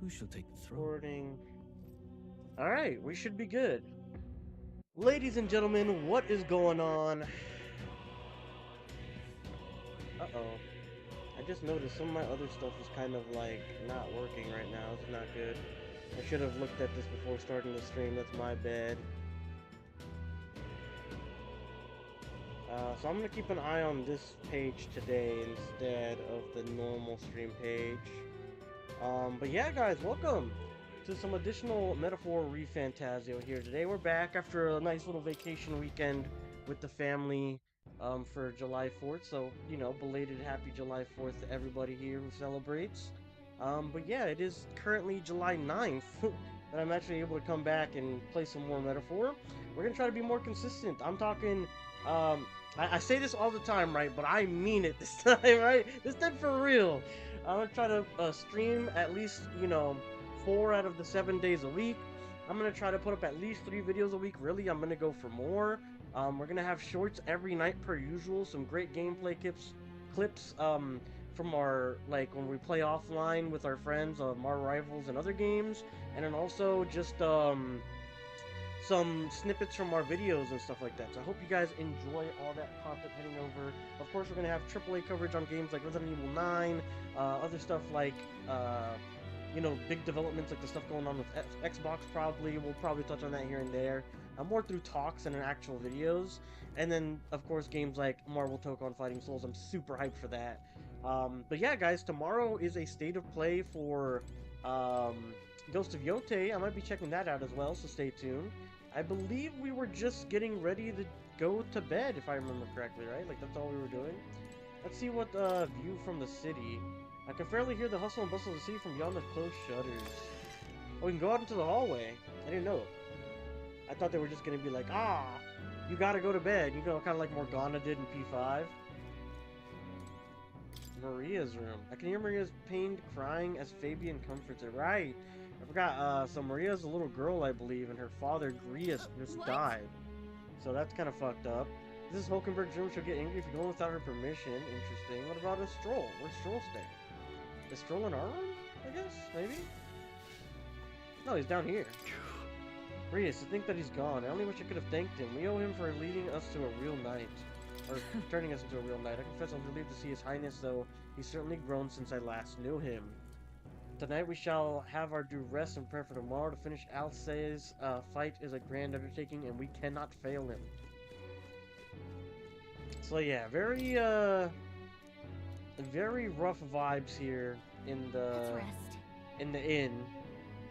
Who shall take the throne? Recording. Alright, we should be good. Ladies and gentlemen, what is going on? Uh-oh. I just noticed some of my other stuff is kind of like not working right now. It's not good. I should have looked at this before starting the stream. That's my bad. So I'm going to keep an eye on this page today instead of the normal stream page. But yeah, guys, welcome to some additional Metaphor Refantazio here today. We're back after a nice little vacation weekend with the family for July 4th. So, you know, belated happy July 4th to everybody here who celebrates. But yeah, it is currently July 9th that I'm actually able to come back and play some more Metaphor. We're going to try to be more consistent. I'm talking, I say this all the time, right? But I mean it this time, right? This time for real. I'm gonna try to stream at least, you know, 4 out of the 7 days a week. I'm gonna try to put up at least 3 videos a week. Really, I'm gonna go for more. We're gonna have shorts every night per usual. Some great gameplay clips from our, like, when we play offline with our friends, our rivals and other games, and then also just some snippets from our videos and stuff like that. So I hope you guys enjoy all that content heading over. Of course, we're going to have AAA coverage on games like Resident Evil 9, other stuff like, you know, big developments like the stuff going on with Xbox probably. We'll probably touch on that here and there. More through talks and in actual videos. And then, of course, games like Marvel Tokon Fighting Souls. I'm super hyped for that. But yeah, guys, tomorrow is a state of play for Ghost of Yote. I might be checking that out as well, so stay tuned. I believe we were just getting ready to go to bed, if I remember correctly, right? Like, that's all we were doing. Let's see what view from the city. I can fairly hear the hustle and bustle of the city from beyond the closed shutters. Oh, we can go out into the hallway. I didn't know. I thought they were just going to be like, you gotta go to bed. You know, kind of like Morgana did in P5. Maria's room. I can hear Maria's pained crying as Fabian comforts her. Right. I forgot, so Maria's a little girl, I believe, and her father, Grius, just died. So that's kind of fucked up. This is Hulkenberg's room. She'll get angry if you go without her permission. Interesting. What about a strohl? Where's Strohl stay? Is Strohl in our room? I guess? Maybe? No, he's down here. Grius, to think that he's gone. I only wish I could have thanked him. We owe him for leading us to a real knight. Or turning us into a real knight. I confess I'm relieved to see his highness, though he's certainly grown since I last knew him. Tonight we shall have our due rest and prayer for tomorrow. To finish Alcé's fight is a grand undertaking, and we cannot fail him. So yeah, very rough vibes here in the inn.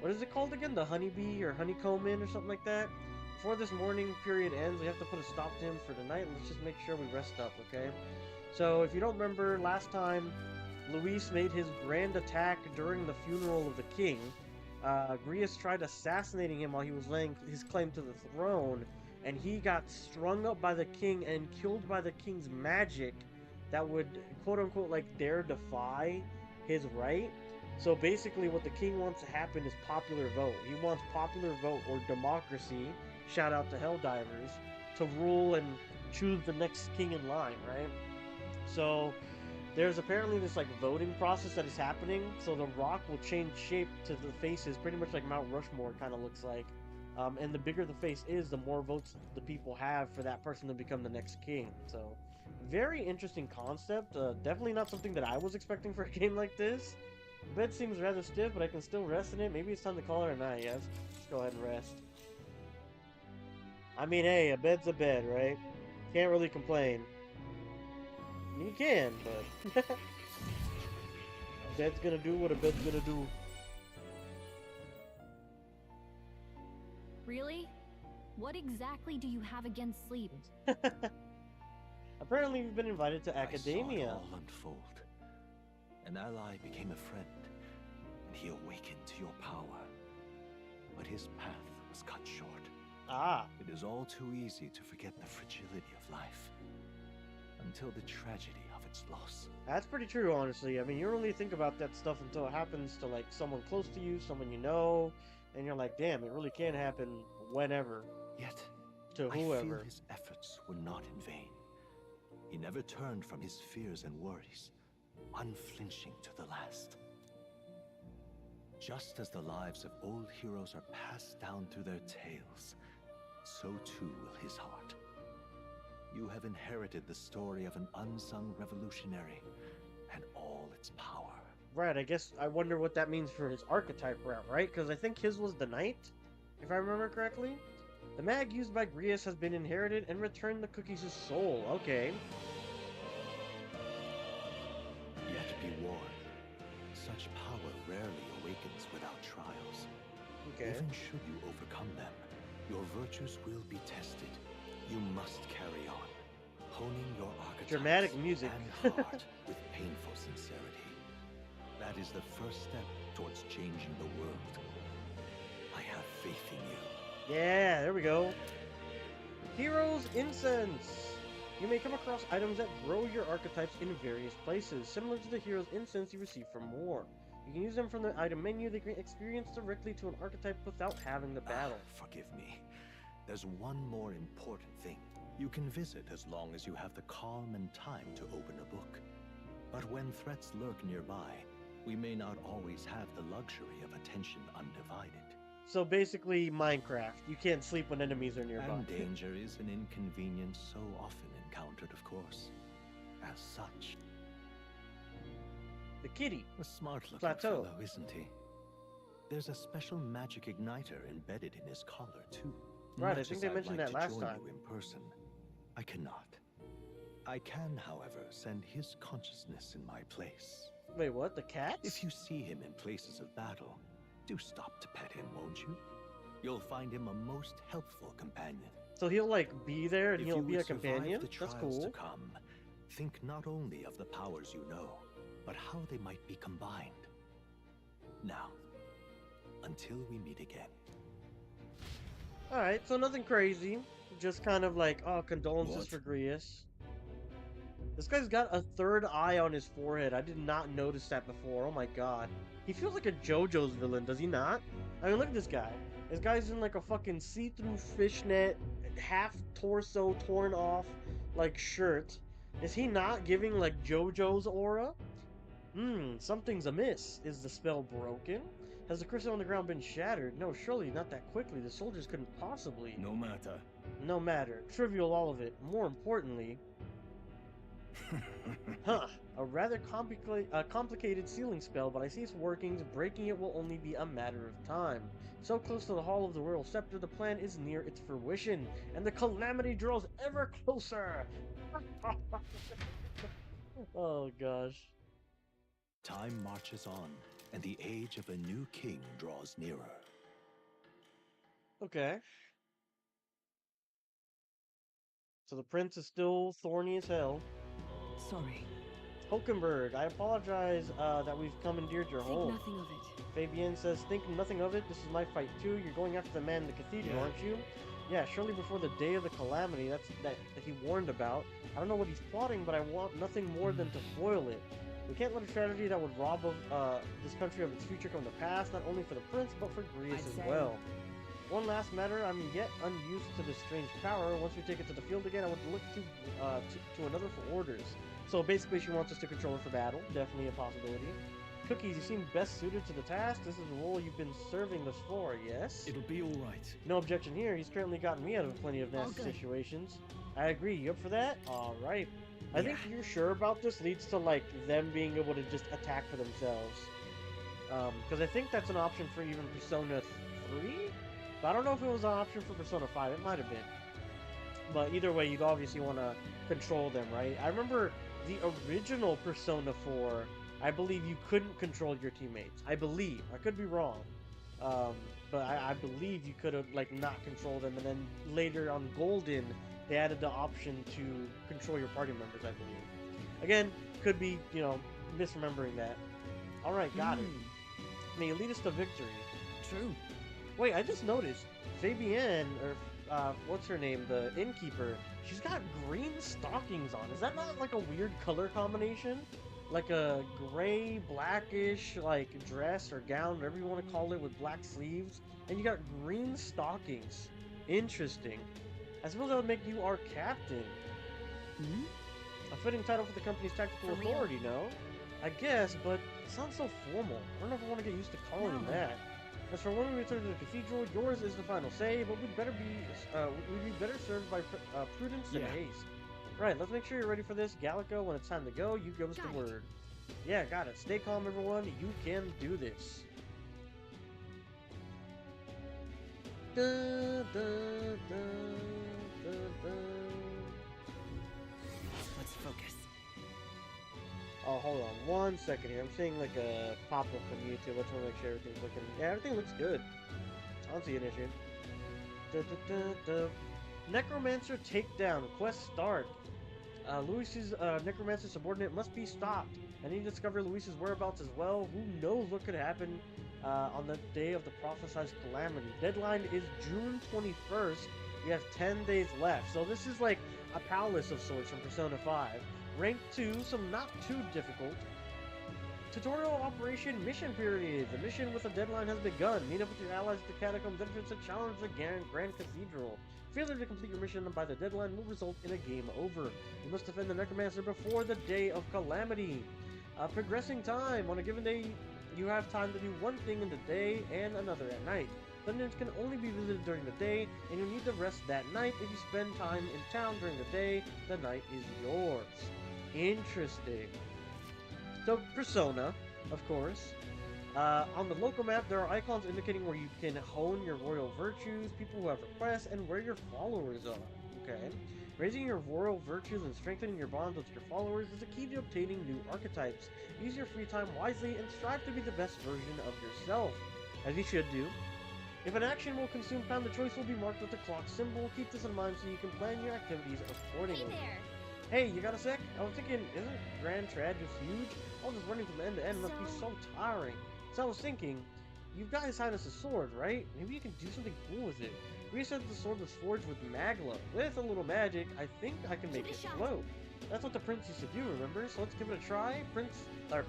What is it called again? The honeybee or honeycomb inn or something like that? Before this morning period ends, we have to put a stop to him for tonight. Let's just make sure we rest up, okay? So if you don't remember, last time Luis made his grand attack during the funeral of the king. Grius tried assassinating him while he was laying his claim to the throne, and he got strung up by the king and killed by the king's magic that would, quote-unquote, like, dare defy his right. So basically what the king wants to happen is popular vote. He wants popular vote, or democracy, shout out to Helldivers, to rule and choose the next king in line, right? So there's apparently this, like, voting process that is happening, so the rock will change shape to the faces, pretty much like Mount Rushmore kind of looks like. And the bigger the face is, the more votes the people have for that person to become the next king. So, very interesting concept. Definitely not something that I was expecting for a game like this. The bed seems rather stiff, but I can still rest in it. Maybe it's time to call it a night, yes? Let's go ahead and rest. I mean, hey, a bed's a bed, right? Can't really complain. You can, but a bed's gonna do what a bed's gonna do. Really? What exactly do you have against sleep? Apparently, you've been invited to academia. I saw it all unfold. An ally became a friend, and he awakened to your power. But his path was cut short. It is all too easy to forget the fragility of life, until the tragedy of its loss. That's pretty true, honestly. I mean, you don't really think about that stuff until it happens to, like, someone close to you, someone you know, and you're like, damn, it really can happen whenever. Yet, to whoever. I feel his efforts were not in vain. He never turned from his fears and worries, unflinching to the last. just as the lives of old heroes are passed down through their tales, so too will his heart. You have inherited the story of an unsung revolutionary and all its power. Right, I wonder what that means for his archetype route, right? Because I think his was the knight, if I remember correctly. The mag used by Grius has been inherited and returned the cookies' soul. Okay. Yet be warned, such power rarely awakens without trials. Okay. Even should you overcome them, your virtues will be tested. You must carry on, honing your archetypes Dramatic music. and heart with painful sincerity. That is the first step towards changing the world. I have faith in you. Yeah, there we go. Heroes Incense. You may come across items that grow your archetypes in various places, similar to the Heroes Incense you receive from war. You can use them from the item menu. They grant experience directly to an archetype without having to battle. Forgive me. There's one more important thing. You can visit as long as you have the calm and time to open a book. But when threats lurk nearby, we may not always have the luxury of attention undivided. So basically, Minecraft. You can't sleep when enemies are nearby. And danger is an inconvenience so often encountered, of course. As such. The kitty. A smart-looking Plateau. fellow, isn't he? There's a special magic igniter embedded in his collar, too. Right, I Much think as they I'd mentioned like that to last join time. you in person, I cannot. I can, however, send his consciousness in my place. Wait, what? The cats? If you see him in places of battle, do stop to pet him, won't you? You'll find him a most helpful companion. So he'll like be there and If he'll you be a would survive companion? the That's trials cool. to come, think not only of the powers you know, but how they might be combined. Now, until we meet again. Alright, so nothing crazy. Just kind of like, oh, condolences What? for Grius. This guy's got a third eye on his forehead. I did not notice that before. Oh my god. He feels like a JoJo's villain, does he not? I mean, look at this guy. This guy's in like a fucking see-through fishnet, half torso torn off, like shirt. Is he not giving like JoJo's aura? Something's amiss. Is the spell broken? Has the crystal on the ground been shattered? No, surely not that quickly. The soldiers couldn't possibly. No matter. No matter. Trivial, all of it. More importantly... A rather complicated sealing spell, but I see its workings. Breaking it will only be a matter of time. So close to the Hall of the Royal Scepter, the plan is near its fruition, and the calamity draws ever closer! Oh, gosh. Time marches on, and the age of a new king draws nearer. Okay. So the prince is still thorny as hell. Sorry. Hulkenberg, I apologize that we've commandeered your home. Think nothing of it. Fabienne says, think nothing of it. This is my fight too. You're going after the man in the cathedral, Yeah. aren't you? Yeah, surely before the day of the calamity that he warned about. I don't know what he's plotting, but I want nothing more than to foil it. We can't let a tragedy that would rob of this country of its future come to pass, not only for the prince, but for Grius as well. One last matter, I'm yet unused to this strange power. Once we take it to the field again, I want to look to another for orders. So basically she wants us to control her for battle. Definitely a possibility. Cookies, you seem best suited to the task. This is the role you've been serving thus far, yes? It'll be all right. No objection here. He's currently gotten me out of plenty of nasty situations. I agree. You up for that? Alright. I think you're sure about this leads to, like, them being able to just attack for themselves. Because I think that's an option for even Persona 3? But I don't know if it was an option for Persona 5. It might have been. But either way, you'd obviously want to control them, right? I remember the original Persona 4, I believe you couldn't control your teammates. I believe. I could be wrong. But I believe you could have, like, not control them. And then later on Golden, they added the option to control your party members, I believe. Again, could be, you know, misremembering that. Alright, got it. May you lead us to victory. True. Wait, I just noticed. Fabienne, or what's her name? The innkeeper. She's got green stockings on. Is that not like a weird color combination? Like a gray, blackish, like dress or gown, whatever you want to call it, with black sleeves. And you got green stockings. Interesting. I suppose that would make you our captain. A fitting title for the company's tactical authority, no? I guess, but it sounds so formal. I don't know if I want to get used to calling him that. As for when we return to the cathedral, yours is the final say, but we'd better be served by prudence and haste. Right, let's make sure you're ready for this. Gallico, when it's time to go, you give us the word. Yeah, got it. Stay calm, everyone. You can do this. Da, da, da, da, da. Let's focus. Oh, hold on 1 second here. I'm seeing like a pop-up from YouTube. I just want to make sure everything's looking... Yeah, everything looks good. I don't see an issue. Da, da, da, da. Necromancer takedown. Quest start. Luis's necromancer subordinate must be stopped. I need to discover Luis's whereabouts as well. Who knows what could happen on the day of the prophesized calamity. Deadline is June 21st. We have 10 days left. So this is like a palace of sorts from Persona 5. Rank 2, so not too difficult. Tutorial operation mission period. The mission with a deadline has begun. Meet up with your allies at the catacombs entrance to challenge the Grand Cathedral. Failure to complete your mission by the deadline will result in a game over. You must defend the necromancer before the day of calamity. Progressing time. On a given day, you have time to do one thing in the day and another at night. Dungeons can only be visited during the day, and you'll need to rest that night. If you spend time in town during the day, the night is yours. Interesting. So, Persona, of course. On the local map, there are icons indicating where you can hone your royal virtues, people who have requests, and where your followers are. Okay. Raising your royal virtues and strengthening your bonds with your followers is a key to obtaining new archetypes. Use your free time wisely and strive to be the best version of yourself, as you should do. If an action will consume time, the choice will be marked with the clock symbol. Keep this in mind so you can plan your activities accordingly. Hey there! Hey, you got a sec? I was thinking, isn't Grand Trad just huge? All just running from end to end must be so tiring. So I was thinking, you guys had us a sword, right? Maybe you can do something cool with it. We said the sword was forged with magla. With a little magic, I think I can make it float. That's what the prince used to do, remember? So let's give it a try.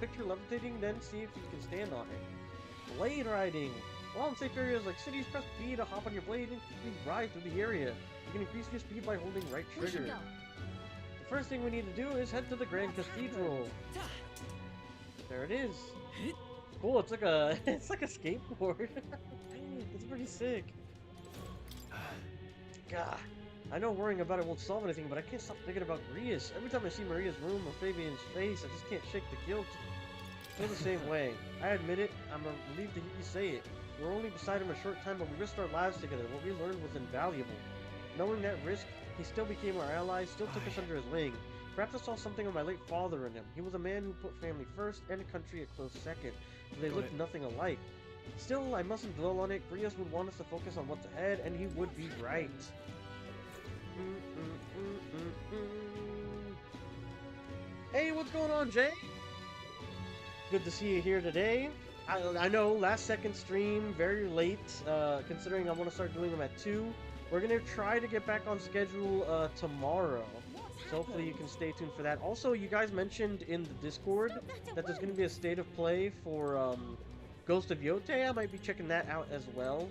Picture levitating, then see if you can stand on it. Blade riding. While in safe areas like cities, press B to hop on your blade and ride through the area. You can increase your speed by holding right trigger. The first thing we need to do is head to the Grand Cathedral. There it is. Cool, it's like a skateboard. It's pretty sick. God, I know worrying about it won't solve anything, but I can't stop thinking about Grius. Every time I see Maria's room or Fabian's face, I just can't shake the guilt. I feel the same way. I admit it, I'm relieved to hear you say it. We were only beside him a short time, but we risked our lives together. What we learned was invaluable. Knowing that risk, he still became our ally, still took us under his wing. Perhaps I saw something of my late father in him. He was a man who put family first and country a close second. But they looked nothing alike. Still, I mustn't dwell on it. Grius would want us to focus on what's ahead, and he would be right. Hey, what's going on, Jay? Good to see you here today. I know, last second stream, very late, considering I want to start doing them at 2. We're going to try to get back on schedule tomorrow. So hopefully you can stay tuned for that. Also, you guys mentioned in the Discord that there's going to be a state of play for Ghost of Yotei. I might be checking that out as well.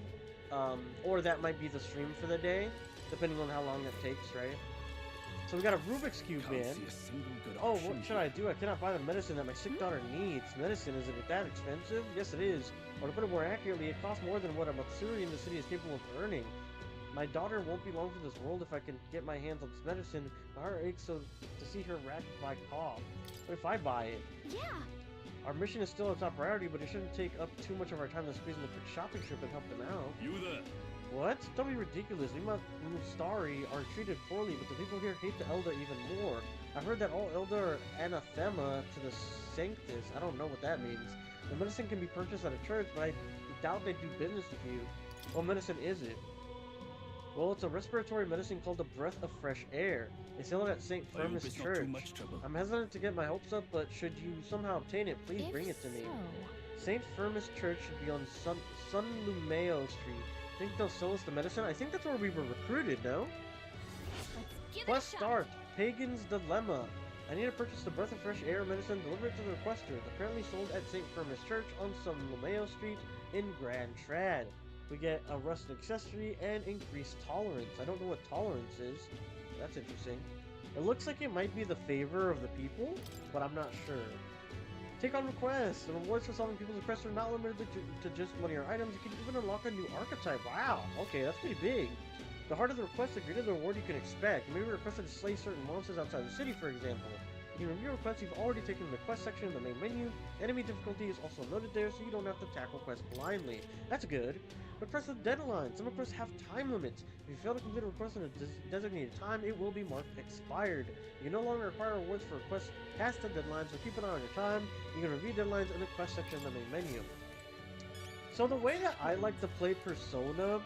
Or that might be the stream for the day, depending on how long it takes, right? So we got a Rubik's Cube, man. Oh, what should I do? I cannot buy the medicine that my sick daughter needs. Medicine, is it that expensive? Yes, it is. Or to put it more accurately, it costs more than what a Matsuri in the city is capable of earning. My daughter won't be long for this world if I can get my hands on this medicine. My heart aches so to see her racked by cough. What if I buy it? Yeah. Our mission is still a top priority, but it shouldn't take up too much of our time to squeeze in a quick shopping trip and help them out. You there? What? Don't be ridiculous. We Mustari are treated poorly, but the people here hate the Elder even more. I've heard that all Elder are anathema to the Sanctus. I don't know what that means. The medicine can be purchased at a church, but I doubt they do business with you. What medicine is it? Well, it's a respiratory medicine called the Breath of Fresh Air. They sell it at St. Firmus Church. I'm hesitant to get my hopes up, but should you somehow obtain it, please bring it to me. St. Firmus Church should be on San Lumeo Street. Think they'll sell us the medicine? I think that's where we were recruited, no? Quest start. Pagan's Dilemma. I need to purchase the Breath of Fresh Air medicine. Deliver it to the requester. It's apparently sold at St. Firmus Church on San Lumeo Street in Grand Trad. We get a rust accessory and increased tolerance. I don't know what tolerance is. That's interesting. It looks like it might be the favor of the people, but I'm not sure. Take on requests. The rewards for solving people's requests are not limited to just money or items. You can even unlock a new archetype. Wow, okay, that's pretty big. The harder the request, the greater the reward you can expect. Maybe requested to slay certain monsters outside the city, for example. You can review requests you've already taken in the quest section of the main menu. Enemy difficulty is also noted there, so you don't have to tackle quests blindly. That's good. Requests with deadlines. Some requests have time limits. If you fail to complete a request in a designated time, it will be marked expired. You can no longer require rewards for requests past the deadline, so keep an eye on your time. You can review deadlines in the quest section of the main menu. So the way that I like to play Persona,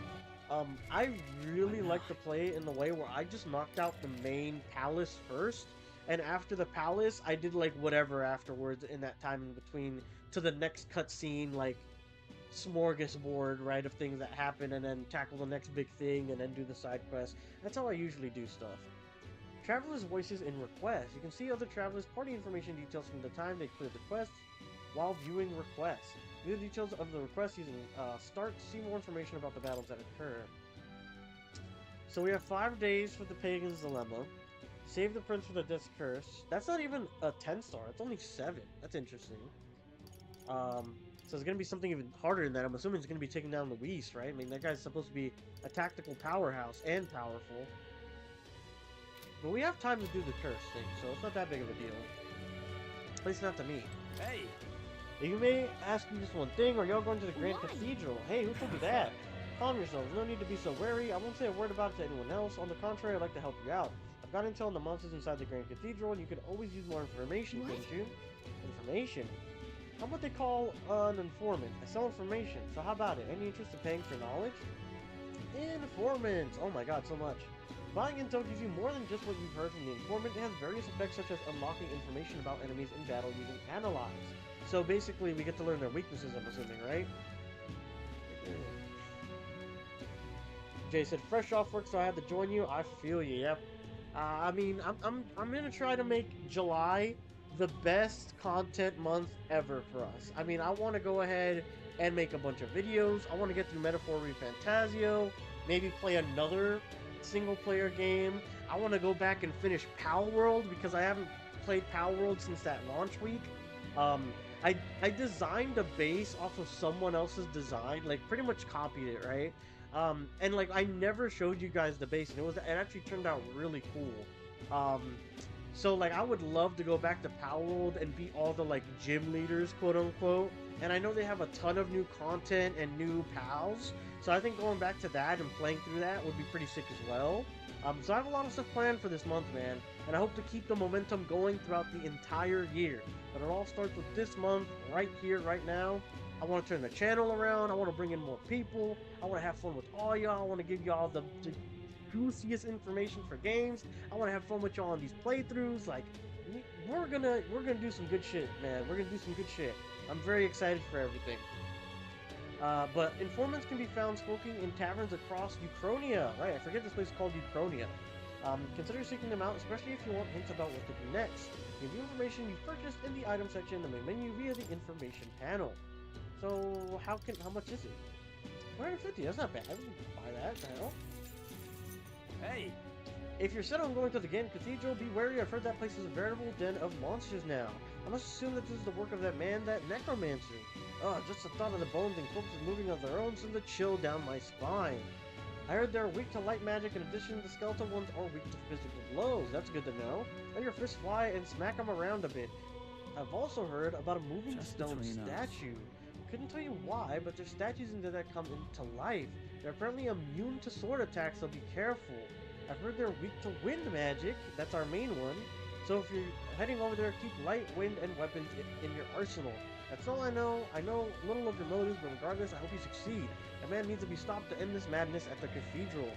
I really like to play in the way where I just knocked out the main palace first, and after the palace, I did like whatever afterwards in that time in between to the next cutscene, like smorgasbord, right, of things that happen, and then tackle the next big thing, and then do the side quest. That's how I usually do stuff. Travelers' voices in requests. You can see other travelers' party information details from the time they cleared the quests while viewing requests. View the details of the request using start to see more information about the battles that occur. So we have 5 days for the Pagan's Dilemma. Save the Prince from the Death's Curse. That's not even a 10-star. It's only 7. That's interesting. So it's going to be something even harder than that. I'm assuming it's going to be taking down Luis, right? I mean, that guy's supposed to be a tactical powerhouse and powerful. But we have time to do the curse thing, so it's not that big of a deal. At least not to me. Hey! You may ask me just one thing, or y'all going to the Grand Cathedral? Hey, who told you that? Calm yourselves. No need to be so wary. I won't say a word about it to anyone else. On the contrary, I'd like to help you out. I've got intel on the monsters inside the Grand Cathedral, and you could always use more information, couldn't you? Information? How about they call an informant? I sell information, so how about it? Any interest in paying for knowledge? Informants! Oh my god, so much. Buying intel gives you more than just what you've heard from the informant. It has various effects such as unlocking information about enemies in battle using analyze. So basically, we get to learn their weaknesses, I'm assuming, right? Jay said, fresh off work, so I had to join you. I feel you, yep. I mean, I'm gonna try to make July the best content month ever for us. I mean, I want to go ahead and make a bunch of videos. I want to get through Metaphor Refantazio, maybe play another single-player game. I want to go back and finish Pal World because I haven't played Pal World since that launch week. I designed a base off of someone else's design, like pretty much copied it, right? And like I never showed you guys the base, and it actually turned out really cool. So like I would love to go back to Pal World and beat all the like gym leaders, quote unquote. And I know they have a ton of new content and new pals, so I think going back to that and playing through that would be pretty sick as well. So I have a lot of stuff planned for this month, man, and I hope to keep the momentum going throughout the entire year. But it all starts with this month, right here, right now. I want to turn the channel around. I want to bring in more people. I want to have fun with all y'all. I want to give y'all the juiciest information for games. I want to have fun with y'all on these playthroughs. Like, we're gonna do some good shit, man. We're gonna do some good shit. I'm very excited for everything. But informants can be found smoking in taverns across Uchronia. Right, I forget this place is called Uchronia. Consider seeking them out, especially if you want hints about what to do next. Give you information you purchased in the item section in the main menu via the information panel. So how much is it? 150. That's not bad. I wouldn't buy that. The hell. Hey. If you're set on going to the Grand Cathedral, be wary. I've heard that place is a veritable den of monsters now. I must assume that this is the work of that man, that necromancer. Just the thought of the bones and corpses moving of their own sends a chill down my spine. I heard they're weak to light magic. In addition, the skeletal ones are weak to physical blows. That's good to know. Let your fists fly and smack them around a bit. I've also heard about a moving stone statue. Couldn't tell you why, but there's statues into that come into life. They're apparently immune to sword attacks, so be careful. I've heard they're weak to wind magic. That's our main one. So if you're heading over there, keep light, wind, and weapons in your arsenal. That's all I know. I know little of your motives, but regardless, I hope you succeed. A man needs to be stopped to end this madness at the cathedral.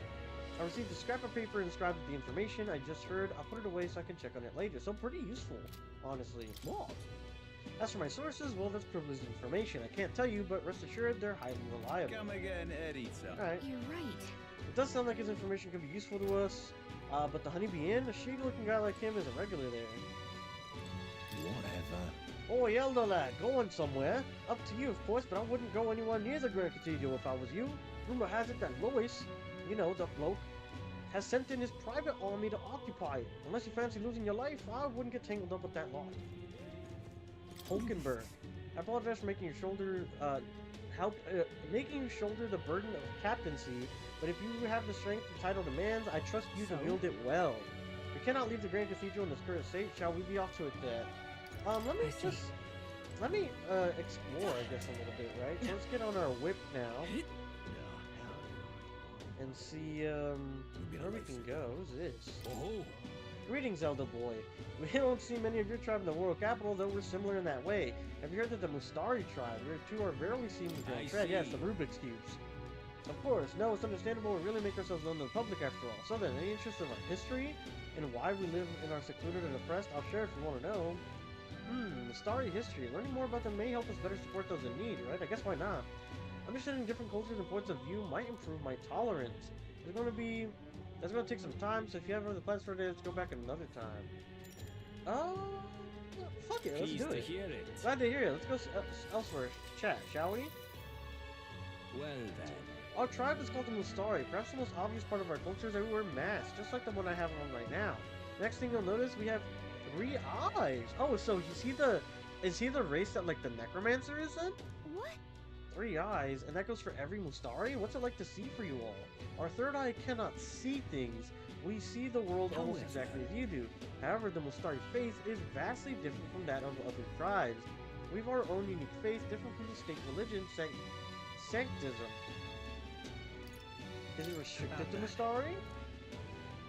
I received a scrap of paper inscribed with the information I just heard. I'll put it away so I can check on it later. So pretty useful, honestly. What? As for my sources, well, that's privileged information. I can't tell you, but rest assured, they're highly reliable. Come again, Erita. Alright. You're right. It does sound like his information could be useful to us, but the Honeybee Inn, a shady-looking guy like him is a regular there. Whatever. Oh, Elder lad, going somewhere? Up to you, of course, but I wouldn't go anywhere near the Grand Cathedral if I was you. Rumor has it that Lois, you know, the bloke, has sent in his private army to occupy it. Unless you fancy losing your life, I wouldn't get tangled up with that lot. Hulkenberg. I apologize for making you shoulder the burden of captaincy, but if you have the strength the title demands, I trust you to wield it well. We cannot leave the Grand Cathedral in this current state. Shall we be off to it then? Let me explore, I guess, a little bit, right? So let's get on our whip now and see where we can go. Who's this? Greetings, elder boy. We don't see many of your tribe in the royal capital, though we're similar in that way. Have you heard that the Mustari tribe, your two are rarely seen in Grand Tread? Yes, the Rubik's Cubes. Of course, no, it's understandable. We really make ourselves known to the public after all. So then, any interest in our history and why we live in our secluded and oppressed? I'll share if you want to know. Mustari history. Learning more about them may help us better support those in need, right? I guess why not? Understanding different cultures and points of view might improve my tolerance. That's going to take some time, so if you have other plans for today, let's go back another time. Fuck it, let's do it. Glad to hear it. Let's go elsewhere to chat, shall we? Well then. Our tribe is called the Mustari. Perhaps the most obvious part of our culture is that we wear masks, just like the one I have on right now. Next thing you'll notice, we have 3 eyes. Oh, so is he the race that like the necromancer is then? What? 3 eyes, and that goes for every Mustari? What's it like to see for you all? Our third eye cannot see things. We see the world almost exactly as you do. However, the Mustari faith is vastly different from that of other tribes. We've our own unique faith, different from the state religion, Sanctism. Is it restricted to Mustari?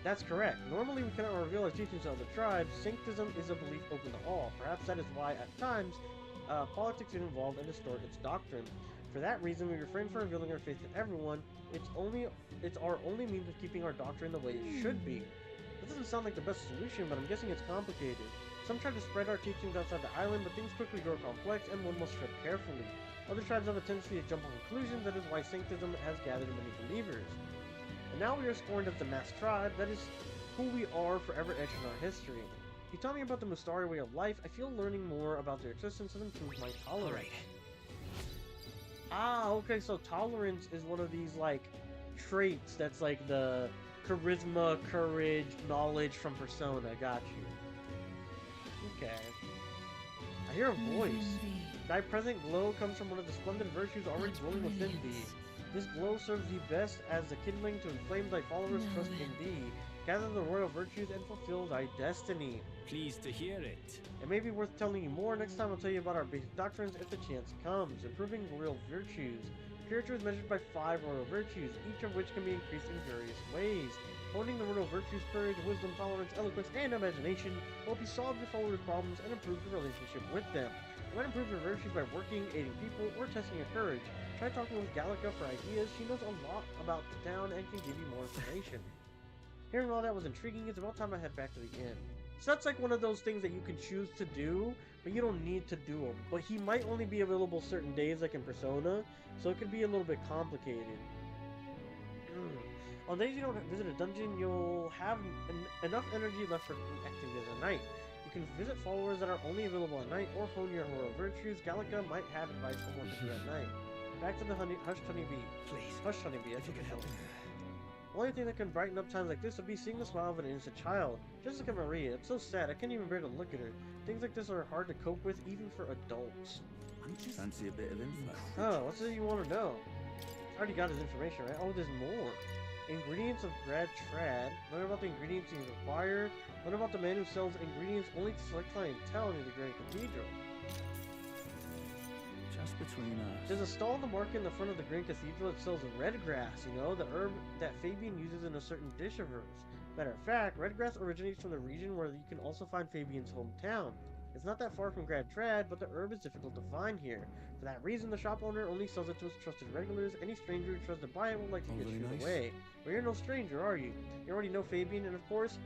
That's correct. Normally we cannot reveal our teachings to other tribes. Sanctism is a belief open to all. Perhaps that is why, at times, politics is involved and distort its doctrine. For that reason, we refrain from revealing our faith to everyone. It's our only means of keeping our doctrine the way it should be. That doesn't sound like the best solution, but I'm guessing it's complicated. Some try to spread our teachings outside the island, but things quickly grow complex, and one must tread carefully. Other tribes have a tendency to jump on conclusions. That is why Sanctism has gathered many believers. And now we are scorned as the masked tribe. That is who we are, forever etched in our history. You tell me about the Mustari way of life. I feel learning more about their existence has improved my tolerance. Ah, okay, so tolerance is one of these, like, traits that's like the charisma, courage, knowledge from Persona. Got you. Okay. I hear a voice. Thy present glow comes from one of the splendid virtues already dwelling within thee. This glow serves thee best as the kindling to inflame thy followers' trust in thee. Gather the royal virtues and fulfill thy destiny. Pleased to hear it. It may be worth telling you more. Next time I'll tell you about our basic doctrines if the chance comes. Improving royal virtues. Character is measured by 5 royal virtues, each of which can be increased in various ways. Honing the royal virtues, courage, wisdom, tolerance, eloquence, and imagination will help you solve your followers' problems and improve your relationship with them. You might improve your virtues by working, aiding people, or testing your courage. Try talking with Gallica for ideas. She knows a lot about the town and can give you more information. Hearing all that was intriguing. It's about time I head back to the inn. So that's like one of those things that you can choose to do, but you don't need to do them. But he might only be available certain days, like in Persona, so it could be a little bit complicated. On days you don't visit a dungeon, you'll have enough energy left for activities at night. You can visit followers that are only available at night, or hone your royal virtues. Gallica might have advice on what to do at night. Back to the Hushed Honeybee. Please. Hushed Honeybee, I think it helps. The only thing that can brighten up times like this would be seeing the smile of an innocent child. Just look at Maria. It's so sad. I can't even bear to look at her. Things like this are hard to cope with, even for adults. Fancy a bit of info? Oh, what's it you want to know? I already got his information, right? Oh, there's more. Ingredients of Grad Trad. Learn about the ingredients you require. Learn about the man who sells ingredients only to select clientele near the Grand Cathedral. Just between us. There's a stall in the market in the front of the Grand Cathedral that sells red grass, you know, the herb that Fabian uses in a certain dish of hers. Matter of fact, red grass originates from the region where you can also find Fabian's hometown. It's not that far from Grad Trad, but the herb is difficult to find here. For that reason, the shop owner only sells it to his trusted regulars. Any stranger who tries to buy it will likely get shooed away. But you're no stranger, are you? You already know Fabian, and of course,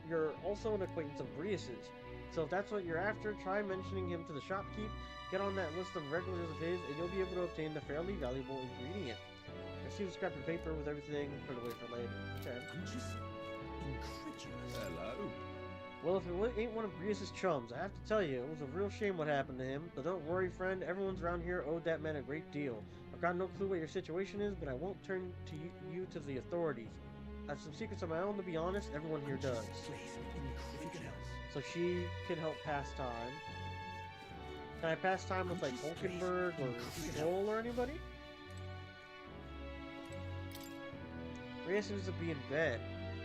you're also an acquaintance of Grius's. So if that's what you're after, try mentioning him to the shopkeep. Get on that list of regulars of his, and you'll be able to obtain the fairly valuable ingredient. Receive a scrap of paper with everything, put it away for later. Okay. I'm just incredulous. Hello? Well, if it ain't one of Grius's chums, I have to tell you, it was a real shame what happened to him. But don't worry, friend, everyone's around here owed that man a great deal. I've got no clue what your situation is, but I won't turn to you to the authorities. I have some secrets of my own, to be honest, everyone here does. Please, if you can help. So she can help pass time. Can I pass time with like Hulkenberg or Strohl or anybody? Rhea seems to be in bed.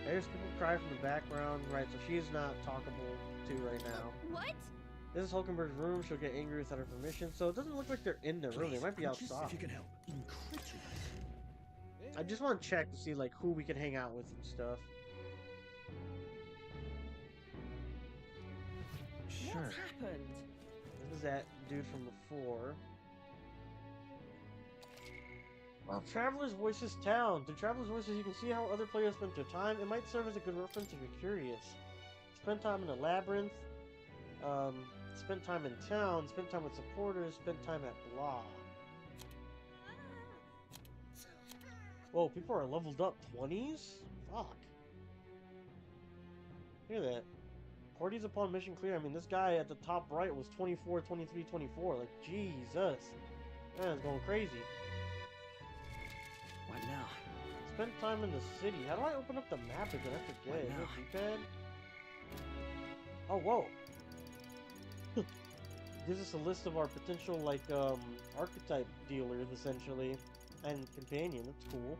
There's people cry from the background, right? So she is not talkable to right now. What? This is Hulkenberg's room. She'll get angry without her permission. So it doesn't look like they're in the room. They might be outside. If you can help. Incredulous. I just want to check to see like who we can hang out with and stuff. Sure. What's happened? This is that dude from before. Well, Traveler's Voices Town. Through Traveler's Voices, you can see how other players spent their time. It might serve as a good reference if you're curious. Spend time in a labyrinth. Spend time in town. Spend time with supporters. Spend time at blah. Whoa, people are leveled up 20s? Fuck. Look at that. Parties upon mission clear. I mean, this guy at the top right was 24, 23, 24. Like, Jesus. Man, it's going crazy. What now? Spend time in the city. How do I open up the map again? I forget. Is it D-pad? Oh, whoa. Gives us a list of our potential, like, archetype dealers, essentially. And companion. That's cool.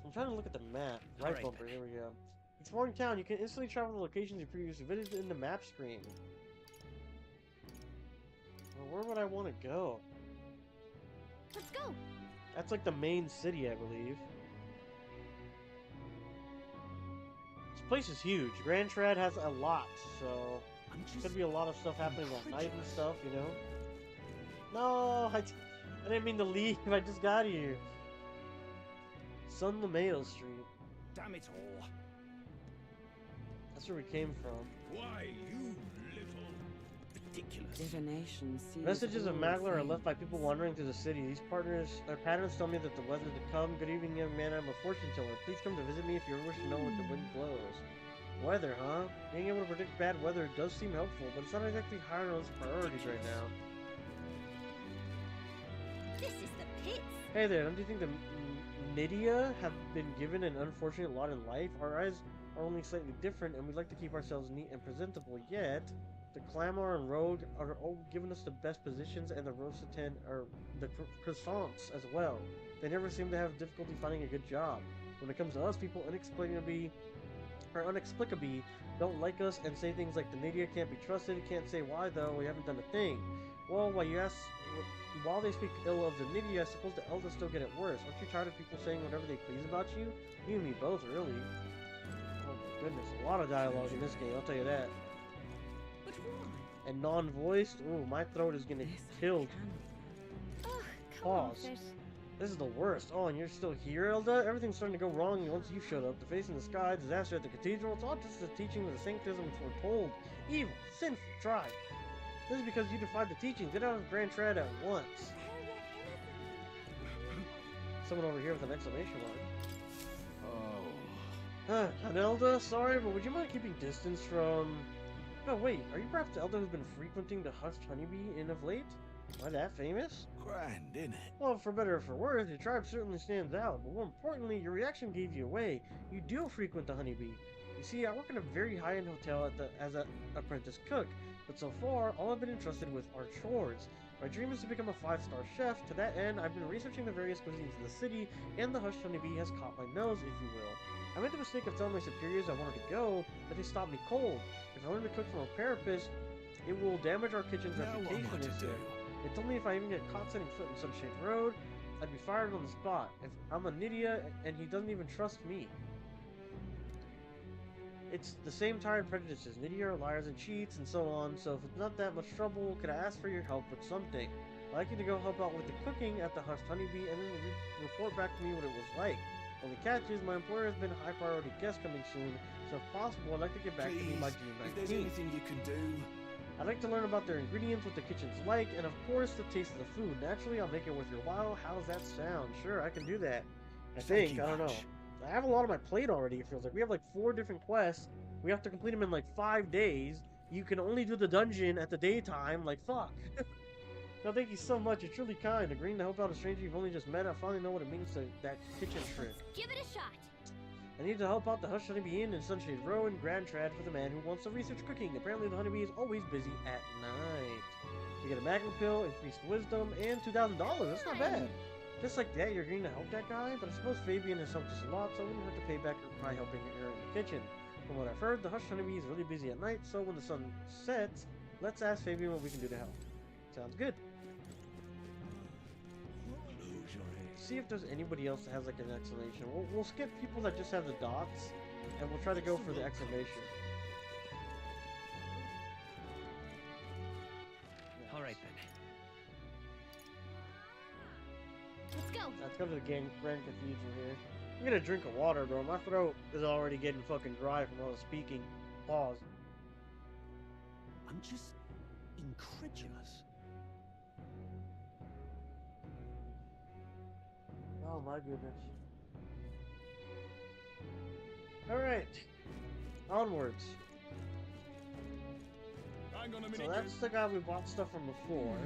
I'm trying to look at the map. Right bumper. Here we go. Exploring town. You can instantly travel to locations you previously visited in the map screen. Well, where would I want to go? Let's go. That's like the main city, I believe. This place is huge. Grand Trad has a lot, so could be a lot of stuff happening at night and stuff, you know. No, I didn't mean to leave. I just got here. San Mateo Street. Damn it all. That's where we came from. Why, you little ridiculous. Divination sees Messages of all Magler are things. left by people wandering through the city. These patterns tell me that the weather to come. Good evening, young man. I'm a fortune teller. Please come to visit me if you ever wish to know what the wind blows. Weather, huh? Being able to predict bad weather does seem helpful, but it's not exactly high on those priorities right now. This is the pits. Hey there, don't you think the Nydia have been given an unfortunate lot in life? Our eyes are only slightly different, and we'd like to keep ourselves neat and presentable, yet the Clamor and Rogue are all giving us the best positions, and the Rosatan are the croissants as well. They never seem to have difficulty finding a good job. When it comes to us, people inexplicably don't like us and say things like the Nydia can't be trusted, can't say why though, we haven't done a thing. Well, while they speak ill of the Nydia, I suppose the elders still get it worse. Aren't you tired of people saying whatever they please about you? You and me both, really. Oh my goodness, a lot of dialogue in this game, I'll tell you that. But why? And non-voiced? Ooh, my throat is gonna get killed. Ugh, come on, Pause. fish. This is the worst. Oh, and you're still here, Elda? Everything's starting to go wrong once you showed up. The face in the sky, disaster at the cathedral, it's all just the teaching of the sanctism foretold. Evil, sinful, tribe. This is because you defied the teachings. Get out of Grand Trad at once. Someone over here with an exclamation mark. Oh. An Elda? Sorry, but would you mind keeping distance from... No, wait. Are you perhaps the Elda who's been frequenting the Hushed Honeybee in of late? Am I that famous? Grand, innit? Well, for better or for worse, your tribe certainly stands out, but more importantly, your reaction gave you away. You do frequent the Honeybee. You see, I work in a very high-end hotel as an apprentice cook, but so far, all I've been entrusted with are chores. My dream is to become a 5-star chef. To that end, I've been researching the various cuisines of the city, and the Hushed Honeybee has caught my nose, if you will. I made the mistake of telling my superiors I wanted to go, but they stopped me cold. If I learn to cook from a parapet, it will damage our kitchen's reputation, they said. They told me if I even get caught setting foot in Sunshade Road, I'd be fired on the spot. If I'm a Nydia, and he doesn't even trust me. It's the same tired prejudices. Nydia are liars and cheats, and so on, so if it's not that much trouble, could I ask for your help with something? I'd like you to go help out with the cooking at the Hushed Honeybee, and then report back to me what it was like. Only catch is, my employer has been a high-priority guest coming soon, so if possible, I'd like to get back to me by June 19th. If there's anything you can do... I'd like to learn about their ingredients, what the kitchen's like, and of course, the taste of the food. Naturally, I'll make it worth your while. How does that sound? Sure, I can do that. I think. I don't know. I have a lot on my plate already, it feels like. We have like 4 different quests. We have to complete them in like 5 days. You can only do the dungeon at the daytime. Like, fuck. No, thank you so much. You're truly kind. Agreeing to help out a stranger you've only just met. I finally know what it means to that kitchen trick. Give it a shot. I need to help out the Hush Honeybee Inn in Sunshade Row in Grand Trad for the man who wants to research cooking. Apparently the honeybee is always busy at night. You get a magnum pill, increased wisdom, and $2,000. That's not bad. Just like that, you're going to help that guy? But I suppose Fabian has helped us a lot, so I wouldn't have to pay back by helping her in the kitchen. From what I've heard, the Hush Honeybee is really busy at night, so when the sun sets, let's ask Fabian what we can do to help. Sounds good. See if there's anybody else that has like an exclamation. We'll skip people that just have the dots, and we'll try to go for the exclamation. Yes. All right then. Let's go. Let's go to the Grand Cathedral here. I'm gonna drink of water, bro. My throat is already getting fucking dry from all the speaking. Pause. I'm just incredulous. Oh my goodness. Alright. Onwards. So that's the guy we bought stuff from before.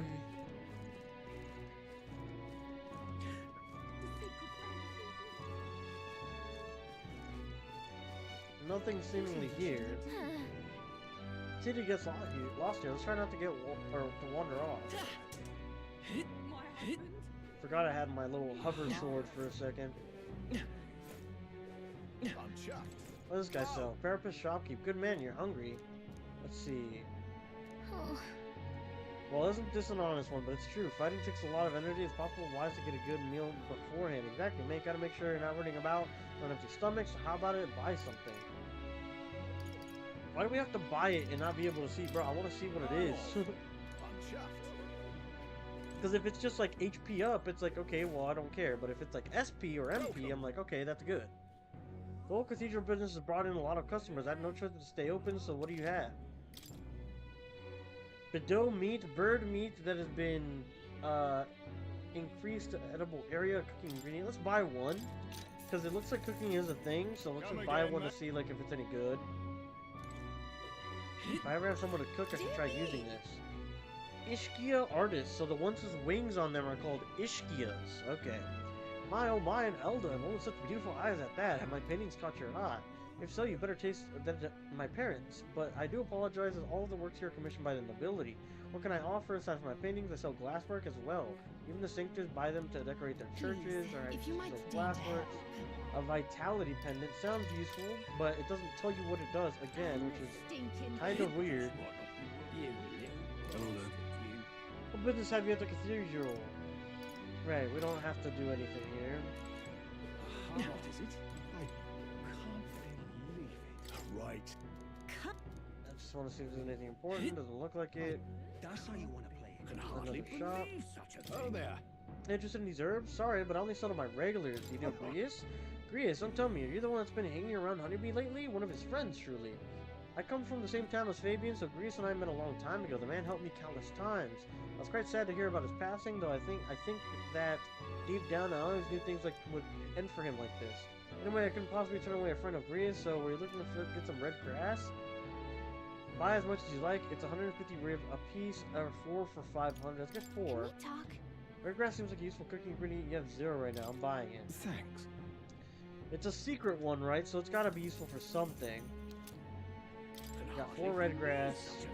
Nothing seemingly here. City gets lost here. Let's try not to get to wander off. Forgot I had my little hover sword for a second. What does this guy sell? Therapist, shopkeep. Good man, you're hungry. Let's see. Well, isn't this an honest one, but it's true. Fighting takes a lot of energy. It's possible wise to get a good meal beforehand. Exactly, mate. Gotta make sure you're not running about on empty stomachs. So how about it? Buy something. Why do we have to buy it and not be able to see? Bro, I want to see what it is. Because if it's just like HP up, it's like, okay, well, I don't care. But if it's like SP or MP, I'm like, okay, that's good. The whole cathedral business has brought in a lot of customers. I had no choice but to stay open, so what do you have? Bedeau meat, bird meat that has been increased edible area, cooking ingredient. Let's buy one. Because it looks like cooking is a thing, so let's just buy one to see like if it's any good. If I ever have someone to cook, I should try using this. Ishkia artists, so the ones with wings on them are called Ishkias. Okay. My oh my, and Elda, and oh, such beautiful eyes at that. Have my paintings caught your eye? If so, you better taste than my parents. But I do apologize, as all of the works here are commissioned by the nobility. What can I offer aside from my paintings? I sell glasswork as well. Even the Cinctors buy them to decorate their churches. Or if you might glasswork. A vitality pendant sounds useful, but it doesn't tell you what it does again, which is kind of weird. What business have you at the cathedral? Right, we don't have to do anything here. What is it? I can't believe it. Right. I just want to see if there's anything important. Doesn't look like it. That's how you want to play it. Can Another hardly shop. believe such a thing. Oh there. Interested in these herbs? Sorry, but I only sell to my regulars. Do you know Grius? Grius, don't tell me. Are you the one that's been hanging around Honeybee lately? One of his friends, surely. I come from the same town as Fabian, so Grius and I met a long time ago. The man helped me countless times. I was quite sad to hear about his passing, though I think that deep down I always knew things like would end for him like this. Anyway, I couldn't possibly turn away a friend of Grius, so were you looking to get some red grass? Buy as much as you like. It's 150 riv a piece, or 4 for 500. Let's get 4. Can we talk? Red grass seems like a useful cooking ingredient. You have 0 right now. I'm buying it. Thanks. It's a secret one, right? So it's got to be useful for something. Got 4 red grass.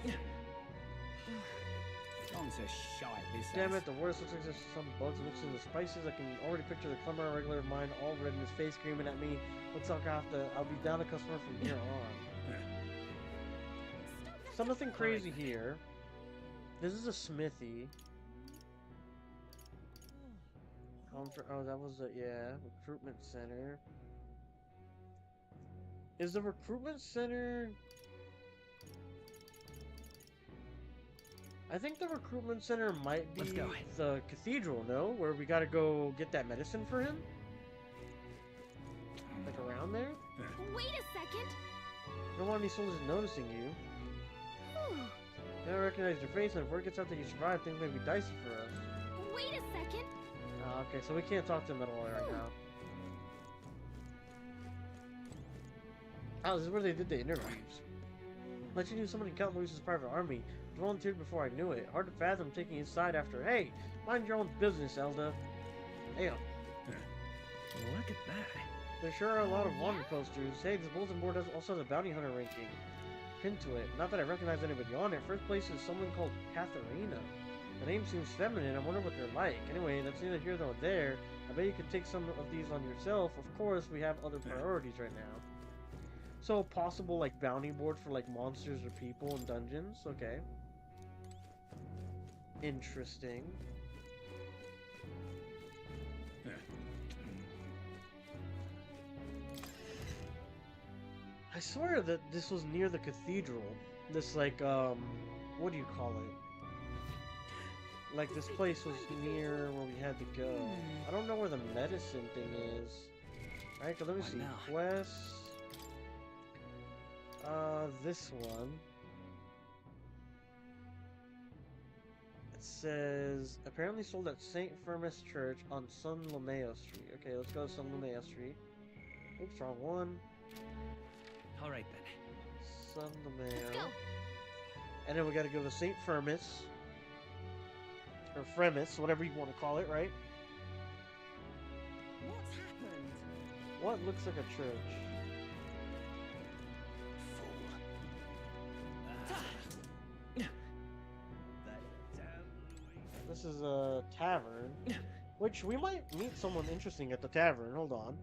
Damn it, the worst looks like there's some bugs mixed in the spices. I can already picture the clemmer regular of mine all red in his face screaming at me. Looks like I'll be down a customer from here on. So nothing crazy here. This is a smithy. Oh, that was a, yeah, recruitment center. Is the recruitment center... I think the recruitment center might be the cathedral, no? Where we gotta go get that medicine for him? Like around there? Wait a second! You don't want any soldiers noticing you. I don't recognize your face, and if word gets out that you survived, things may be dicey for us. Wait a second! Oh, okay, so we can't talk to him at all right now. Oh, this is where they did the interviews. Like you knew someone in Count Louis's private army. Volunteered before I knew it. Hard to fathom taking his side after. Hey, mind your own business, Elda. Damn. Look at that. There sure are a lot of wanted posters. Hey, this bulletin board also has a bounty hunter ranking pinned to it. Not that I recognize anybody on it. First place is someone called Katharina. The name seems feminine. I wonder what they're like. Anyway, that's neither here nor there. I bet you could take some of these on yourself. Of course, we have other priorities right now. So, possible, like, bounty board for, like, monsters or people in dungeons. Okay. Interesting. I swear that this was near the cathedral. This, like, what do you call it? Like, this place was near where we had to go. I don't know where the medicine thing is. Alright, let me see. Quests. This one. It says, apparently sold at St. Firmus Church on San Lomeo Street. Okay, let's go to San Lomeo Street. Oops, wrong one. Alright then. San Lomeo. Let's go. And then we gotta go to St. Firmus. Or Fremis, whatever you want to call it, right? What's happened? What looks like a church? This is a tavern, which we might meet someone interesting at the tavern. Hold on.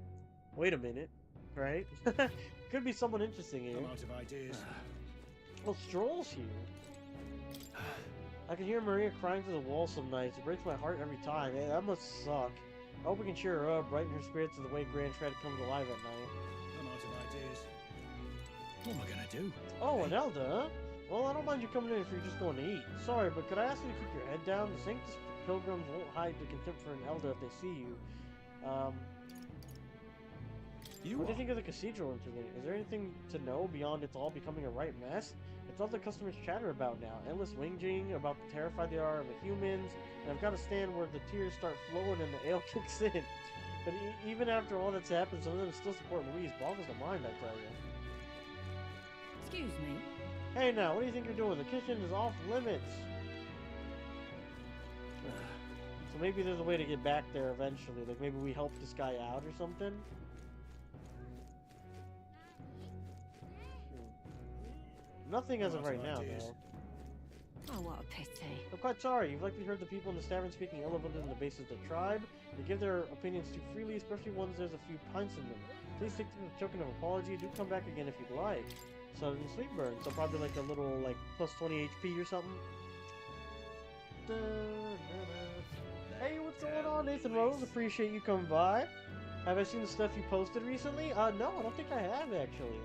Wait a minute, right? Could be someone interesting here. I'm out of ideas. Well, Strohl's here. I can hear Maria crying to the wall some nights. It breaks my heart every time. Hey, that must suck. I hope we can cheer her up, brighten her spirits of the way Gran tried to come alive at night. I'm out of ideas. What am I gonna do? Oh, an elder, huh? Well, I don't mind you coming in if you're just going to eat. Sorry, but could I ask you to keep your head down? The Sanctus pilgrims won't hide their contempt for an elder if they see you. What do you think of the cathedral interlude? Is there anything to know beyond it's all becoming a right mess? It's all the customers chatter about now. Endless whinging about how terrified they are of the humans, and I've got to stand where the tears start flowing and the ale kicks in. But even after all that's happened, some of them still support Louise. Boggles the mind, I tell you. Excuse me. Hey now, what do you think you're doing? The kitchen is off limits. So maybe there's a way to get back there eventually. Like maybe we help this guy out or something. Nothing as of right now, though. Oh, what a pity. I'm quite sorry. You've likely heard the people in the tavern speaking ill of it in the base of the tribe. They give their opinions too freely, especially ones there's a few pints in them. Please take the token of apology. Do come back again if you'd like. Sudden sleep burn, so probably like a little like plus 20 HP or something. Hey, what's going on, Nathan Rose? Appreciate you coming by. Have I seen the stuff you posted recently? No, I don't think I have actually.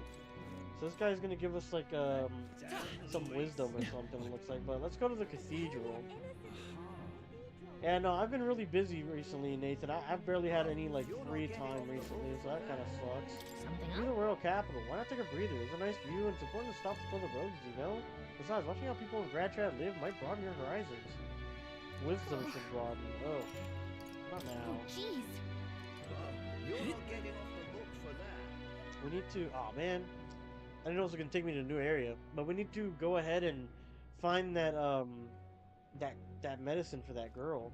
So this guy's gonna give us like some wisdom or something. It looks like, but let's go to the cathedral. And I've been really busy recently, Nathan. I've barely had any like free time recently, so that kind of sucks. View the royal capital. Why not take a breather? It's a nice view, and it's important to stop to fill the roads, you know? Besides, watching how people in Gradtrad live might broaden your horizons. Wisdom should broaden. Oh, not now. Oh, jeez. You're not getting off the hook for that. We need to. Oh man, I didn't know it was gonna take me to a new area, but we need to go ahead and find that that medicine for that girl.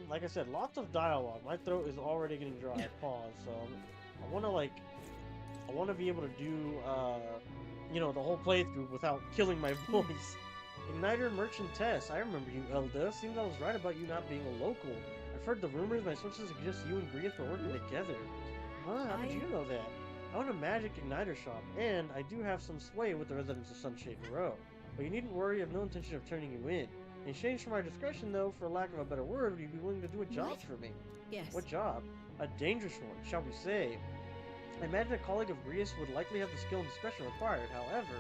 Like I said, lots of dialogue. My throat is already getting dry. Pause. So I want to be able to do you know, the whole playthrough without killing my voice. Igniter Merchantess. I remember you, Elda. Seems I was right about you not being a local. I've heard the rumors. My sources suggest you and Grius were working together. Huh? How did you know that? I own a magic igniter shop, and I do have some sway with the residents of Sunshade Row. But you needn't worry, I have no intention of turning you in. In exchange for my discretion, though, for lack of a better word, would you be willing to do a job for me? Yes. What job? A dangerous one, shall we say. I imagine a colleague of Grius would likely have the skill and discretion required. However,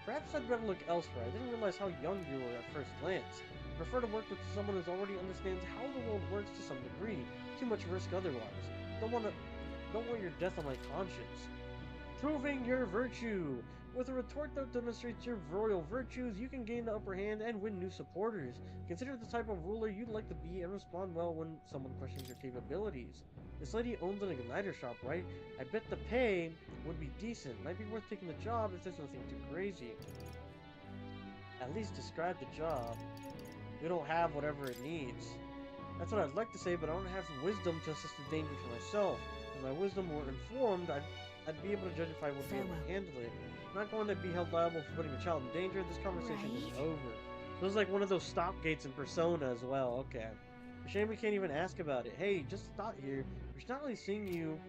perhaps I'd better look elsewhere. I didn't realize how young you were at first glance. I prefer to work with someone who already understands how the world works to some degree. Too much risk otherwise. Don't want your death on my conscience. Proving your virtue! With a retort that demonstrates your royal virtues, you can gain the upper hand and win new supporters. Consider the type of ruler you'd like to be and respond well when someone questions your capabilities. This lady owns an igniter shop, right? I bet the pay would be decent. Might be worth taking the job if there's nothing too crazy. At least describe the job. we don't have whatever it needs. That's what I'd like to say, but I don't have wisdom to assess the danger for myself. If my wisdom were informed, I'd be able to judge if I would be able to handle it. I'm not going to be held liable for putting a child in danger. This conversation is over. So it's like one of those stop gates in Persona as well. Okay. A shame we can't even ask about it. Hey, just thought here. She's not really seeing you.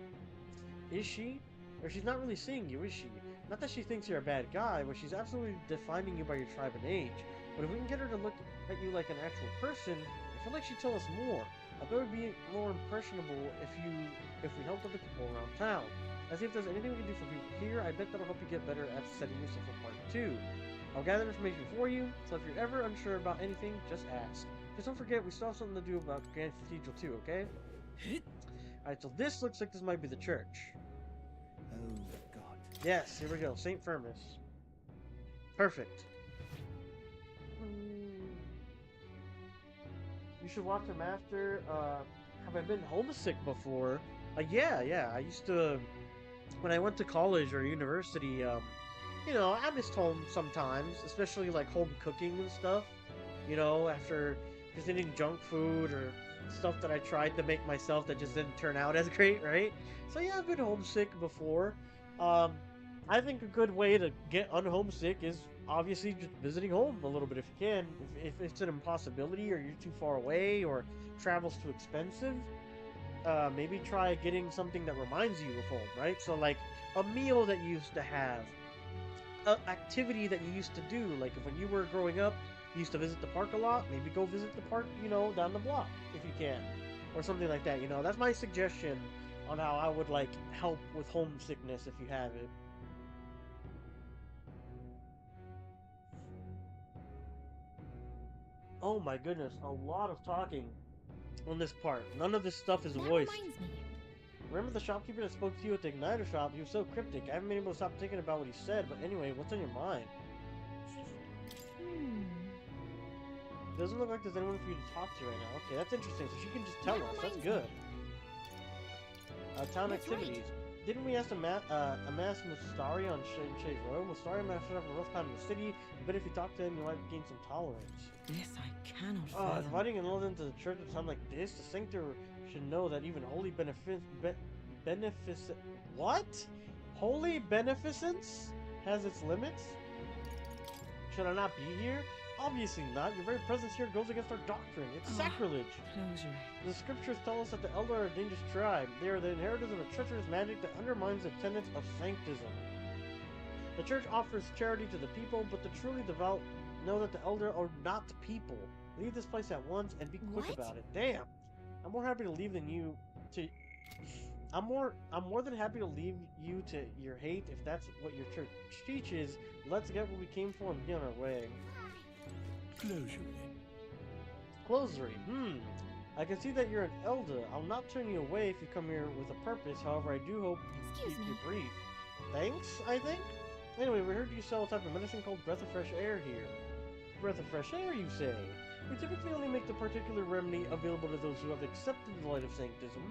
Is she? Or she's not really seeing you, is she? Not that she thinks you're a bad guy, but she's absolutely defining you by your tribe and age. But if we can get her to look at you like an actual person, I feel like she'd tell us more. I bet it would be more impressionable if we helped other people around town. As if there's anything we can do for people here, I bet that'll help you get better at setting yourself apart too. I'll gather information for you, so if you're ever unsure about anything, just ask. Just don't forget, we still have something to do about Grand Cathedral too, okay? Alright, so this looks like this might be the church. Oh, God. Yes, here we go. St. Firmus. Perfect. You should watch them after. Have I been homesick before? Yeah. I used to... When I went to college or university, you know, I missed home sometimes. Especially, like, home cooking and stuff. You know, after just eating junk food or stuff that I tried to make myself that just didn't turn out as great, right? So yeah, I've been homesick before. I think a good way to get unhomesick is obviously just visiting home a little bit if you can. If it's an impossibility or you're too far away or travel's too expensive, maybe try getting something that reminds you of home, right? So like a meal that you used to have, an activity that you used to do, like if when you were growing up, you used to visit the park a lot, maybe go visit the park, you know, down the block if you can, or something like that, you know. That's my suggestion on how I would like help with homesickness if you have it. Oh my goodness, a lot of talking on this part. None of this stuff is voiced. Reminds me. Remember the shopkeeper that spoke to you at the Igniter shop? He was so cryptic. I haven't been able to stop thinking about what he said, but anyway, what's on your mind? It doesn't look like there's anyone for you to talk to right now. Okay, that's interesting. So she can just tell us. That's good. Town activities. Right. Didn't we ask to amass Mustari on Shay's Road? Mustari might have a rough time in the city, but if you talk to him, you might gain some tolerance. This I cannot fathom. Inviting an elder into the church at a time like this, the sanctor should know that even holy Holy beneficence has its limits? Should I not be here? Obviously not. Your very presence here goes against our doctrine. It's sacrilege. Closure. The scriptures tell us that the Elder are a dangerous tribe. They are the inheritors of a treacherous magic that undermines the tenets of sanctism. The church offers charity to the people, but the truly devout know that the Elder are not people. Leave this place at once and be quick about it. Damn. I'm more happy to leave than you to... I'm more than happy to leave you to your hate if that's what your church teaches. Let's get what we came for and be on our way. Closery. I can see that you're an elder. I'll not turn you away if you come here with a purpose. However, I do hope you keep your brief. Thanks, I think? Anyway, we heard you sell a type of medicine called breath of fresh air here. Breath of fresh air, you say? We typically only make the particular remedy available to those who have accepted the light of sanctism,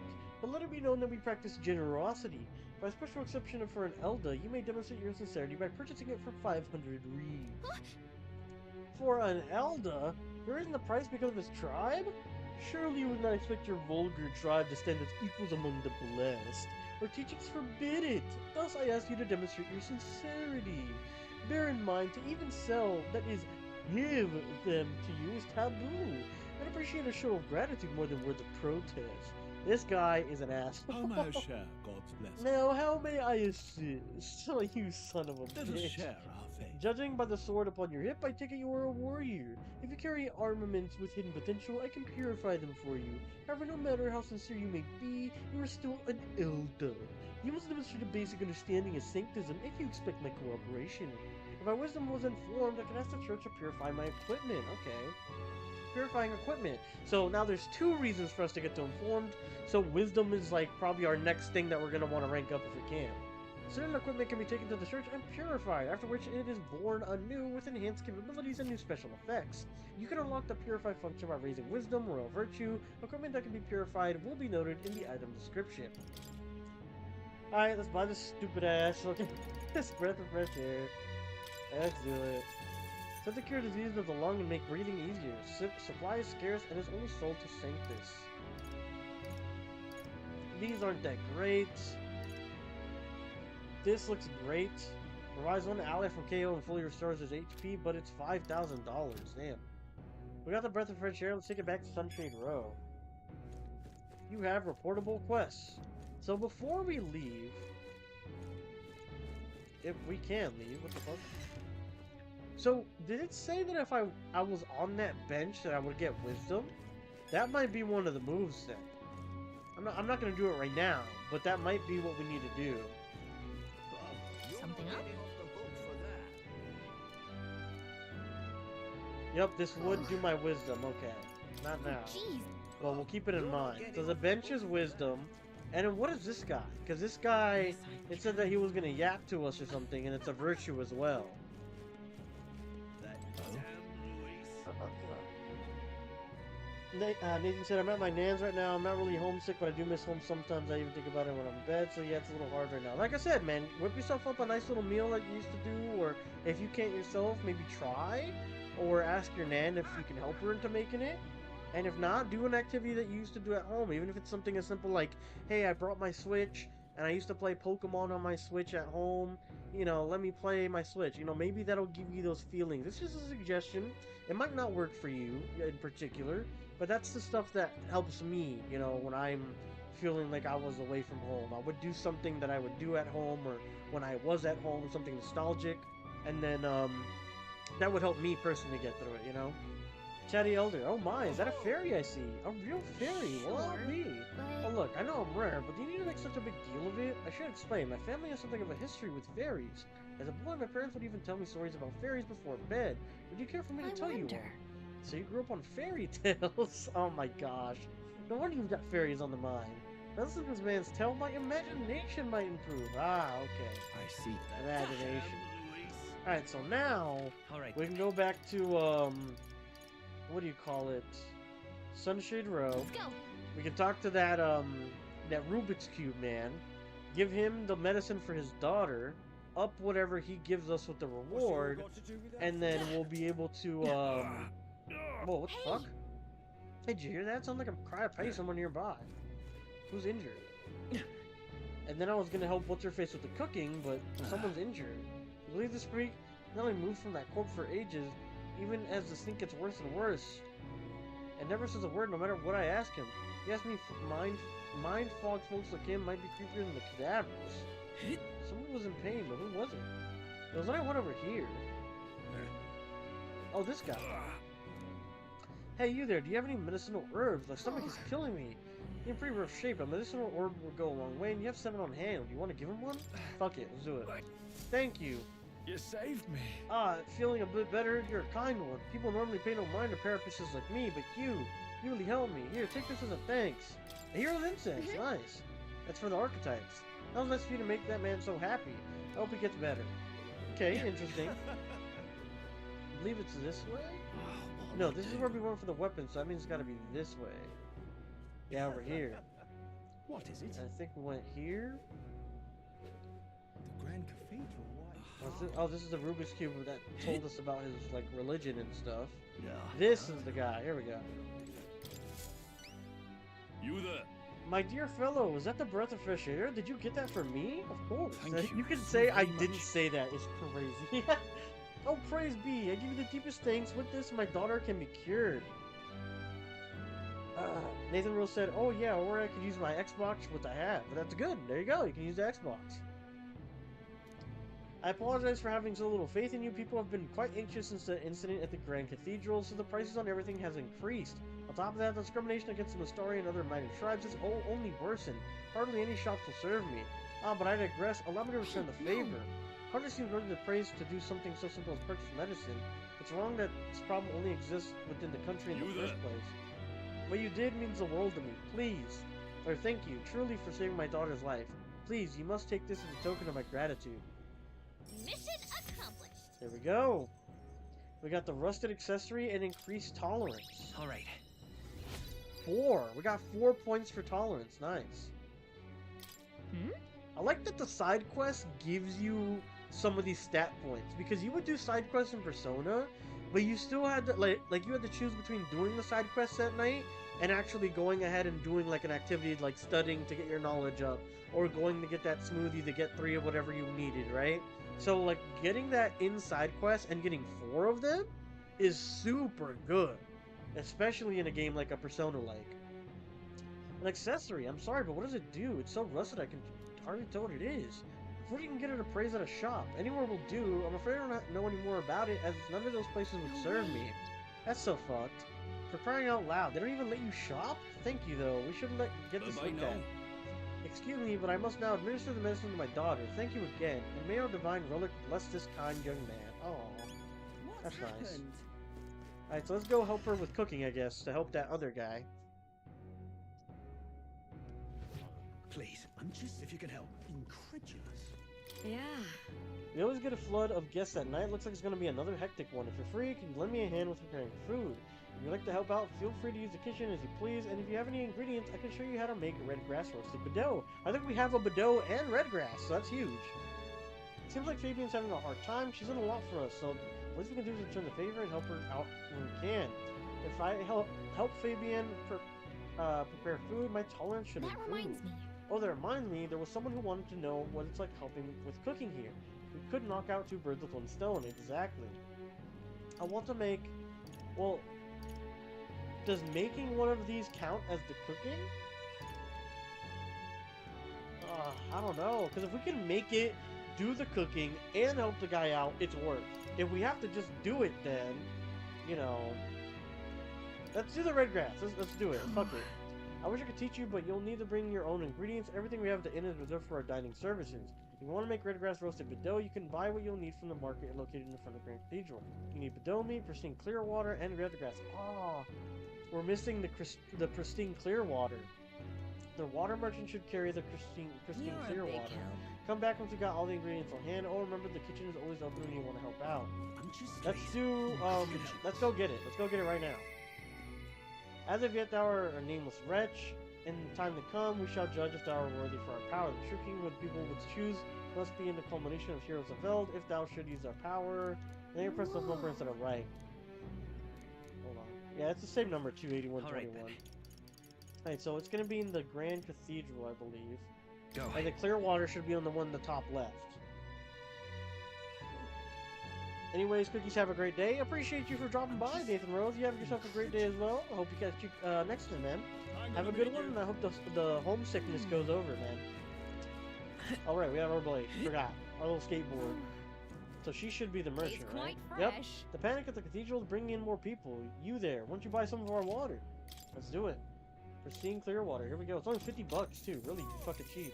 but let it be known that we practice generosity. By special exception for an elder, you may demonstrate your sincerity by purchasing it for 500 reeds. Huh? For an elder? You're raising the price because of his tribe? Surely you would not expect your vulgar tribe to stand as equals among the blessed. Our teachings forbid it. Thus I ask you to demonstrate your sincerity. Bear in mind, to even sell, that is, give them to you is taboo. I'd appreciate a show of gratitude more than words of protest. This guy is an ass. How may I share God's blessing? Now, how may I assist? Oh, you son of a bitch. Let us share our faith. Judging by the sword upon your hip, I take it you are a warrior. If you carry armaments with hidden potential, I can purify them for you. However, no matter how sincere you may be, you are still an elder. You must demonstrate a basic understanding of sanctism if you expect my cooperation. If my wisdom was informed, I could ask the church to purify my equipment. Okay. Purifying equipment. So now there's two reasons for us to get to informed. So wisdom is like probably our next thing that we're going to want to rank up if we can. Certain equipment can be taken to the church and purified, after which it is born anew with enhanced capabilities and new special effects. You can unlock the purify function by raising wisdom, royal virtue. Equipment that can be purified will be noted in the item description. Alright, let's buy this stupid ass. Look at this breath of fresh air. Let's do it. Said to cure disease of the lung and make breathing easier. Supply is scarce and is only sold to Sanctus. These aren't that great. This looks great. Provides one ally from KO and fully restores his HP, but it's $5,000. Damn. We got the breath of fresh air. Let's take it back to Sunshade Row. You have reportable quests. So before we leave, if we can leave, what the fuck? So did it say that if I was on that bench that I would get wisdom? That might be one of the moves then. I'm not gonna do it right now, but that might be what we need to do. Something up? Yep, this would do my wisdom. Okay, not now. Jeez. Well, we'll keep it in mind. So the bench is wisdom, and then what is this guy? Because this guy, it said that he was gonna yap to us or something, and it's a virtue as well. Nathan said, I'm at my nan's right now. I'm not really homesick, but I do miss home sometimes. I even think about it when I'm in bed. So yeah, it's a little hard right now. Like I said, man, whip yourself up a nice little meal like you used to do. Or if you can't yourself, maybe try. Or ask your nan if you can help her into making it. And if not, do an activity that you used to do at home. Even if it's something as simple like, hey, I brought my Switch, and I used to play Pokemon on my Switch at home. You know, let me play my Switch. You know, maybe that'll give you those feelings. It's just a suggestion. It might not work for you in particular. But that's the stuff that helps me, you know, when I'm feeling like I was away from home. I would do something that I would do at home, or when I was at home, something nostalgic, and then that would help me personally get through it, you know? Chatty Elder, oh my, is that a fairy I see? A real fairy, well, I'll be. Oh look, I know I'm rare, but do you need to make such a big deal of it? I should explain, my family has something of a history with fairies. As a boy, my parents would even tell me stories about fairies before bed. Would you care for me to tell you one? So you grew up on fairy tales? Oh my gosh. No wonder you've got fairies on the mind. Listen to this man's tale, my imagination might improve. Ah, okay. I see. Imagination. Alright, so now we can go back to, what do you call it? Sunshade Row. Let's go. We can talk to that, that Rubik's Cube man. Give him the medicine for his daughter. Up whatever he gives us with the reward. And then we'll be able to, whoa, what the fuck? Hey, did you hear that? Sounds like I'm crying pay someone nearby. Who's injured? And then I was gonna help What's-Her-Face with the cooking, but someone's injured. You believe this freak? Not only moved from that corpse for ages, even as the stink gets worse and worse. And never says a word no matter what I ask him. He asked me mind fog folks like him might be creepier than the cadavers. Someone was in pain, but who was it? It was only one over here. Oh, this guy. Hey, you there, do you have any medicinal herbs? My stomach is killing me. You're in pretty rough shape. A medicinal herb would go a long way, and you have 7 on hand. Do you want to give him one? Fuck it, let's do it. Thank you. You saved me. Feeling a bit better? You're a kind one. People normally pay no mind to parapicists like me, but you really helped me. Here, take this as a thanks. A hero of incense, nice. That's for the archetypes. That was nice of you to make that man so happy. I hope he gets better. Okay, interesting. I believe it's this way? No, this is where we went for the weapon, so that means it's gotta be this way. Yeah, over here. What is it? I think we went here. The Grand Cathedral. Oh, this is the Rubik's Cube that told us about his, like, religion and stuff. Yeah. This is the guy. Here we go. You there? My dear fellow, was that the breath of fresh air? Did you get that for me? Of course. Thank you. You can say I didn't say that. It's crazy. Oh, praise be. I give you the deepest thanks. With this, my daughter can be cured. Nathan Rose said, oh yeah, or I could use my Xbox, which I have. But that's good. There you go. You can use the Xbox. I apologize for having so little faith in you. People have been quite anxious since the incident at the Grand Cathedral, so the prices on everything has increased. On top of that, the discrimination against the Mistari and other minor tribes has only worsened. Hardly any shops will serve me. But I digress. Allow me to return the favor. Hardly seems worthy of praise to do something so simple as purchase medicine. It's wrong that this problem only exists within the country in the first place. What you did means the world to me. Please. Or thank you, truly, for saving my daughter's life. Please, you must take this as a token of my gratitude. Mission accomplished. There we go. We got the rusted accessory and increased tolerance. All right. 4. We got 4 points for tolerance. Nice. I like that the side quest gives you some of these stat points, because you would do side quests in Persona But you still had to, like you had to choose between doing the side quests at night and actually going ahead and doing like an activity like studying to get your knowledge up, or going to get that smoothie to get 3 of whatever you needed, right? So like getting that inside quest and getting 4 of them is super good, especially in a game like a Persona-like. An accessory, I'm sorry, but what does it do? It's so rusted I can hardly tell what it is. Before you can get it appraised at a shop, anywhere will do. I'm afraid I don't know any more about it, as none of those places would serve me. That's so fucked. For crying out loud, they don't even let you shop? Thank you, though. We should get this looked at. Excuse me, but I must now administer the medicine to my daughter. Thank you again, and may our divine relic bless this kind young man. Oh, that's nice. Alright, so let's go help her with cooking, I guess, to help that other guy. Please, I'm just if you can help. Incredulous. Yeah. We always get a flood of guests at night. Looks like it's going to be another hectic one. If you're free, can you lend me a hand with preparing food? If you'd like to help out, feel free to use the kitchen as you please. And if you have any ingredients, I can show you how to make red grass roasted Bordeaux. I think we have a Bordeaux and red grass, so that's huge. It seems like Fabian's having a hard time. She's done a lot for us, so the least we can do is return the favor and help her out when we can. If I help Fabian prepare food, my tolerance should improve. That reminds me. Oh, that reminds me, there was someone who wanted to know what it's like helping with cooking here. We could knock out 2 birds with 1 stone, exactly. I want to make... Well, does making one of these count as the cooking? I don't know, because if we can make it, do the cooking, and help the guy out, it's worth. If we have to just do it then, you know... Let's do the red grass, let's do it, fuck it. I wish I could teach you, but you'll need to bring your own ingredients. Everything we have at the inn is reserved for our dining services. If you want to make red grass roasted Bordeaux, you can buy what you'll need from the market located in the front of Grand Cathedral. You need Bordeaux meat, pristine clear water, and red grass. Ah, we're missing the pristine clear water. The water merchant should carry the pristine clear water. Come back once you got all the ingredients on hand. Oh, remember the kitchen is always open when you want to help out. Let's do, let's go get it. Let's go get it right now. As of yet, thou art a nameless wretch. In time to come, we shall judge if thou art worthy for our power. The true king would people would choose must be in the culmination of heroes of Eld. If thou should use our power, then you press the number instead of right. Hold on. Yeah, it's the same number, 28121. Alright, so it's gonna be in the Grand Cathedral, I believe. Go. And the clear water should be on the one in the top left. Anyways, Cookies, have a great day. Appreciate you for dropping by, Nathan Rose. You have yourself a great day as well. I hope you catch you next time, man. Have a good one, and I hope the homesickness goes over, man. Alright, we have our blade. Forgot. Our little skateboard. So she should be the merchant, right? Yep. The panic at the cathedral is bringing in more people. You there. Why don't you buy some of our water? Let's do it. Pristine clear water. Here we go. It's only $50 too. Really fucking cheap.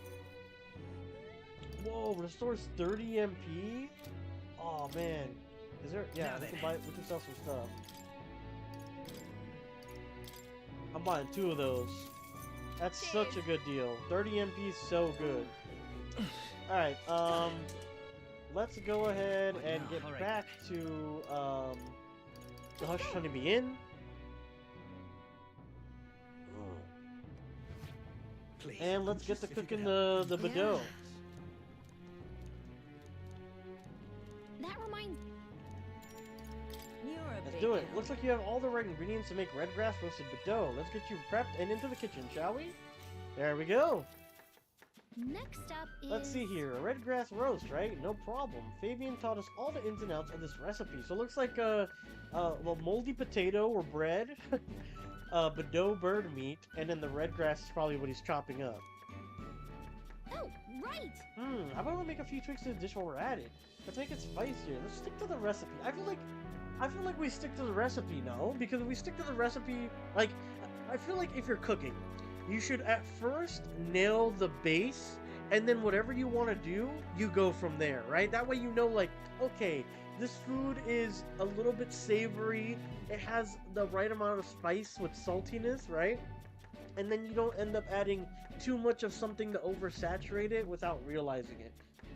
Whoa, restores 30 MP? Oh, man. Is there? Yeah, we can sell some stuff. I'm buying 2 of those. That's such a good deal. 30 MP is so good. Alright, let's go ahead and get back to, the Hush Honeybee Inn. And let's get to cooking the Bordeaux. That reminds... Let's do it. Looks like you have all the right ingredients to make red grass roasted Bordeaux. Let's get you prepped and into the kitchen, shall we? There we go. Next up is... Let's see here. A red grass roast, right? No problem. Fabian taught us all the ins and outs of this recipe. So it looks like a moldy potato or bread, Bordeaux bird meat, and then the red grass is probably what he's chopping up. Oh, right! How about we make a few tweaks to the dish while we're at it? Let's make it spicier. Let's stick to the recipe. I feel like we stick to the recipe, no? Because if we stick to the recipe, like, I feel like if you're cooking, you should at first nail the base, and then whatever you want to do, you go from there, right? That way you know, like, okay, this food is a little bit savory, it has the right amount of spice with saltiness, right? And then you don't end up adding too much of something to oversaturate it without realizing it.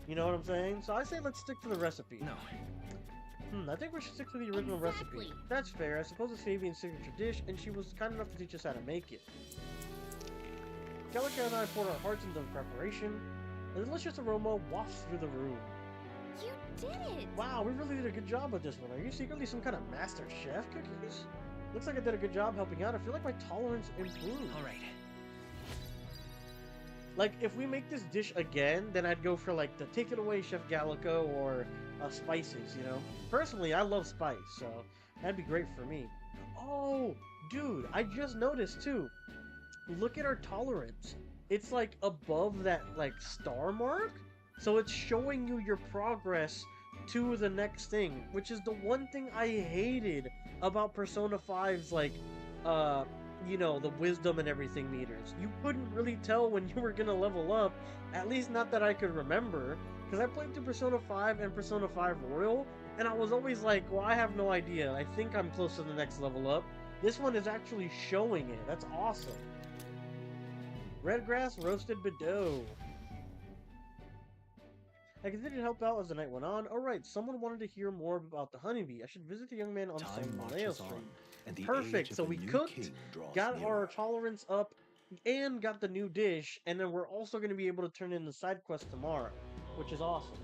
You know what I'm saying? So I say let's stick to the recipe. No. I think we should stick to the original recipe. That's fair. I suppose it's Fabian's signature dish, and she was kind enough to teach us how to make it. Calica and I poured our hearts into the preparation. A delicious aroma wafts through the room. You did it! Wow, we really did a good job with this one. Are you secretly some kind of master chef, Cookies? Looks like I did a good job helping out. I feel like my tolerance improved. All right. Like, if we make this dish again, then I'd go for, like, the Take It Away Chef Gallico or spices, you know? Personally, I love spice, so that'd be great for me. Oh, dude, I just noticed, too. Look at our tolerance. It's, like, above that, like, star mark. So it's showing you your progress to the next thing, which is the one thing I hated about Persona 5's, like, you know, the wisdom and everything meters. You couldn't really tell when you were gonna level up, at least not that I could remember, because I played through Persona 5 and Persona 5 Royal, and I was always like, well, I have no idea. I think I'm close to the next level up. This one is actually showing it. That's awesome. Red grass roasted Bidot. I continued to help out as the night went on. Alright, someone wanted to hear more about the honeybee. I should visit the young man on some Maleo stream. Perfect, so we cooked, got our tolerance up, and got the new dish, and then we're also going to be able to turn in the side quest tomorrow, which is awesome.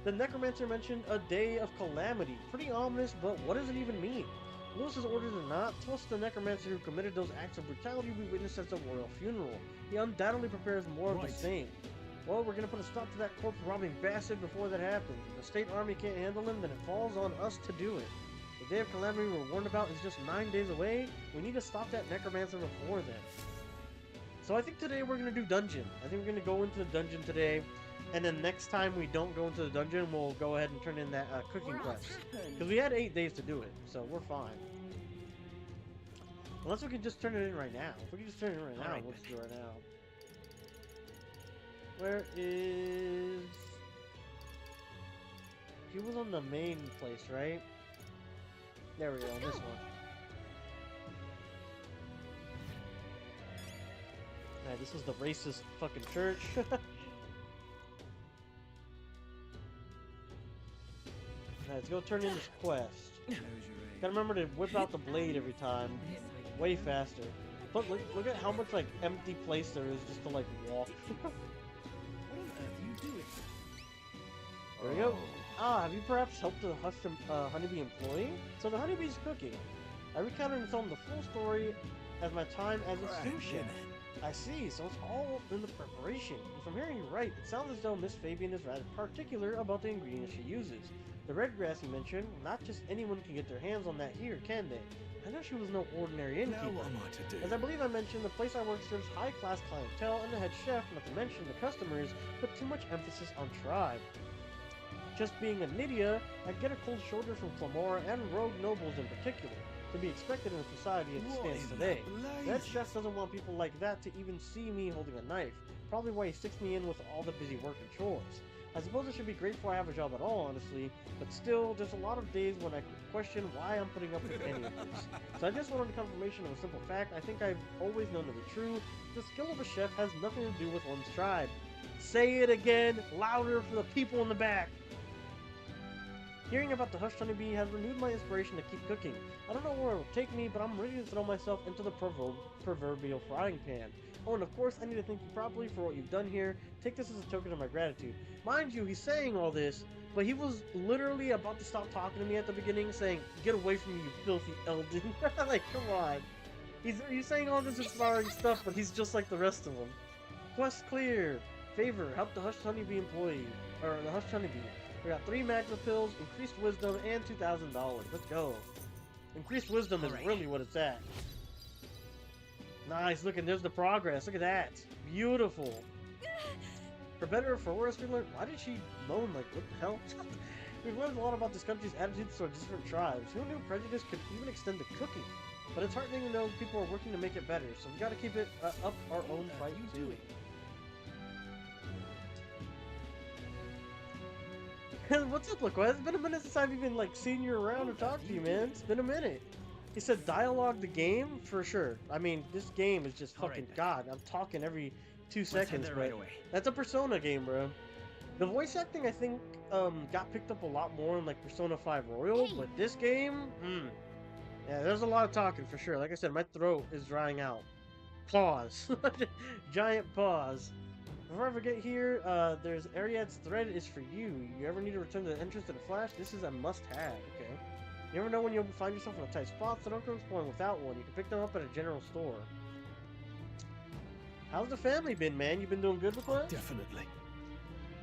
The necromancer mentioned a day of calamity. Pretty ominous, but what does it even mean? Lewis's orders or not, trust the necromancer who committed those acts of brutality we witnessed at the royal funeral. He undoubtedly prepares more of the same. Well, we're gonna put a stop to that corpse-robbing bastard before that happens. If the state army can't handle him, then it falls on us to do it. The day of calamity we're warned about is just 9 days away. We need to stop that necromancer before then. So I think today we're gonna do dungeon. I think we're gonna go into the dungeon today, and then next time we don't go into the dungeon, we'll go ahead and turn in that cooking quest. Because we had 8 days to do it, so we're fine. Unless we can just turn it in right now. If we can just turn it in right now, we'll just do it right now. Where is... He was on the main place, right? There we go, on this one. Alright, this is the racist fucking church. Alright, let's go turn in this quest. Gotta remember to whip out the blade every time. Way faster. But look at how much, like, empty place there is just to, like, walk. There we go. Ah, have you perhaps helped the honeybee employee? So the honeybee's cooking. I recounted and told him the full story as my time as a sous chef. I see, so it's all in the preparation. If I'm hearing you right, it sounds as though Miss Fabian is rather particular about the ingredients she uses. The red grass you mentioned, not just anyone can get their hands on that here, can they? I know she was no ordinary innkeeper. Now what am I to do? As I believe I mentioned, the place I work serves high-class clientele, and the head chef, not to mention the customers, put too much emphasis on tribe. Just being a Nydia, I get a cold shoulder from Flamora and rogue nobles in particular, to be expected in a society as it stands today. The head chef doesn't want people like that to even see me holding a knife, probably why he sticks me in with all the busy work and chores. I suppose I should be grateful I have a job at all, honestly, but still, there's a lot of days when I question why I'm putting up with any of this. So I just wanted confirmation of a simple fact I think I've always known to be true. The skill of a chef has nothing to do with one's tribe. Say it again, louder for the people in the back. Hearing about the hushed honeybee has renewed my inspiration to keep cooking. I don't know where it will take me, but I'm ready to throw myself into the proverbial frying pan. Oh, and of course, I need to thank you properly for what you've done here. Take this as a token of my gratitude. Mind you, he's saying all this, but he was literally about to stop talking to me at the beginning, saying, "Get away from me, you filthy Elden." Like, come on. He's saying all this inspiring stuff, but he's just like the rest of them. Quest clear. Favor, help the hushed honeybee employee. Or the hushed honeybee. We got 3 magma pills, increased wisdom, and $2,000. Let's go. Increased wisdom is really what it's at. Nice, look, and there's the progress. Look at that. Beautiful. For better or for worse, we learned. Why did she moan like, what the hell? We've learned a lot about this country's attitudes towards different tribes. Who knew prejudice could even extend to cooking? But it's heartening to know people are working to make it better, so we gotta keep it up our own fight too. What's up, Laquaz? It's been a minute since I've even, like, seen you around or talked to you, man. It's been a minute. He said dialogue the game? For sure. I mean, this game is just fucking God. I'm talking every 2 seconds, bro. Right, that's a Persona game, bro. The voice acting, I think, got picked up a lot more in, like, Persona 5 Royal, but this game, yeah, there's a lot of talking, for sure. Like I said, my throat is drying out. Pause. Giant pause. Before I forget here, there's Ariad's thread is for you. You ever need to return to the entrance to the Flash? This is a must-have, okay? You never know when you'll find yourself in a tight spot, so don't go exploring without one. You can pick them up at a general store. How's the family been, man? You been doing good with us? Definitely.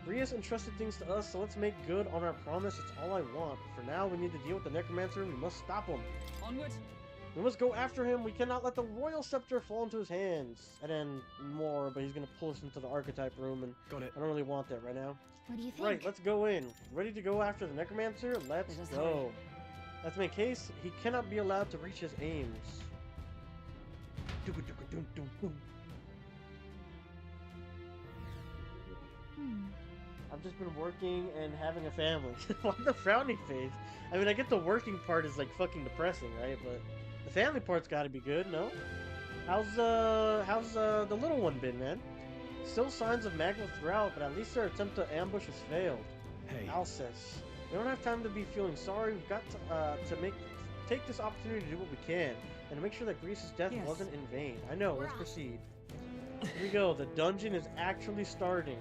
Grius entrusted things to us, so let's make good on our promise. It's all I want. For now, we need to deal with the necromancer, and we must stop him. Onward. We must go after him. We cannot let the royal scepter fall into his hands. And then more, but he's gonna pull us into the archetype room, and Got it. I don't really want that right now. What do you think? Right, let's go in. Ready to go after the necromancer? Let's go. Let's make haste. He cannot be allowed to reach his aims. I've just been working and having a family. Why the frowny face? I mean, I get the working part is like fucking depressing, right? But the family part's got to be good, no? How's the little one been, man? Still signs of magma throughout, but at least their attempt to ambush has failed. Hey. Alcest. We don't have time to be feeling sorry. We've got to take this opportunity to do what we can and to make sure that Grius' death wasn't in vain. I know. Let's proceed. Here we go. The dungeon is actually starting.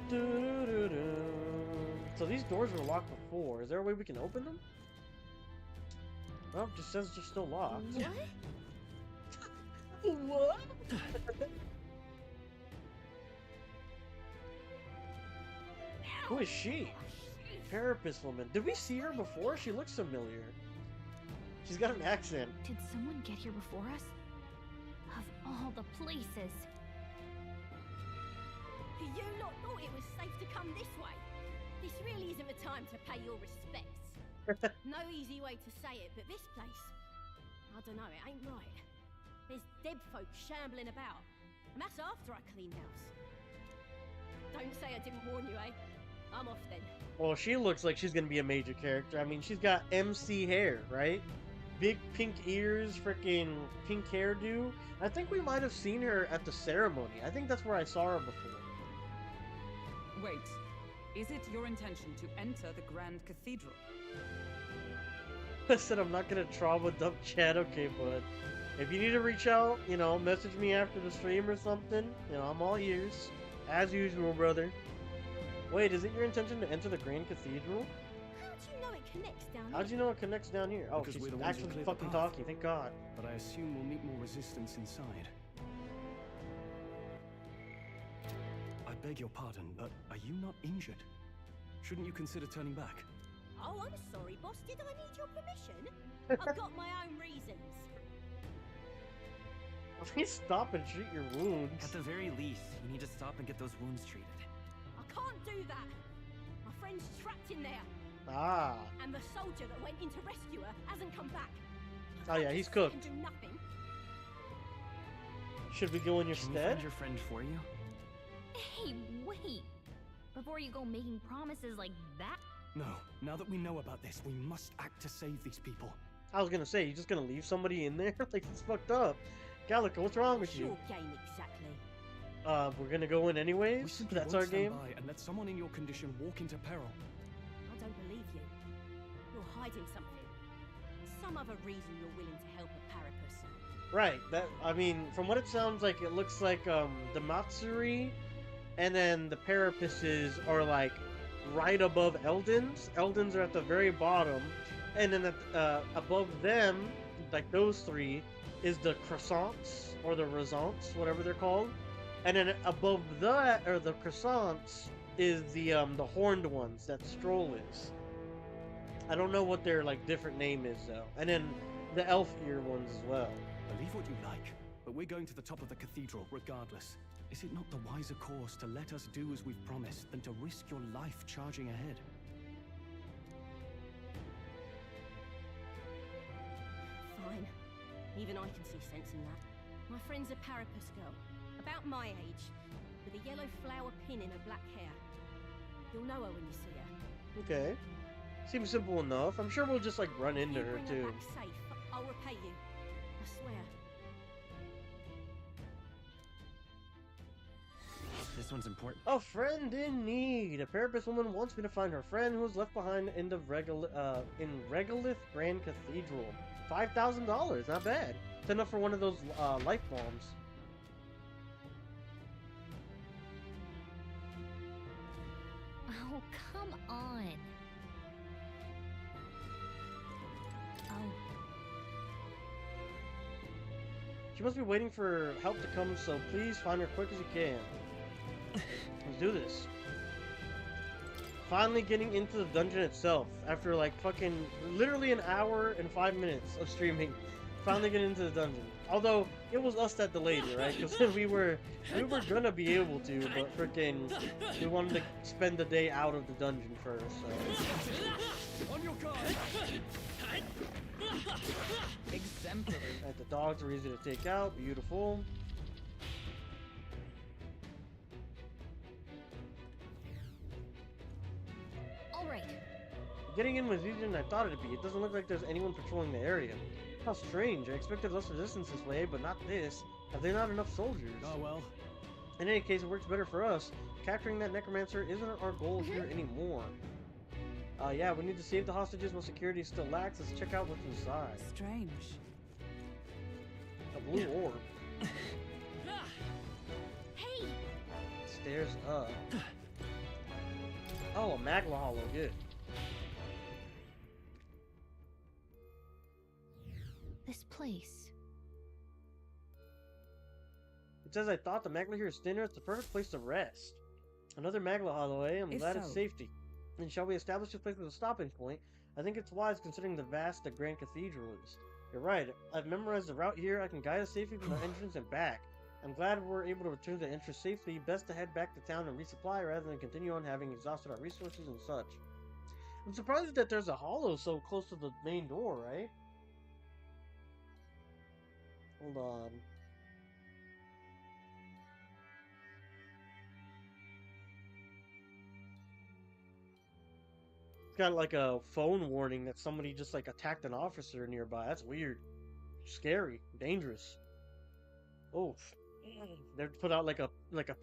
So these doors were locked before. Is there a way we can open them? Oh, it just says they're still locked. What? What? Who is she? Parapus woman. Did we see her before? She looks familiar. She's got an accent. Did someone get here before us? Of all the places. You lot thought it was safe to come this way. This really isn't the time to pay your respects. No easy way to say it, but this place, I don't know, it ain't right. There's dead folk shambling about, and that's after I cleaned house. Don't say I didn't warn you, eh? I'm off then. Well, she looks like she's gonna be a major character. I mean, she's got MC hair, right? Big pink ears, freaking pink hairdo. I think we might have seen her at the ceremony. I think that's where I saw her before. Wait, is it your intention to enter the Grand Cathedral? I said I'm not gonna trauma dump chat, okay, bud. If you need to reach out, you know, message me after the stream or something, you know, I'm all ears. As usual, brother. Wait, is it your intention to enter the Grand Cathedral? How do you know it connects down here? How do you know it connects down here? Oh, Because she's we're the ones who actually cleared the fucking path. talking, thank God. But I assume we'll meet more resistance inside. I beg your pardon, but are you not injured? Shouldn't you consider turning back? Oh, I'm sorry, boss. Did I need your permission? I've got my own reasons. Please stop and treat your wounds. At the very least, you need to stop and get those wounds treated. I can't do that. My friend's trapped in there. Ah. And the soldier that went in to rescue her hasn't come back. Oh yeah, he's cooked. And do nothing. Should we go in your Can we stead? find your friend for you? Hey, wait! Before you go making promises like that? No. Now that we know about this, we must act to save these people. I was gonna say, you just gonna leave somebody in there? Like, it's fucked up. Gallica, what's wrong with What's you? your game exactly? We're gonna go in We anyways? simply That's won't our stand game? by and let someone in your condition walk into peril. I don't believe you. You're hiding something. Some other reason you're willing to help a parapus. Right, I mean, from what it sounds like, it looks like, the Matsuri, and then the Parapuses are, like, right above Eldens. Eldens are at the very bottom, and then above them, like those three, is the croissants, or the resants, whatever they're called. And then above that, or the croissants, is the horned ones, that Strohl is. I don't know what their, like, different name is, though. And then the elf ear ones as well. Believe what you like, but we're going to the top of the cathedral regardless. Is it not the wiser course to let us do as we've promised than to risk your life charging ahead? Fine. Even I can see sense in that. My friend's a parapus girl, about my age, with a yellow flower pin in her black hair. You'll know her when you see her. Okay. Seems simple enough. I'm sure we'll just, like, run into You her, bring too. her back safe, I'll repay you. I swear. This one's important. A friend in need. A Parapus woman wants me to find her friend who was left behind in Regolith Grand Cathedral. $5,000. Not bad. It's enough for one of those life bombs. Oh, come on. Oh. She must be waiting for help to come, so please find her quick as you can. Let's do this. Finally getting into the dungeon itself after like fucking literally an hour and 5 minutes of streaming. Finally getting into the dungeon. Although it was us that delayed it, right? Because we were gonna be able to, but freaking we wanted to spend the day out of the dungeon first. So. On your guard. Exemplary. Right, the dogs are easy to take out. Beautiful. Alright. Getting in was easier than I thought it'd be. It doesn't look like there's anyone patrolling the area. How strange. I expected less resistance this way, but not this. Have they not enough soldiers? Oh well. In any case, it works better for us. Capturing that necromancer isn't our goal here anymore. Yeah, we need to save the hostages while security still lacks. Let's check out what's inside. Strange. A blue orb. Hey! Stairs up. Oh, a Magla Hollow. Good. This place. It says I thought the Magla here is thinner. It's the perfect place to rest. Another Magla Hollow, eh? I'm If glad it's so. safety. And shall we establish this place as a stopping point? I think it's wise considering the vast the Grand Cathedral is. You're right. I've memorized the route here. I can guide us safely from the entrance and back. I'm glad we're able to return to the entrance safely. Best to head back to town and resupply rather than continue on having exhausted our resources and such. I'm surprised that there's a hollow so close to the main door, right? Hold on. It's got like a phone warning that somebody just like attacked an officer nearby. That's weird. Scary. Dangerous. Oh. They put out like a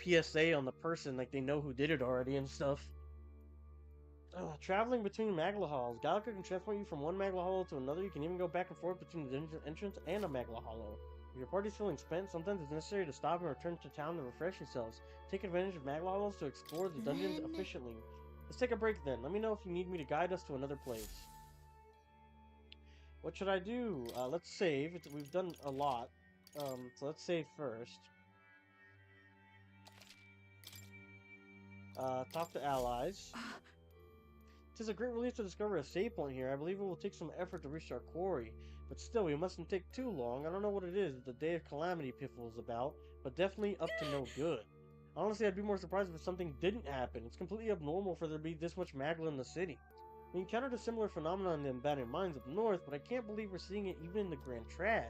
PSA on the person, like they know who did it already and stuff. Traveling between Magla Halls. Gallica can transport you from one Magla Hollow to another. You can even go back and forth between the dungeon entrance and a Magla Hollow. If your party's feeling spent, sometimes it's necessary to stop and return to town to refresh yourselves. Take advantage of Magla Hollows to explore the dungeons efficiently. Let's take a break then. Let me know if you need me to guide us to another place. What should I do? Let's save. We've done a lot. So let's save first. Talk to allies. It is a great relief to discover a save point here. I believe it will take some effort to reach our quarry. But still, we mustn't take too long. I don't know what it is the Day of Calamity Piffle is about, but definitely up to no good. Honestly, I'd be more surprised if something didn't happen. It's completely abnormal for there to be this much Magla in the city. We encountered a similar phenomenon in the abandoned mines up north, but I can't believe we're seeing it even in the Grand Trad.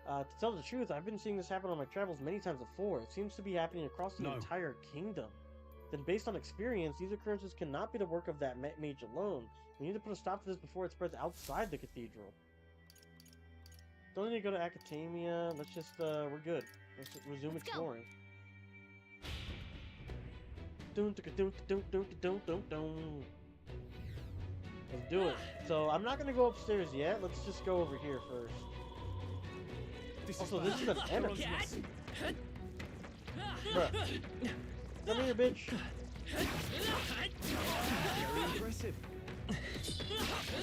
To tell the truth, I've been seeing this happen on my travels many times before. It seems to be happening across the entire kingdom. Then based on experience, these occurrences cannot be the work of that mage alone. We need to put a stop to this before it spreads outside the cathedral. Don't need to go to Academia. Let's just, we're good. Let's just resume exploring. Let's do it. So, I'm not going to go upstairs yet. Let's just go over here first. Also, this is an enemy. Bruh. Come here, bitch. Very impressive.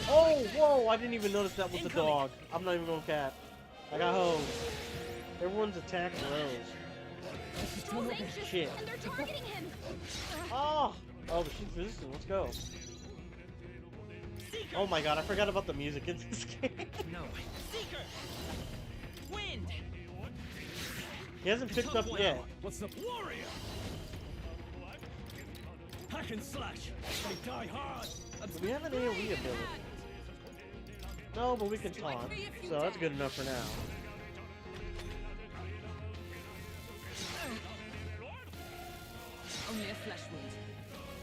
Oh, whoa! I didn't even notice that was a dog. I'm not even going to cap. I got hosed. Everyone's attack grows. Shit. And they're targeting him. Oh! Oh, but she's resistant. Let's go. Oh my god, I forgot about the music in this game. No. Seeker. Wind. He hasn't picked up yet. What's up, warrior? Hack and slash. They die hard. We have an AoE ability. No, but we can taunt, so that's good enough for now. Only a flesh wound.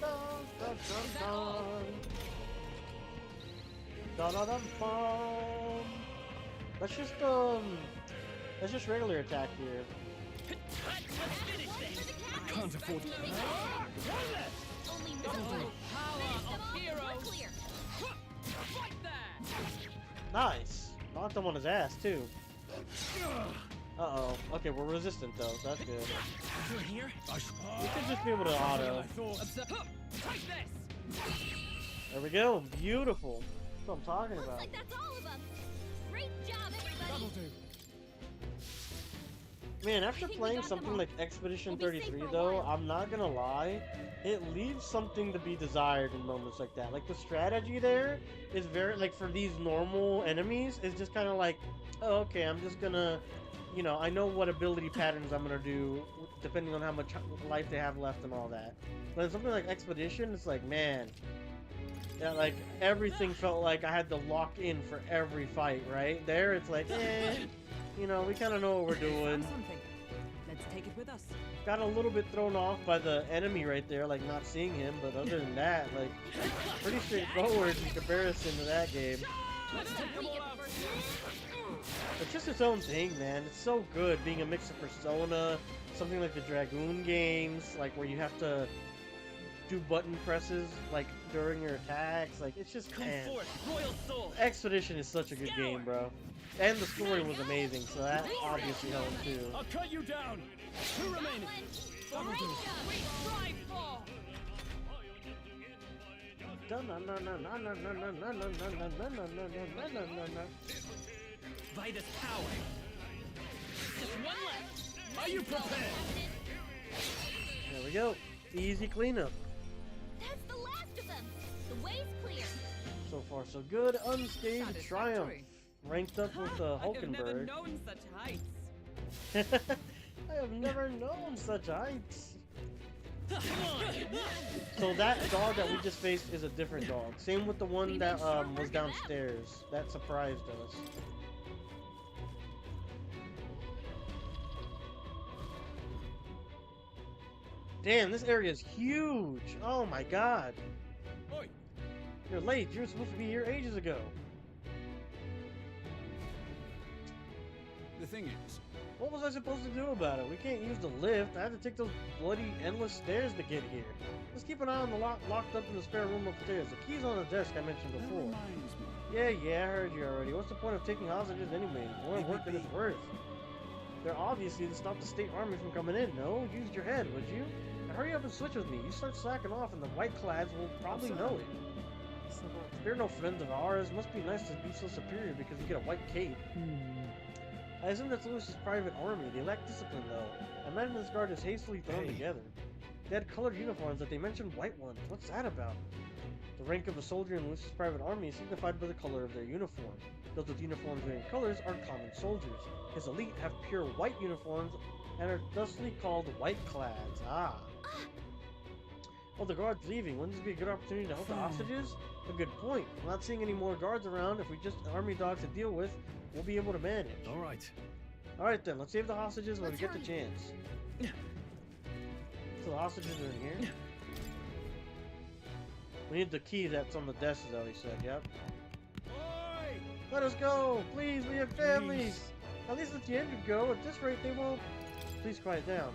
Dun, dun, dun, dun. Dun, dun, dun, dun. Let's just regular attack here. I can't afford to. Only one. Power of heroes. Clear. Right there. Nice. Knocked him on his ass too. Uh-oh. Okay, we're resistant though, so that's good. You're here? We should just be able to auto. Take this! There we go. Beautiful. That's what I'm talking Looks about. like that's all of them. Great job, everybody. Man, after think we playing got them something all. like Expedition We'll be safe 33 for a though, while. I'm not gonna lie, it leaves something to be desired in moments like that. Like the strategy there is very, like for these normal enemies, is just kind of like, oh, okay, I'm just gonna, you know, I know what ability patterns I'm gonna do depending on how much life they have left and all that. But in something like Expedition, it's like, man, yeah, like everything felt like I had to lock in for every fight, right? There, it's like, you know, we kind of know what we're doing. Found something. Let's take it with us. Got a little bit thrown off by the enemy right there, like not seeing him, but other than that, like, pretty straightforward in comparison to that game. It's just its own thing, man. It's so good being a mix of Persona, something like the Dragoon games, like where you have to do button presses, like during your attacks. Like, it's just, man. Royal Soul. Expedition is such a good game, bro. And the story was amazing, so that obviously helped too. I'll cut you down. Two remaining. Great job. We strive for! Vitus power. Just one left. Are you prepared? There we go. Easy cleanup. That's the last of them. The way's clear. So far, so good. Unscathed triumph. Satisfactory. Ranked up with the I have never Hulkenberg. known such heights. I have never known such heights. So that dog that we just faced is a different dog. Same with the one that was downstairs. That surprised us. Damn, this area is huge. Oh my god. Oi. You're late. You were supposed to be here ages ago. The thing is, What was I supposed to do about it? We can't use the lift. I had to take those bloody endless stairs to get here. Let's keep an eye on the locked up in the spare room upstairs. The key's on the desk I mentioned that before. reminds me. Yeah, I heard you already. What's the point of taking hostages anyway? More work than it's worth. They're obviously to stop the state army from coming in. No? Use your head, would you? Now hurry up and switch with me. You start slacking off and the white clads will probably know it. They're no friends of ours. Must be nice to be so superior because you get a white cape. I assume that's Lewis's private army. They lack discipline, though. I imagine this guard is hastily thrown together. They had colored uniforms, but they mentioned white ones. What's that about? The rank of a soldier in Lewis's private army is signified by the color of their uniform. Those with uniforms wearing colors are common soldiers. His elite have pure white uniforms and are thusly called white clads. Ah. Oh, the guard's leaving. Wouldn't this be a good opportunity to help the hostages? A good point. I'm not seeing any more guards around. If we just army dogs to deal with, we'll be able to manage. Alright then, let's save the hostages when we get the chance. So the hostages are in here. We need the key that's on the desk, though, he said, yep. Let us go! Please, we have families! At least at the end you go. At this rate, they won't... Please quiet down.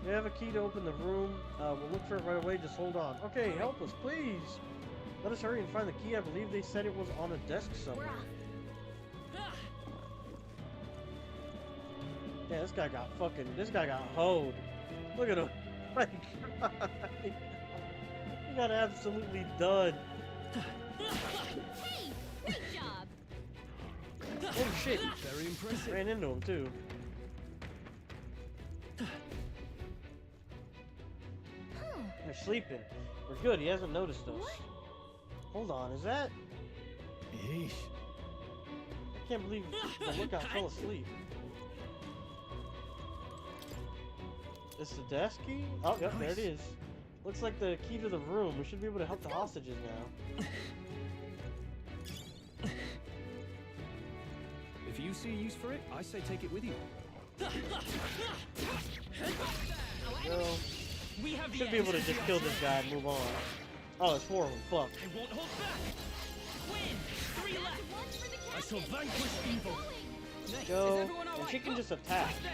We have a key to open the room. We'll look for it right away. Just hold on. Okay, help us, please! Let us hurry and find the key. I believe they said it was on a desk somewhere. Yeah, this guy got hoed. Look at him. My God. He got absolutely done. Hey, great job. Oh shit. Very impressive. Ran into him too. They're sleeping. We're good. He hasn't noticed us. What? Hold on. Is that? Yeesh. I can't believe the lookout fell asleep. Is the desk key? Oh, yep, there it is. Looks like the key to the room. We should be able to help the hostages now. If you see use for it, I say take it with you. Well, We have the should be able to edge. just kill this guy and move on. Oh, it's 4 of them. Fuck. I won't hold back. Win. 3 left. One for the I shall captain. vanquish evil. Nice. Go. Is everyone all And right? she can Go. just attack. Take this.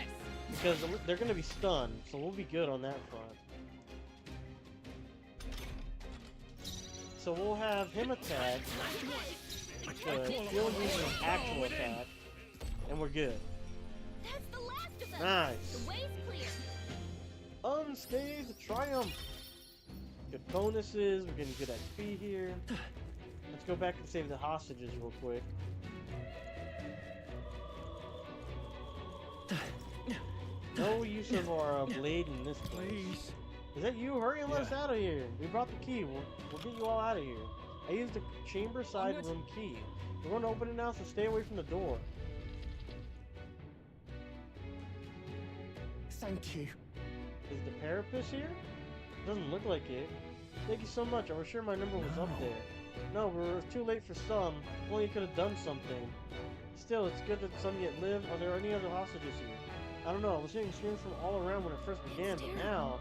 Because they're going to be stunned, so we'll be good on that front. So we'll have him attack, so he'll use an actual attack, and we're good. That's the last Nice. The way's clear. Unscathed triumph. Good bonuses. We're getting good XP here. Let's go back and save the hostages real quick. No use of our blade in this place. Please. Is that you? Hurry and let us out of here. We brought the key. We'll get you all out of here. I used the chamber side room key. We're going to open it now, so stay away from the door. Thank you. Is the Parapus here? Doesn't look like it. Thank you so much. I was sure my number was up there. No, we're too late for some. Only you could have done something. Still, it's good that some yet live. Are there any other hostages here? I don't know. I was hearing screams from all around when it first began, but now...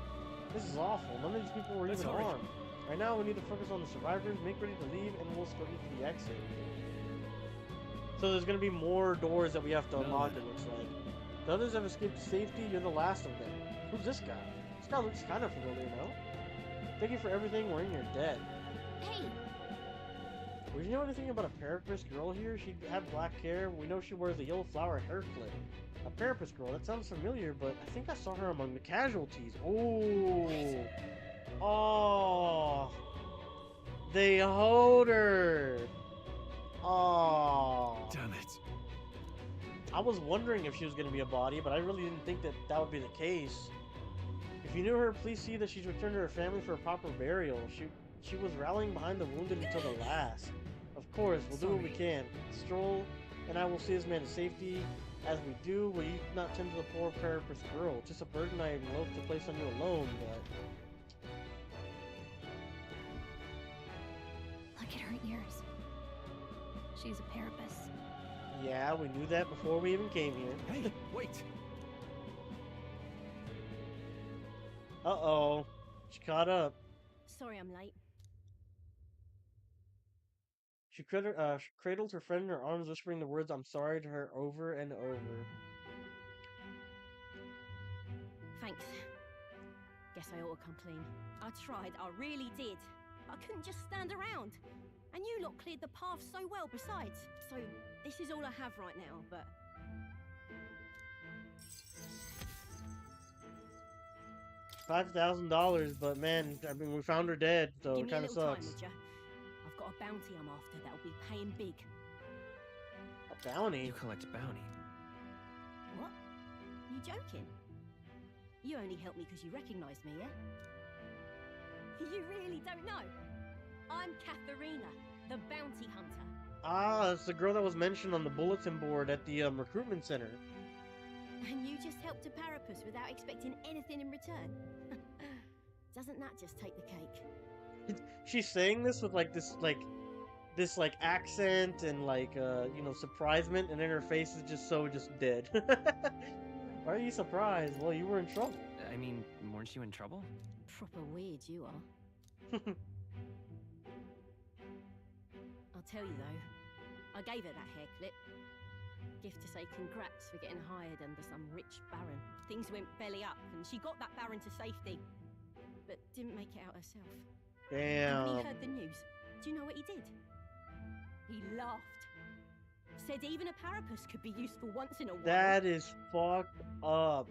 This is awful. None of these people were even armed. Right now, we need to focus on the survivors, make ready to leave, and we'll escort you to the exit. So there's going to be more doors that we have to unlock, it looks like. The others have escaped to safety. You're the last of them. Who's this guy? This guy looks kind of familiar, no? Thank you for everything. We're in your debt. Hey! Would you know anything about a Parapus girl here? She had black hair. We know she wears a yellow flower hair clip. A Parapus girl. That sounds familiar, but I think I saw her among the casualties. Oh! Oh! They hold her! Oh! Damn it. I was wondering if she was going to be a body, but I really didn't think that that would be the case. If you knew her, please see that she's returned to her family for a proper burial. She was rallying behind the wounded until the last. Of course, we'll do what we can. Strohl and I will see this man to safety. As we do, will you not tend to the poor Parapus girl? Just a burden I am loath to place on you alone, but... Look at her ears. She's a Parapus. Yeah, we knew that before we even came here. Hey, wait. Uh-oh. She caught up. Sorry I'm late. She cradled her friend in her arms, whispering the words "I'm sorry" to her over and over. Thanks. Guess I ought to come clean. I tried, I really did. I couldn't just stand around. And you lot cleared the path so well besides. So, this is all I have right now, but... $5,000, but man, I mean, we found her dead, so it kind of sucks. Time, would ya? I've got a bounty I'm after that'll be paying big. A bounty? You collect bounty. What? You joking? You only helped me because you recognized me, yeah? You really don't know? I'm Katharina, the bounty hunter. Ah, it's the girl that was mentioned on the bulletin board at the recruitment center. And you just helped a Parapus without expecting anything in return? Doesn't that just take the cake? She's saying this with this accent and you know, surprisement, and then her face is just dead. Why are you surprised? Well, you were in trouble. I mean, weren't you in trouble? Proper weird you are. I'll tell you though, I gave her that hair clip. Gift to say congrats for getting hired under some rich baron. Things went belly up and she got that baron to safety, but didn't make it out herself. Damn. And when he heard the news, do you know what he did? He laughed. Said even a Parapus could be useful once in a while. That is fucked up.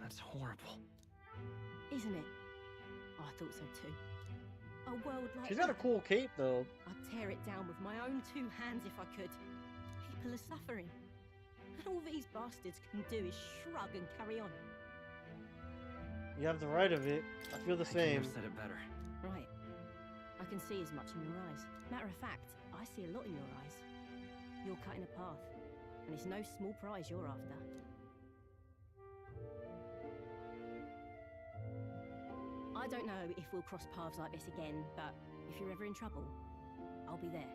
That's horrible. Isn't it? Oh, I thought so too. A world like She's got a cool cape though. I'd tear it down with my own two hands if I could. People are suffering. And all these bastards can do is shrug and carry on. You have the right of it. I feel the I same. couldn't have said it better. Right. I can see as much in your eyes. Matter of fact, I see a lot in your eyes. You're cutting a path. And it's no small prize you're after. I don't know if we'll cross paths like this again, but if you're ever in trouble, I'll be there.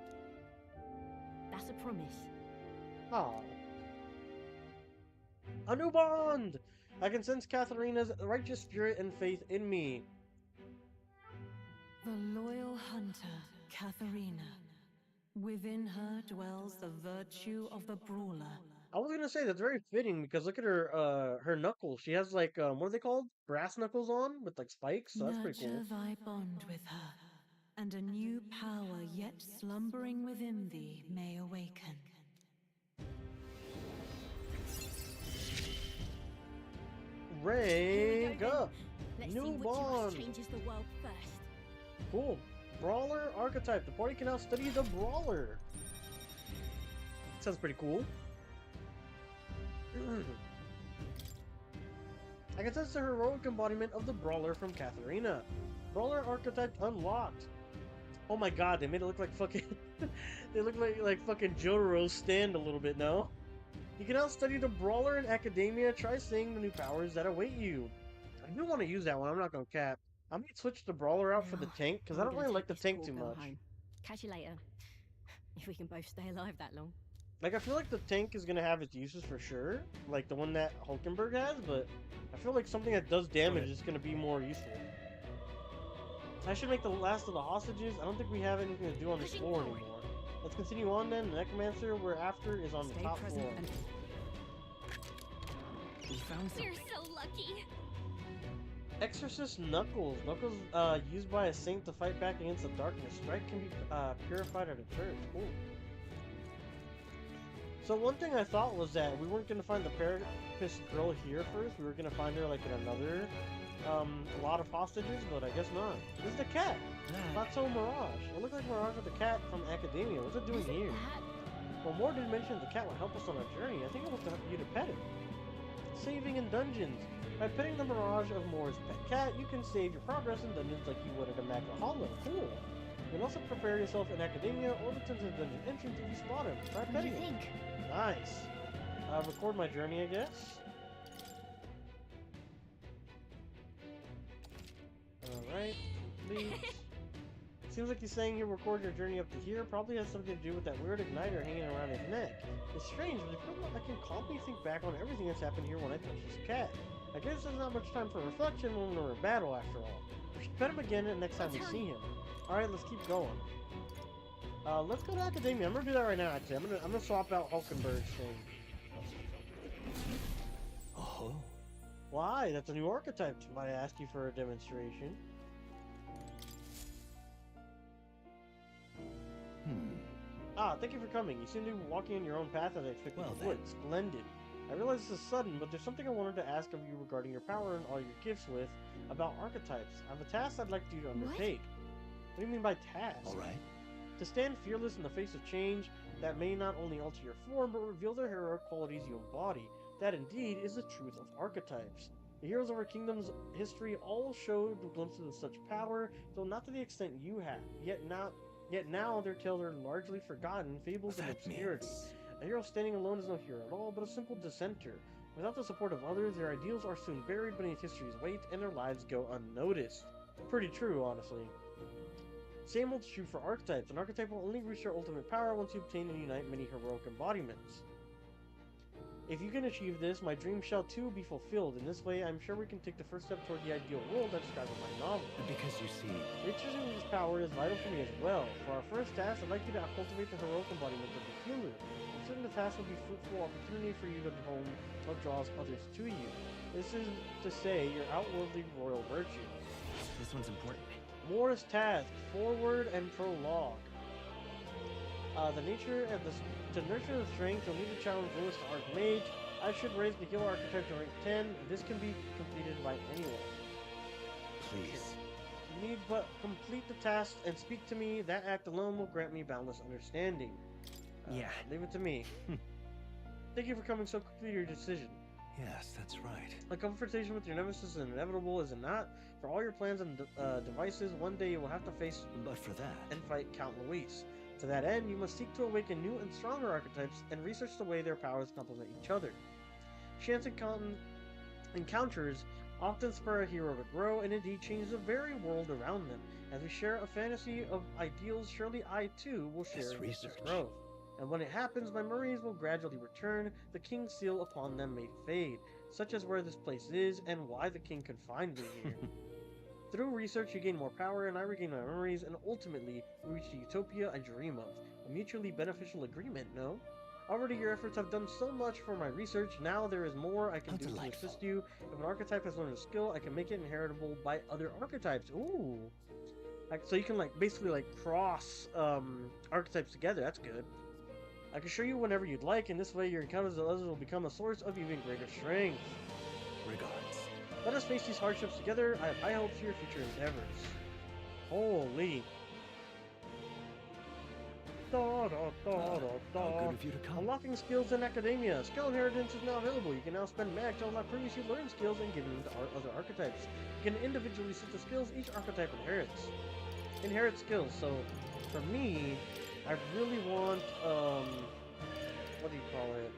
That's a promise. Oh. A new bond! I can sense Katharina's righteous spirit and faith in me. The loyal hunter, Katharina. Within her dwells the virtue of the brawler. I was gonna say that's very fitting because look at her her knuckles. She has what are they called? Brass knuckles on with spikes. So that's pretty cool. Nurture thy bond with her, and a new power yet slumbering within thee may awaken. rank up. Let's see which of Newborn. us changes the world first. Cool. Brawler archetype. The party can now study the brawler. Sounds pretty cool. I can sense the heroic embodiment of the brawler from Katharina. Brawler archetype unlocked. Oh my god, they made it look like fucking... they look like fucking Jotaro's stand a little bit, no? You can now study the brawler in academia. Try seeing the new powers that await you. I do want to use that one, I'm not gonna cap. I might switch the brawler out for the tank, because I don't really like the tank too much. Catch you later. If we can both stay alive that long. Like, I feel like the tank is gonna have its uses for sure, like the one that Hulkenberg has, but I feel like something that does damage is gonna be more useful. I should make the last of the hostages. I don't think we have anything to do on this floor anymore. Let's continue on then. The necromancer we're after is on the top floor. We found something. We're so lucky. Exorcist Knuckles. Knuckles used by a saint to fight back against the darkness. Strike can be purified at a church. Cool. So one thing I thought was that we weren't going to find the therapist girl here first. We were going to find her like in another lot of hostages, but I guess not. This is the cat. Plateau Mirage. It looked like Mirage with the cat from Academia. What's it doing here? Well, Moore did mention the cat would help us on our journey. I think it wants you to pet it. Saving in dungeons. By petting the Mirage of Moore's pet cat, you can save your progress in dungeons like you would at a Magna Hollow. Cool. You can also prepare yourself in Academia or return to the dungeon entrance if you spot him. Try petting him. Nice. Record my journey, I guess. Alright, please. Seems like he's saying he'll record your journey up to here. Probably has something to do with that weird igniter hanging around his neck. It's strange, but I can calmly think back on everything that's happened here when I touched this cat. I guess there's not much time for reflection when we're in battle after all. We should pet him again next time we see him. Alright, let's keep going. Let's go to Academia. I'm gonna do that right now, actually. I'm gonna swap out Hulkenberg's thing. Oh. Why? That's a new archetype. Might I ask you for a demonstration? Ah, thank you for coming. You seem to be walking on your own path as I expected you would. Splendid. I realize this is sudden, but there's something I wanted to ask of you regarding your power and all your gifts with about archetypes. I have a task I'd like you to undertake. What do you mean by task? Alright. To stand fearless in the face of change that may not only alter your form, but reveal the heroic qualities you embody. That indeed is the truth of archetypes. The heroes of our kingdom's history all showed glimpses of such power, though not to the extent you have. Yet now their tales are largely forgotten, fables and obscurity. A hero standing alone is no hero at all, but a simple dissenter. Without the support of others, their ideals are soon buried beneath history's weight, and their lives go unnoticed. Pretty true, honestly. Same holds true for archetypes. An archetype will only reach their ultimate power once you obtain and unite many heroic embodiments. If you can achieve this, my dream shall too be fulfilled. In this way, I'm sure we can take the first step toward the ideal world I described in my novel. Because you see... Reaching this power is vital for me as well. For our first task, I'd like you to cultivate the heroic embodiment of the healer. I'm certain the task will be a fruitful opportunity for you to hone what draws others to you. This is to say, your outwardly royal virtue. This one's important. Moore's task, forward and prologue. To nurture the strength, you'll need to challenge Lewis to Archmage. I should raise the healer archetype to rank 10. This can be completed by anyone. Please. You need but complete the task and speak to me. That act alone will grant me boundless understanding. Yeah. Leave it to me. Thank you for coming so quickly to your decision. Yes, that's right. A confrontation with your nemesis is inevitable, is it not? For all your plans and devices, one day you will have to face But for that... and fight Count Luis. To that end, you must seek to awaken new and stronger archetypes and research the way their powers complement each other. Chance encounters often spur a hero to grow and indeed change the very world around them. As we share a fantasy of ideals, surely I too will share in this growth. And when it happens, my memories will gradually return, the king's seal upon them may fade, such as where this place is and why the king confined me here. Through research, you gain more power, and I regain my memories, and ultimately, we reach the utopia I dream of. A mutually beneficial agreement, no? Already your efforts have done so much for my research, now there is more I can do to assist you. If an archetype has learned a skill, I can make it inheritable by other archetypes. Ooh! So you can, basically, cross, archetypes together, that's good. I can show you whenever you'd like, and this way your encounters with others will become a source of even greater strength. Regards. Let us face these hardships together. I have high hopes for your future endeavors. Holy. How good of you to come. Unlocking skills in academia. Skill inheritance is now available. You can now spend mag to unlock previously learned skills and give them to other archetypes. You can individually set the skills each archetype inherits. Inherit skills. So, for me, I really want, what do you call it?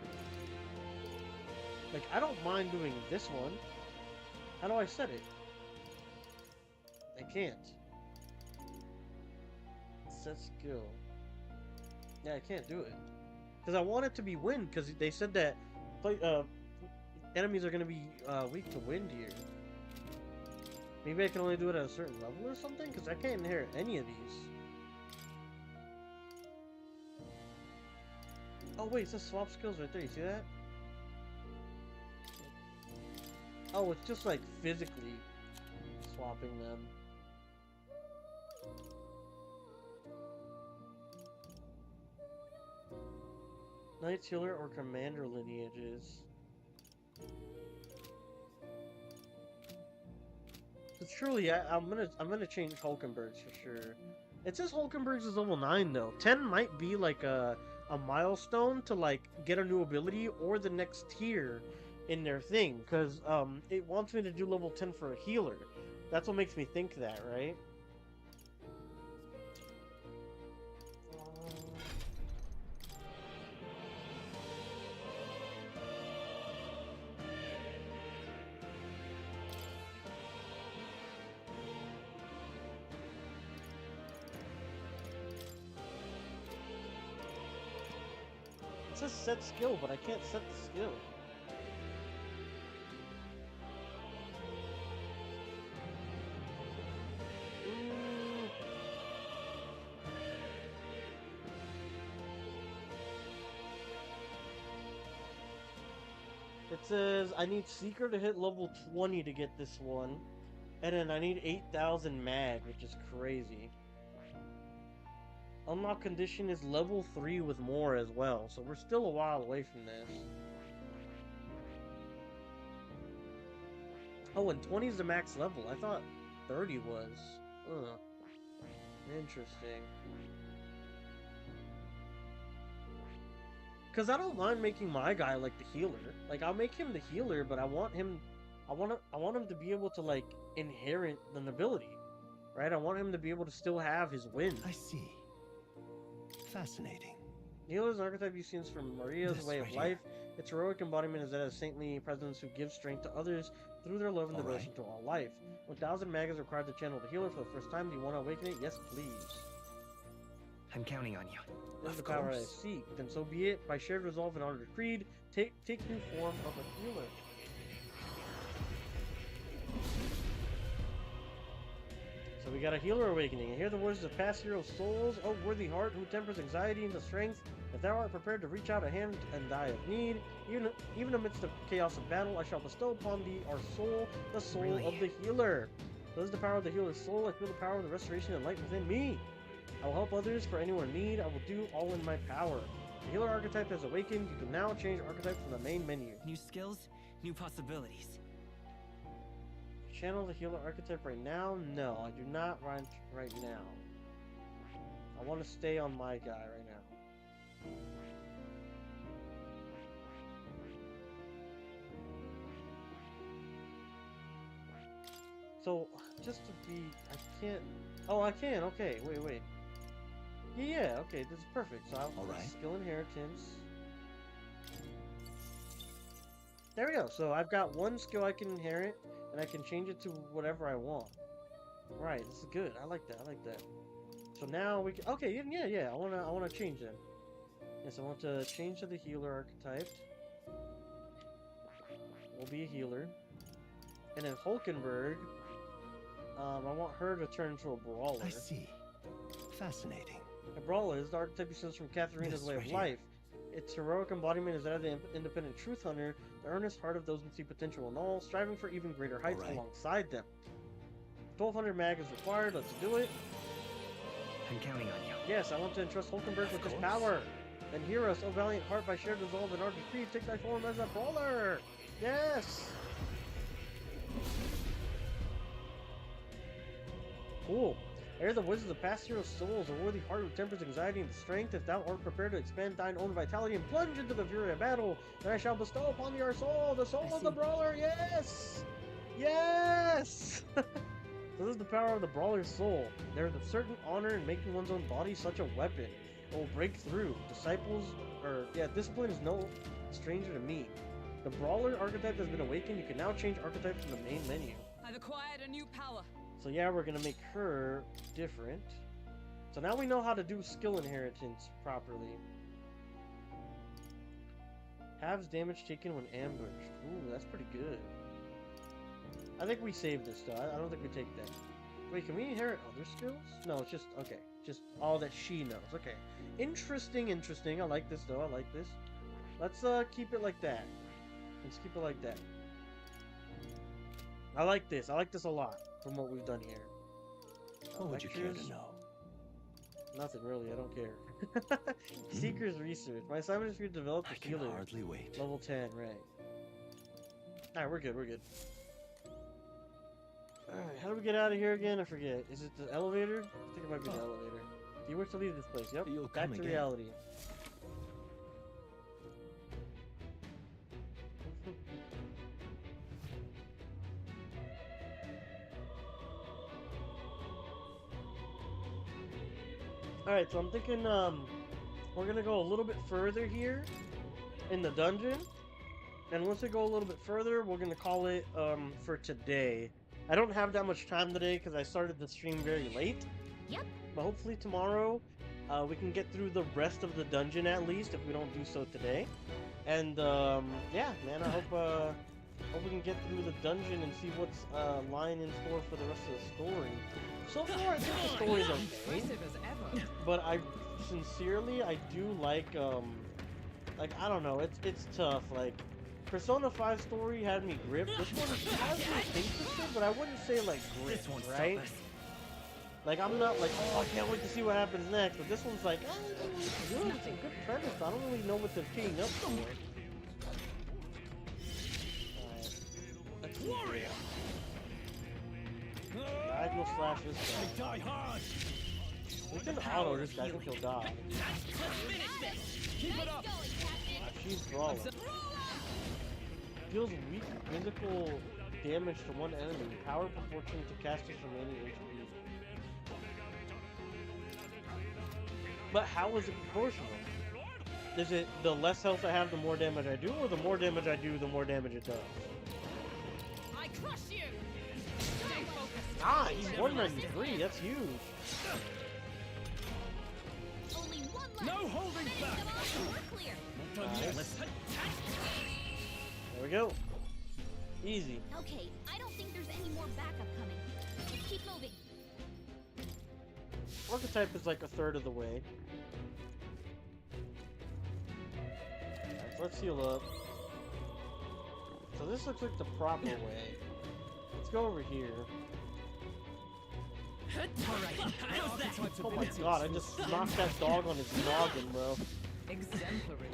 Like, I don't mind doing this one. How do I set it? I can't. Set skill. Yeah, I can't do it. Because I want it to be wind, because they said that enemies are going to be weak to wind here. Maybe I can only do it at a certain level or something? Because I can't inherit any of these. Oh wait, it says swap skills right there, you see that? Oh, it's just like physically swapping them. Knight's Healer or Commander lineages. So truly, I'm gonna change Hulkenberg's for sure. It says Hulkenberg's is level 9 though. 10 might be like a milestone to like get a new ability or the next tier in their thing, because it wants me to do level 10 for a healer. That's what makes me think that, right? It says set skill, but I can't set the skill. It says I need Seeker to hit level 20 to get this one, and then I need 8,000 mag, which is crazy. Unlock condition is level 3 with more as well, so we're still a while away from this. Oh, and 20 is the max level. I thought 30 was. Ugh. Interesting. Because I don't mind making my guy like the healer. Like, I'll make him the healer, but I want him to be able to like inherit the nobility, right? I want him to be able to still have his win. I see. Fascinating. Healer's archetype you've seen from Maria's This way of right life. Its heroic embodiment is that of saintly presence who gives strength to others through their love and devotion to all life. 1,000 mag is required to channel the healer for the first time. Do you want to awaken it? Yes, please. I'm counting on you. This is the power I seek. Then so be it. By shared resolve and honored creed, take new form of a healer. So we got a healer awakening. And hear the words of past heroes' souls. O worthy heart, who tempers anxiety into strength. If thou art prepared to reach out a hand and die of need, even amidst the chaos of battle, I shall bestow upon thee our soul, the soul of the healer. This is the power of the healer's soul. I feel the power of the restoration and light within me. I will help others for anyone in need. I will do all in my power. The healer archetype has awakened. You can now change archetype from the main menu. New skills, new possibilities. Channel the healer archetype right now? No, I do not want right now. I want to stay on my guy right now. So, just to be... I can't... Oh, I can! Okay, wait. Yeah, okay, this is perfect. So I'll skill inheritance. There we go. So I've got one skill I can inherit, and I can change it to whatever I want. Right, this is good. I like that. So now we can... Okay, yeah. I wanna change them. Yes, I want to change to the healer archetype. We'll be a healer. And then Hulkenberg, I want her to turn into a brawler. I see. Fascinating. A brawler is the archetype he says from Katharina's way of life. Its heroic embodiment is that of the independent truth hunter, the earnest heart of those who see potential in all, striving for even greater heights alongside them. 1,200 mag is required. Let's do it. I'm counting on you. Yes, I want to entrust Hulkenberg with his power. Then hear us, O valiant heart, by shared resolve and our decree, take thy form as a brawler. Yes. Cool. Ere the wishes of past heroes' souls, a worthy heart who tempers anxiety and strength, if thou art prepared to expand thine own vitality and plunge into the fury of battle, then I shall bestow upon thee our soul, the soul of the brawler, yes! Yes! So this is the power of the brawler's soul. There is a certain honor in making one's own body such a weapon. It will break through. Discipline is no stranger to me. The brawler archetype has been awakened. You can now change archetypes from the main menu. I've acquired a new power. So yeah, we're gonna make her different. So now we know how to do skill inheritance properly. Halves damage taken when ambushed. Ooh, that's pretty good. I think we save this though. I don't think we take that. Wait, can we inherit other skills? No, it's just, okay. Just all that she knows. Okay. Interesting. I like this though. I like this. Let's keep it like that. Let's keep it like that. I like this. I like this a lot from what we've done here. What would you care to know? Nothing really. I don't care. Seeker's research. My assignment is for you to develop a healer. I can hardly wait. Level 10, right. Alright, we're good. Alright, how do we get out of here again? I forget. Is it the elevator? I think it might be the elevator. You wish to leave this place. Yep. You'll Back come to again. reality. Alright, so I'm thinking we're gonna go a little bit further here in the dungeon. And once we go a little bit further, we're gonna call it for today. I don't have that much time today because I started the stream very late. Yep. But hopefully tomorrow we can get through the rest of the dungeon at least if we don't do so today. And yeah, man, I hope we can get through the dungeon and see what's lying in store for the rest of the story. So far, I think the story's okay, but I do like I don't know, it's tough. Like Persona 5 story had me gripped. This one has me interested, but I wouldn't say like gripped, right? Like I'm not like, oh, I can't wait to see what happens next. But this one's like, oh, it's good. It's a good premise. I don't really know what they're teeing up for. Warrior. Diagonal slash this guy. Die hard. We can auto this guy. I think he'll die. Keep it up. She's brawling. Deals weak physical damage to one enemy. Power proportion to caster's remaining HP. But how is it proportional? Is it the less health I have, the more damage I do, or the more damage I do, the more damage it does? I crush you. Ah, he's 193. That's huge. Only one left. No holding back. We're clear. Nice. There we go. Easy. Okay, I don't think there's any more backup coming. Let's keep moving. Archetype is like a third of the way. Alright, so let's heal up. So this looks like the proper way. Let's go over here. Oh my god, I just knocked that dog on his noggin, bro. Exemplary.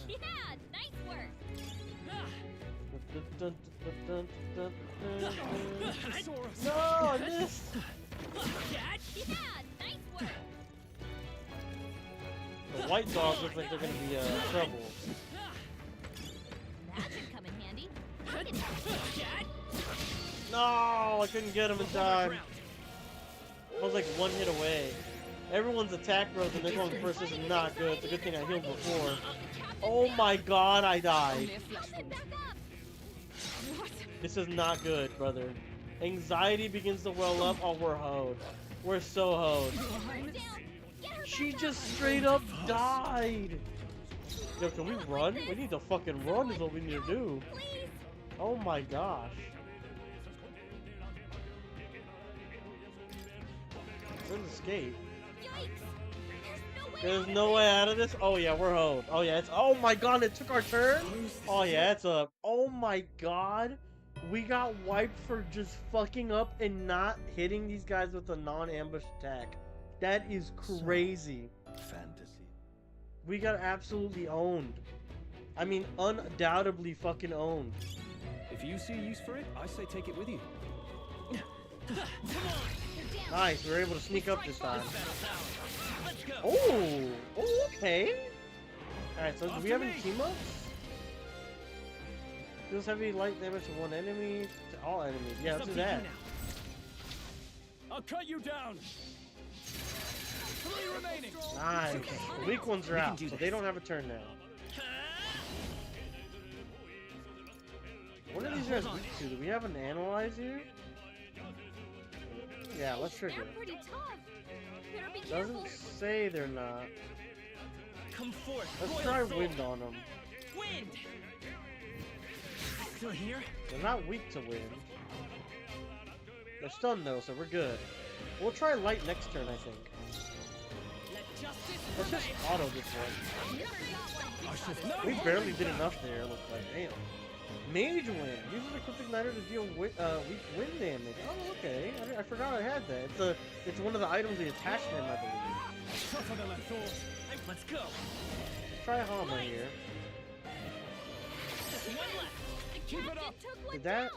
Yeah, nice work. No, I missed! Yeah, nice work. The white dogs look like they're gonna be trouble. That should come in handy. I can help. No, I couldn't get him in time. I was like one hit away. Everyone's attack growth in this one first is not good. It's a good thing I healed before. Oh my god, I died. This is not good, brother. Anxiety begins to well up. Oh, we're hoed. We're so hoed. She just straight up died. Yo, can we run? We need to fucking run is what we need to do. Oh my gosh. Let's escape. There's no way out of this? Oh yeah, we're hoed. Oh yeah, it's, oh my god, it took our turn? Oh yeah, it's up. Oh my god. We got wiped for just fucking up and not hitting these guys with a non-ambush attack. That is crazy. Fantasy. We got absolutely owned. I mean, undoubtedly fucking owned. If you see use for it, I say take it with you. Nice, we were able to sneak up this time. Let's go. Oh, okay. Alright, so do we have any team-ups? Deals heavy light damage to one enemy, to all enemies. Yeah, let's do that. I'll cut you down. 3 remaining. Nice. The weak ones are out, so they don't have a turn now. What are these guys weak to? Do we have an analyze here? Yeah, let's trigger. They're pretty tough. Better be careful. Doesn't say they're not. Come forth. Let's try wind on them. Wind. Still here? They're not weak to wind. They're stunned though, so we're good. We'll try light next turn, I think. Let's just auto this one. We barely did enough there, looks like. Damn. Mage Wind. Uses a quick igniter to deal weak wind damage. Oh, okay. I forgot I had that. It's one of the items we attach to him, I believe. Tougher than I thought. Let's go. Let's try Hama here. Keep it up. Did that?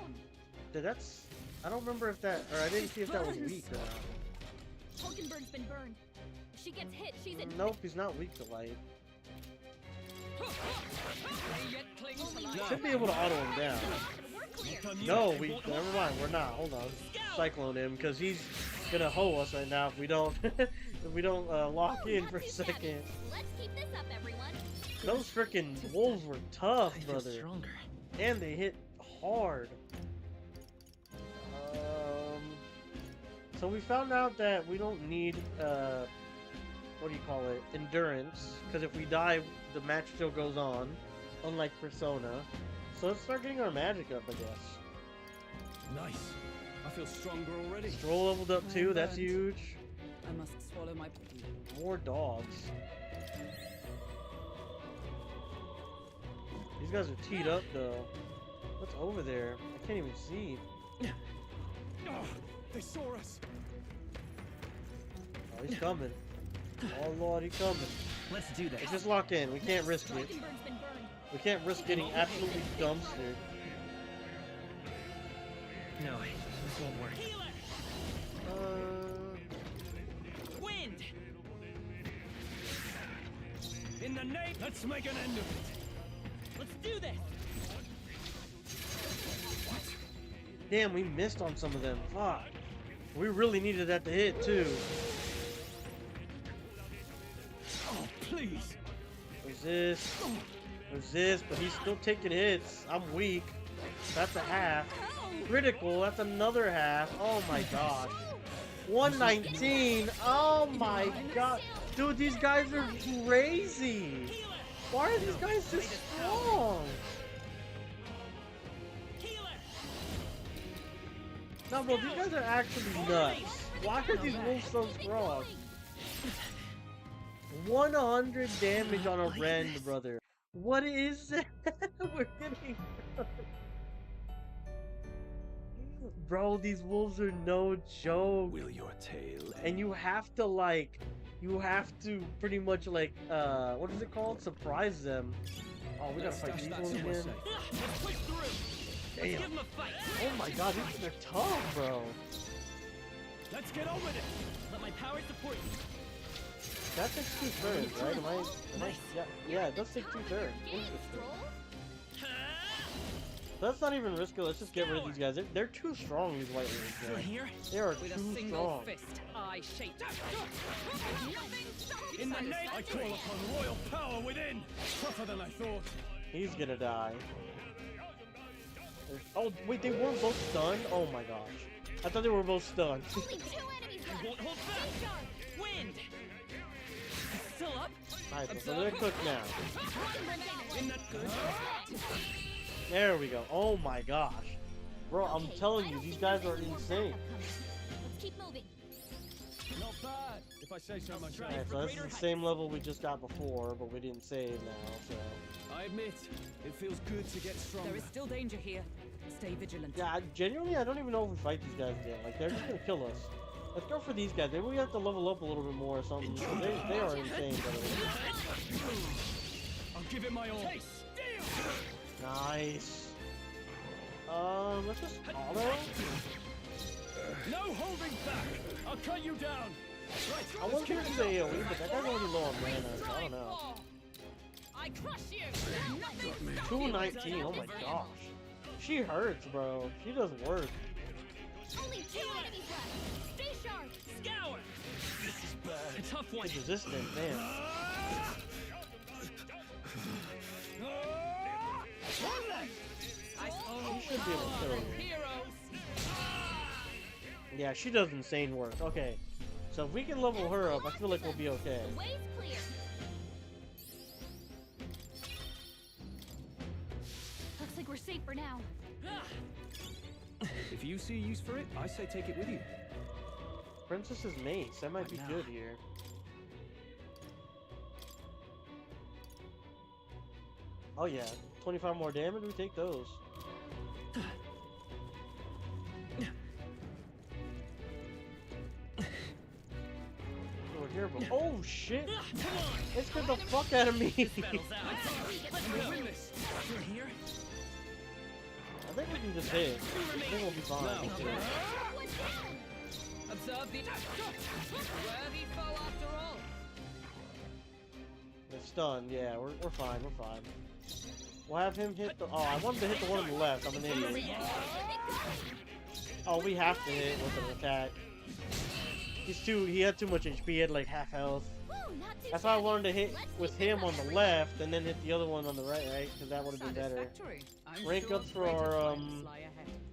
I don't remember if that, or I didn't see if that was weak or not. Hulkenberg's been burned. If she gets hit, she's in. Nope, he's not weak to light. Should be able to auto him down. No, never mind. We're not. Hold on. Cyclone him because he's gonna hoe us right now if we don't lock in for a second. Let's keep this up, everyone. Those freaking wolves were tough, brother, Stronger. and they hit hard. So we found out that we don't need what do you call it? Endurance, because if we die, the match still goes on, unlike Persona. So let's start getting our magic up, I guess. Nice. I feel stronger already. Strohl leveled up too, that's huge. I must swallow my... More dogs. These guys are teed up though. What's over there? I can't even see. Oh, they saw us. Oh, he's coming. Oh lord, he's coming. Let's do this. Let's just lock in. We can't risk it. We can't risk getting absolutely dumpstered. No, this won't work. Wind. In the name, let's make an end of it. Let's do this. Damn, we missed on some of them. Fuck. We really needed that to hit too. Oh, please. Resist. Resist, but he's still taking hits. I'm weak. That's a half. Critical, that's another half. Oh my gosh. 119. Oh my god. Dude, these guys are crazy. Why are these guys so strong? No, bro, these guys are actually nuts. Why are these wolves so strong? 100 damage on a rend, brother. What is that? We're getting... Bro, these wolves are no joke. Will your tail and you have to pretty much like, what is it called? Surprise them. Oh, we gotta fight these ones again. Damn. Oh my god, these are tough, bro. Let's get on with it. Let my power support you. That takes 2 turns, right? Am I yeah, it does take 2 turns. Interesting. Let's not even risk it. Let's just get rid of these guys. They're too strong, these white wolves. Here? They are With too a single strong. fist, I shape. In the name, I call upon royal power within. Tougher than I thought. He's gonna die. Oh, wait, they weren't both stunned? Oh my gosh. I thought they were both stunned. Only 2 enemies left. Won't hold back. Wind. Still up. Alright, so they're cooked now. In that good. There we go. Oh my gosh. Bro, I'm telling you, these guys are insane. Let's keep moving. Not bad, if I say so myself. Alright, so this is the same level we just got before, but we didn't save now, so... I admit, it feels good to get stronger. There is still danger here. Stay vigilant. Yeah, genuinely, I don't even know if we fight these guys yet. Like, they're just gonna kill us. Let's go for these guys. Maybe we have to level up a little bit more or something. They are insane, by the way. I'll give it my all. Nice. Let's just auto. No holding back! I'll cut you down! Right, I want to do the AoE, but that guy's already low on mana, so I don't know. I crush you! 219, oh my gosh. She hurts, bro. She doesn't work. Only 2 enemies left. Stay sharp. Scour! This is bad. A tough one. She's resistant, man. She should be able to kill you. Yeah, she does insane work. Okay. So if we can level her up, I feel like we'll be okay. The way's clear. Looks like we're safe for now. If you see use for it, I say take it with you. Princess's mace, that might be good here. Oh yeah, 25 more damage, we take those. Over here, but oh shit! It scared the fuck out of me. Let's win this. You're here. I think we can just hit. I think we'll be fine. Observe the worthy foe after all. It's stunned, yeah, we're fine, we're fine. We'll have him hit the. Oh, I wanted to hit the one on the left. I'm an idiot. Oh, we have to hit with an attack. He had too much HP. He had like half health. That's why I wanted to hit with him on the left and then hit the other one on the right, because that would have been better. Rank up for our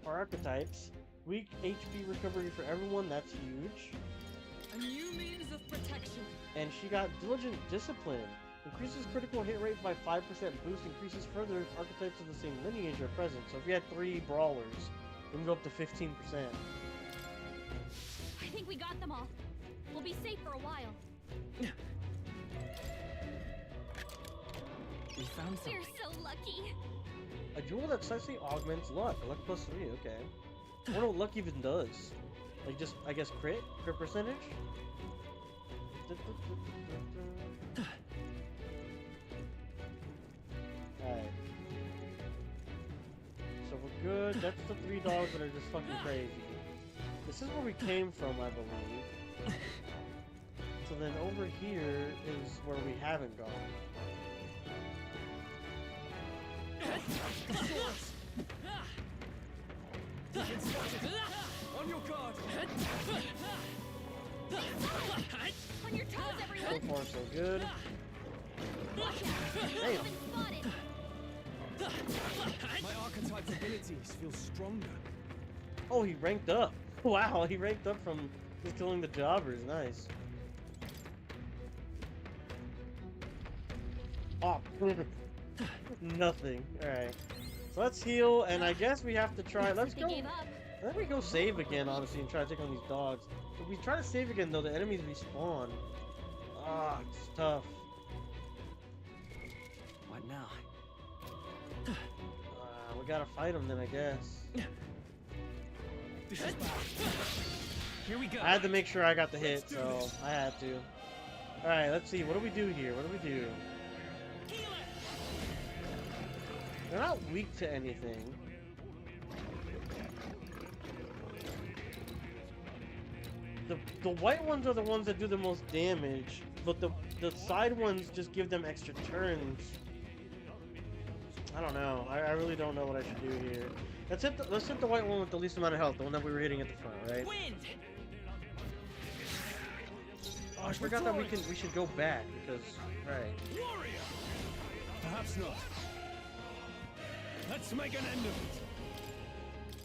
archetypes. Weak HP recovery for everyone. That's huge. A new means of protection. And she got Diligent Discipline. Increases critical hit rate by 5% boost. Increases further if archetypes of the same lineage are present. So if we had 3 brawlers, we can go up to 15%. I think we got them all. We'll be safe for a while. We found something. We're so lucky. A jewel that slightly augments luck. Luck plus 3, okay. I wonder what luck even does. Like just, I guess, crit percentage? Alright. So we're good. That's the 3 dogs that are just fucking crazy. This is where we came from, I believe. So then over here is where we haven't gone. On your guard! On your toes, everyone. So far, so good. Damn. My archetype's abilities feel stronger. Oh, he ranked up. Wow, he ranked up from just killing the jobbers. Nice. Oh, nothing. Alright. So let's heal, and I guess we have to try. Let's go. Let me go save again, honestly, and try to take on these dogs. If we try to save again, though, the enemies respawn. Ah, it's tough. What now? We gotta fight them then, I guess. This is bad. Here we go. I had to make sure I got the hit, so I had to. Alright, let's see. What do we do here? What do we do? They're not weak to anything. The white ones are the ones that do the most damage, but the side ones just give them extra turns. I don't know. I really don't know what I should do here. Let's hit the white one with the least amount of health, the one that we were hitting at the front, right? Wind. Oh, I forgot that we should go back because right. Warrior. Perhaps not. Let's make an end of it.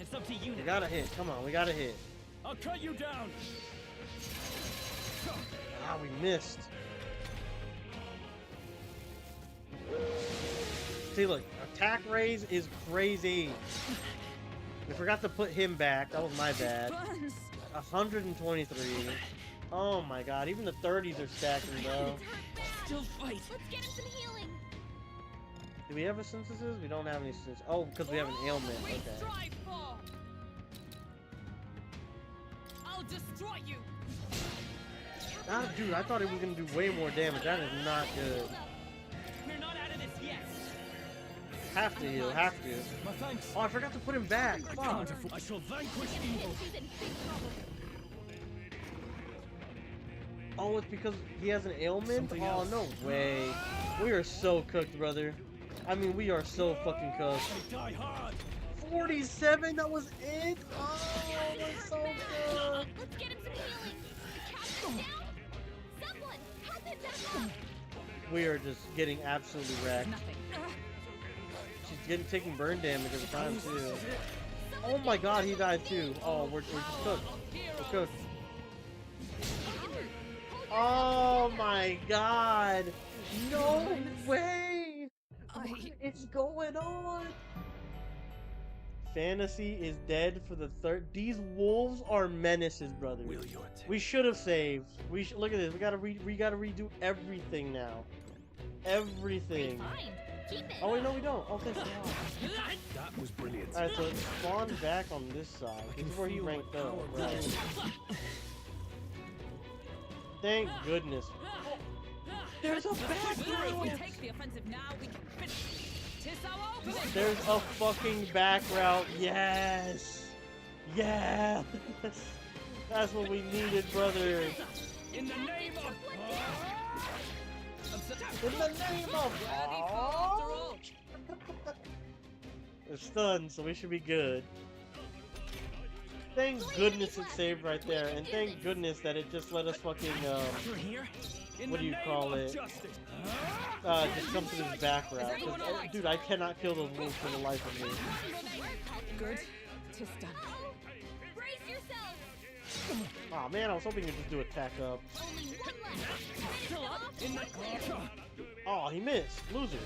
It's up to you now. We gotta hit. Come on, we gotta hit. I'll cut you down. Ah, we missed. See, look, attack raise is crazy. We forgot to put him back. That was my bad. 123. Oh my god, even the 30s are stacking, bro. Still fight. Let's get him some healing. Do we have a synthesis? We don't have any synthesis. Oh, because we have an ailment. We Okay. strive for. I'll destroy you. Ah, dude, I thought it was going to do way more damage. That is not good. We're not out of this yet. Have to heal, have to. My thanks. Oh, I forgot to put him back. Fuck. I shall vanquish evil. Oh, it's because he has an ailment? Oh, no way. We are so cooked, brother. I mean, we are so fucking cooked. 47, that was it? Oh, that's so good. Let's get him some healing. Captain down. Someone, help him back up. We are just getting absolutely wrecked. She's taking burn damage every time, too. Oh my god, he died too. Oh, we're just cooked. We're cooked. Oh my god! No way! What is going on? Fantasy is dead for the third. These wolves are menaces, brother. We should have saved. Look at this. We gotta redo everything now. Everything. Oh wait, no, we don't. Oh, thank God. That was brilliant. All right, so it's spawned back on this side. This is where he ranked up. Right. Thank goodness. Oh, there's a back route. Take the offensive now. We can finish. There's a fucking back route. Yes. Yes. That's what we needed, brother. In the name of... In the name of... They're stunned, so we should be good. Thank goodness it saved right there, and thank goodness that it just let us fucking, what do you call it? Just come to this back route. Dude, I cannot kill those wolves for the life of me. Good. Tis done. Brace yourselves. Aw, man, I was hoping you'd just do attack up. Only one left. Oh, he missed. Loser.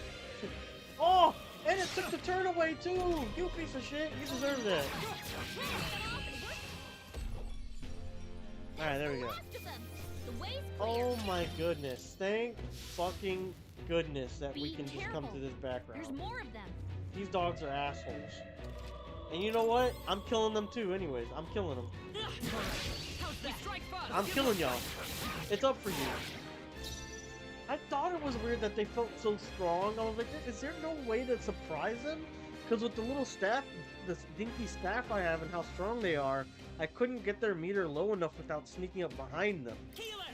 Oh, and it took the turn away, too! You piece of shit. You deserve that. Alright, there we go. Oh my goodness. Thank fucking goodness that we can just come to this background. There's more of them. These dogs are assholes. And you know what? I'm killing them too anyways. I'm killing them. I'm killing y'all. It's up for you. I thought it was weird that they felt so strong. I was like, is there no way to surprise them? Because with the little staff, this dinky staff I have and how strong they are, I couldn't get their meter low enough without sneaking up behind them.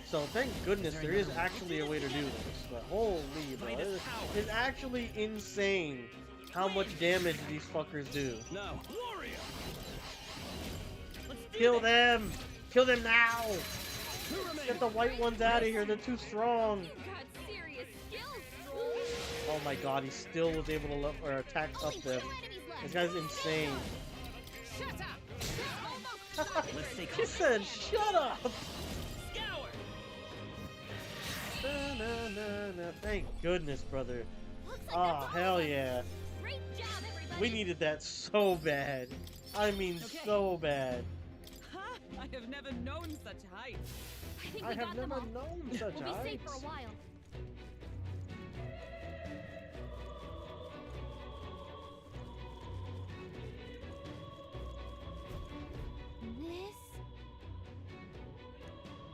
So thank goodness there is actually a way to do this. But holy bro, it's actually insane how much damage these fuckers do. No. Kill them! Kill them now! Get the white ones out of here, they're too strong! Oh my god, he still was able to attack up them. This guy's insane. She said, shut up! Thank goodness, brother. Oh, hell yeah. We needed that so bad. I mean, so bad. I have never known such heights. I have never known such heights. We'll be safe for a while.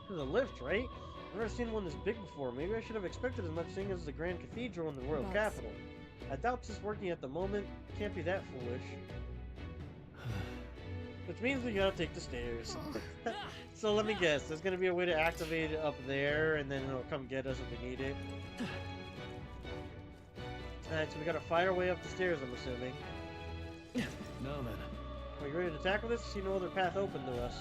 There's a lift, right? I've never seen one this big before. Maybe I should have expected as much, seeing as the Grand Cathedral in the royal capital. I doubt it's working at the moment. Can't be that foolish. Which means we gotta take the stairs. So let me guess, there's gonna be a way to activate it up there, and then it'll come get us if we need it. Alright, so we gotta fight our way up the stairs, I'm assuming. No, man. Are you ready to tackle this? See no other path open to us.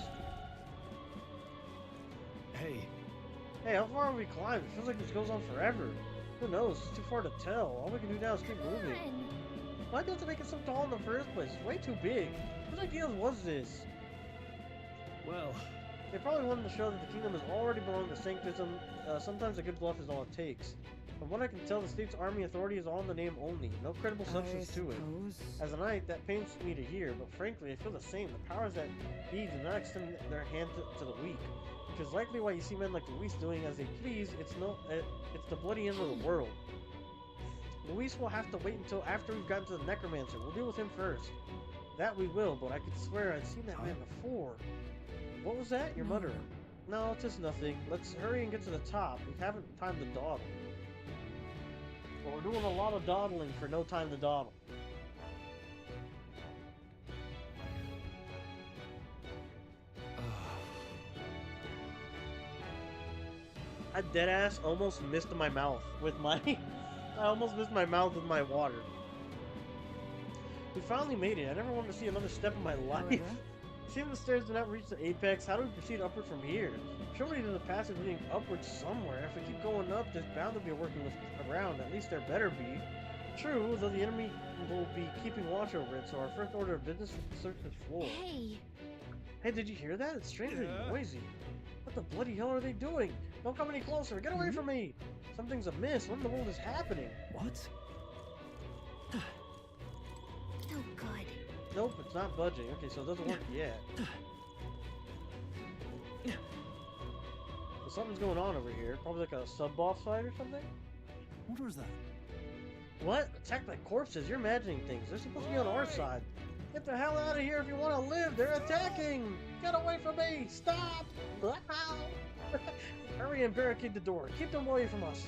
Hey, how far have we climbed? It feels like this goes on forever. Who knows? It's too far to tell. All we can do now is keep moving. Why don't they make it so tall in the first place? It's way too big. Whose idea was this? Well, they probably wanted to show that the kingdom has already belonged to Sanctism. Sometimes a good bluff is all it takes. From what I can tell, the state's army authority is all in the name only. No credible substance to it. As a knight, that pains me to hear, but frankly, I feel the same. The powers that be do not extend their hand to the weak. Which is likely why you see men like Luis doing as they please. It's the bloody end of the world. Luis will have to wait until after we've gotten to the necromancer. We'll deal with him first. That we will, but I could swear I'd seen that man before. What was that? You're muttering. No, it's just nothing. Let's hurry and get to the top. We haven't time to dawdle. But we're doing a lot of dawdling for no time to dawdle. I deadass almost missed my mouth with my... I almost missed my mouth with my water. We finally made it. I never wanted to see another step in my life. Seeing the stairs do not reach the apex, how do we proceed upward from here? Surely there's a passage leading upward somewhere. If we keep going up, there's bound to be a working lift around. At least there better be. True, though the enemy will be keeping watch over it, so our first order of business is to search this floor. Hey! Hey, did you hear that? It's strangely noisy. What the bloody hell are they doing? Don't come any closer! Get away from me! Something's amiss. What in the world is happening? What? No good. Nope, it's not budging. Okay, so it doesn't work yet. So something's going on over here. Probably like a sub-boss fight or something? What was that? What? Attacked by corpses? You're imagining things. They're supposed to be on our side. Get the hell out of here if you want to live! They're attacking! Get away from me! Stop! Hurry and barricade the door. Keep them away from us.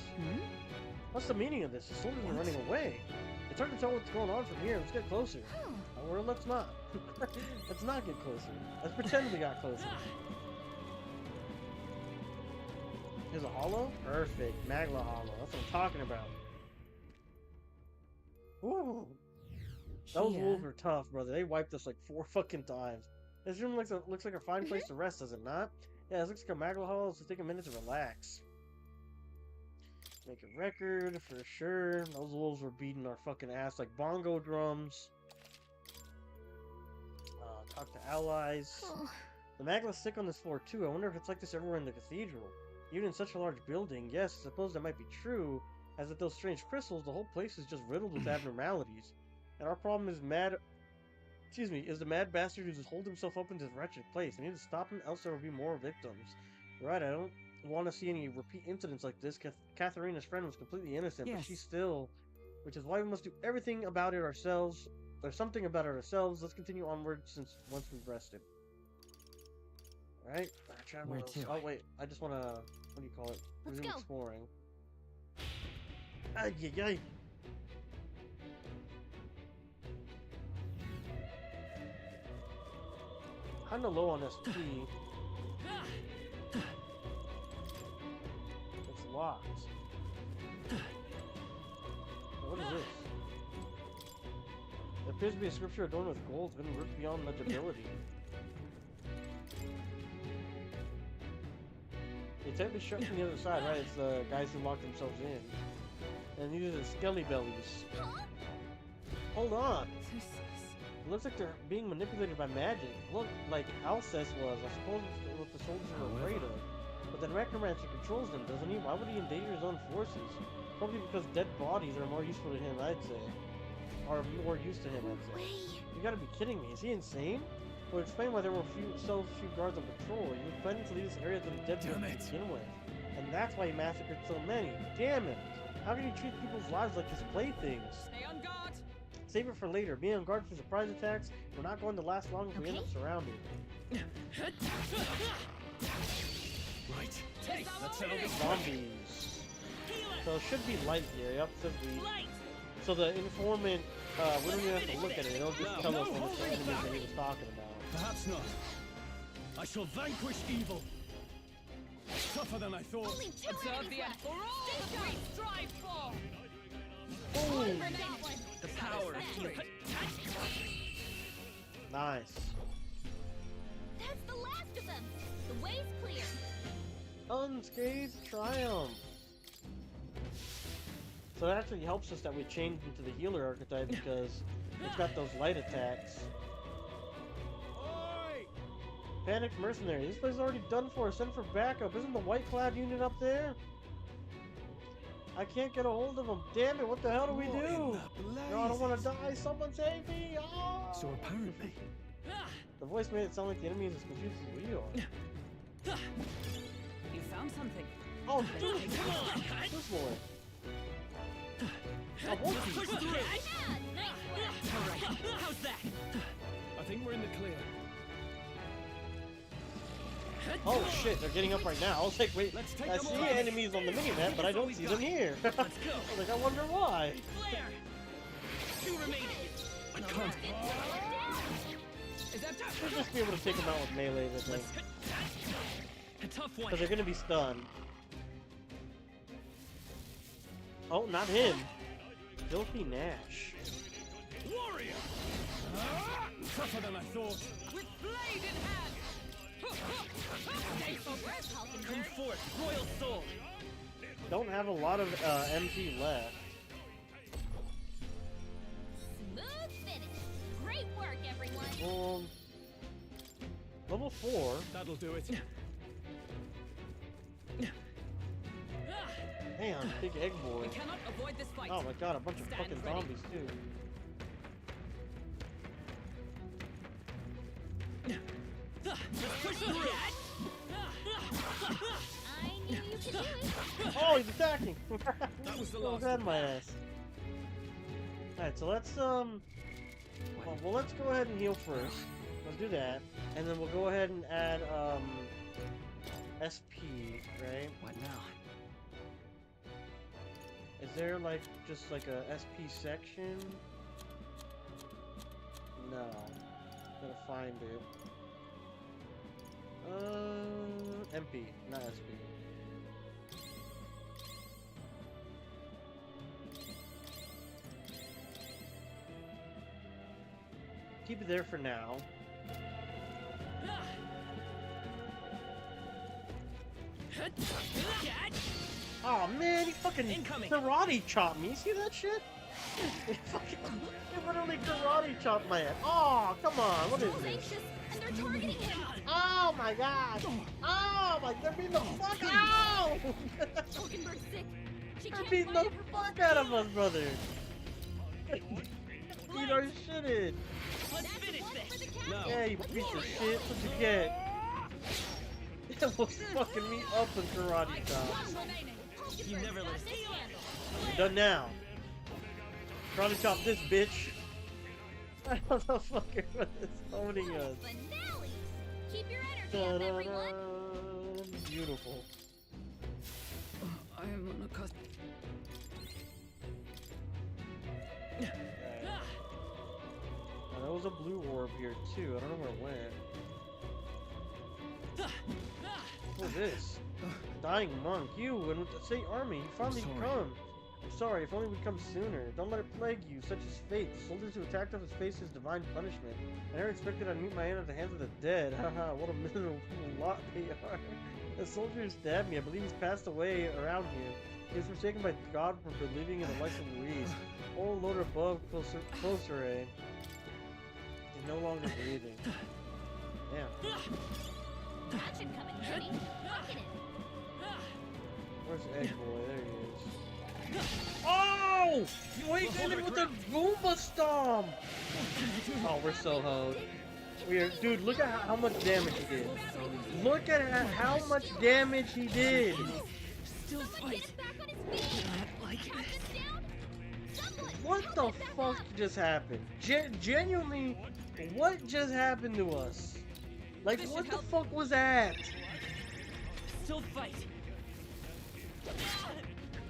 What's the meaning of this? The soldiers are running away. It's hard to tell what's going on from here. Let's get closer. Or let's not. Let's not get closer. Let's pretend we got closer. There's a hollow? Perfect. Magla hollow. That's what I'm talking about. Ooh. Those wolves are tough, brother. They wiped us like 4 fucking times. This room looks like a fine place to rest, does it not? Yeah, it looks like a Magla hollow, so take a minute to relax. Make a record, for sure. Those wolves were beating our fucking ass like bongo drums. Talk to allies. The Magla's sick on this floor too. I wonder if it's like this everywhere in the cathedral. Even in such a large building, yes, I suppose that might be true. As with those strange crystals, the whole place is just riddled with abnormalities. And our problem is is the mad bastard who just holed himself up in this wretched place. I need to stop him, else there will be more victims. Right, I don't want to see any repeat incidents like this. Katharina's friend was completely innocent, but she's still... Which is why we must do everything about it ourselves. There's something about it ourselves. Let's continue onward since once we've rested. Alright? Where to? Oh wait, I just wanna... What do you call it? Let's Resume go. exploring. Ay, ay, ay. Kinda low on SP. It's locked. What is this? There appears to be a scripture adorned with gold. It's been ripped beyond legibility. They technically shut from the other side, right? It's the guys who locked themselves in. And these are the skelly bellies. Hold on. It looks like they're being manipulated by magic. Look, like Alcest was. I suppose it's what the soldiers are afraid of. But the necromancer controls them, doesn't he? Why would he endanger his own forces? Probably because dead bodies are more useful to him, I'd say. Are more used to him, I'd say. You gotta be kidding me. Is he insane? Well, explain why there were so few guards on patrol. He was planning to leave this area to the dead bodies to begin with. And that's why he massacred so many. Damn it! How can he treat people's lives like his playthings? Stay on guard. Save it for later. Be on guard for surprise attacks. We're not going to last long if we end up surrounded. Right. Let's settle this. Zombies. So it should be light here. Yep, should be. Light. So the informant, we don't even have to look at it. It'll just tell us when it's the enemies that he was talking about. Perhaps not. I shall vanquish evil. Tougher than I thought. Only 2 Observe enemies the left. end for all that we strive for. Boom! For that one. The power of healing. Nice. That's the last of them. The way's clear. Unscathed triumph. So it actually helps us that we changed into the healer archetype because it's got those light attacks. Panicked mercenary. This place is already done for. Send for backup. Isn't the white clad unit up there? I can't get a hold of them. Damn it, what the hell do we do? No, I don't want to die. Someone save me. Oh! So apparently... The voice made it sound like the enemy is as confused as we are. You found something. Oh, dude, come on! This boy. Oh, what? Push through. Nice. How's that? I think we're in the clear. Oh shit, they're getting up right now. I was like, wait, I see enemies on the minimap, but I don't see them here. I was like, I wonder why. Two remaining. I can't. Should just be able to take them out with melees, I think. A tough one. Because they're gonna be stunned. Oh, not him. Filthy Nash. Warrior. Tougher than I thought. With blade in hand. Stay focused, Come Hulkenberg. forth, royal soul. Don't have a lot of MP left. Smooth finish. Great work, everyone. Level 4. That'll do it. Damn, big egg boy. We cannot avoid this fight. Oh my god, a bunch of Stand fucking ready. zombies too. Push through. I knew you could do it. Oh, he's attacking! That was the Oh, last God, of my them. ass. Alright, so let's well, let's go ahead and heal first. Let's do that. And then we'll go ahead and add SP, right? What now? Is there like just like a SP section? No. Gotta find it. MP, not SP. Keep it there for now. Oh man, he fucking Incoming. karate chopped me. You see that shit? He literally karate chopped my ass. Oh, come on, what is Strohl's this? anxious, and they're targeting him. Oh my god! Oh my, they're beating the fuck out! Hulkenberg's sick. She They're can't beating fight the everyone. fuck out of us, brother! Beat our shit in! Let's finish this. No. Yeah, you piece of shit, what you get? It was fucking me up in karate chops. One remaining. You never let us This handle. We're done now. Karate chop this bitch. Motherfucker is owning us. Finale. Keep your energy up, everyone. Ta-da-da. Beautiful. I am on a cusp. Now, there was a blue orb here too. I don't know where it went. What's this? Dying monk, you and with the state army, you finally come. I'm sorry, if only we'd come sooner. Don't let it plague you, such is fate. The soldiers who attacked us face his divine punishment. I never expected I'd meet my end at the hands of the dead. Haha, what a miserable lot they are. The soldier who stabbed me, I believe he's passed away around here. He was forsaken by God for believing in the life of Louise. Oh Lord above, closer, eh? He's no longer breathing. Damn. Action coming, Jimmy. Lock it in. Where's Egg Boy? There he is. Oh! You hit him with the Goomba Stomp! Oh, we're so hoed. We are, dude, look at how much damage he did. Look at how much damage he did! Still Someone get fight. him back on his feet. Like Count this. this down. Someone What help the us back fuck up. just happened? Genuinely, what just happened to us? Like, This what should the help. fuck was that? Still fight.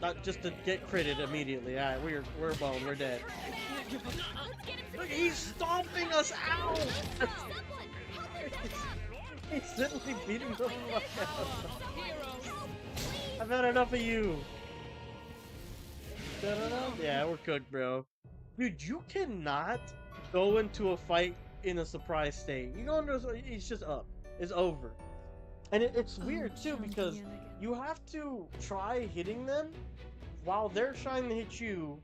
Not just to get critted immediately. Alright, we're boned, we're dead. Let's get him some Look, he's stomping us out! Someone help him back up. He's literally beating the fuck out of us. Help, please. I've had enough of you. Da-da-da. Yeah, we're cooked, bro. Dude, you cannot go into a fight in a surprise state. You go into it's just up. It's over. And it's weird too because you have to try hitting them while they're trying to hit you,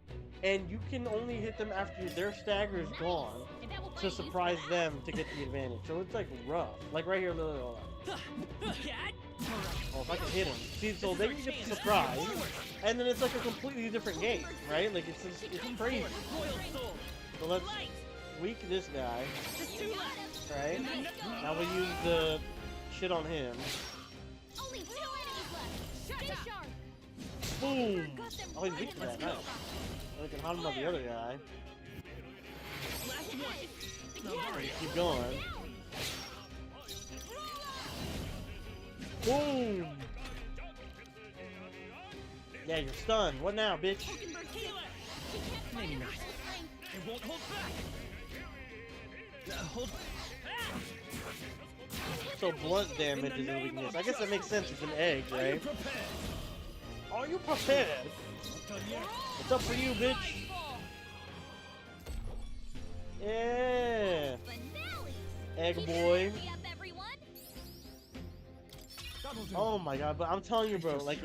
and you can only hit them after their stagger is gone And that will to buy you surprise some them to get the advantage. So it's like rough. Like right here, look, hold on. Cat. Oh, if I can hit him. See, so they can get the surprise, and then it's like a completely different game, right? Like it's crazy. Royal soul. So let's Light. weak this guy, Just two left. right? Now we use the shit on him. Only 2 enemies left. Stay sharp. Boom! Got them Oh, he's right weak in to the that. Nice. We can hunt him on the other guy. Last one. Keep going. Boom! Yeah, you're stunned. What now, bitch? Maybe not. It won't hold back. Hold. So blunt damage is a weakness. I guess that makes sense. It's an egg, right? Are you prepared? What's up for you, bitch? Yeah. Egg boy. Oh my god, but I'm telling you, bro, like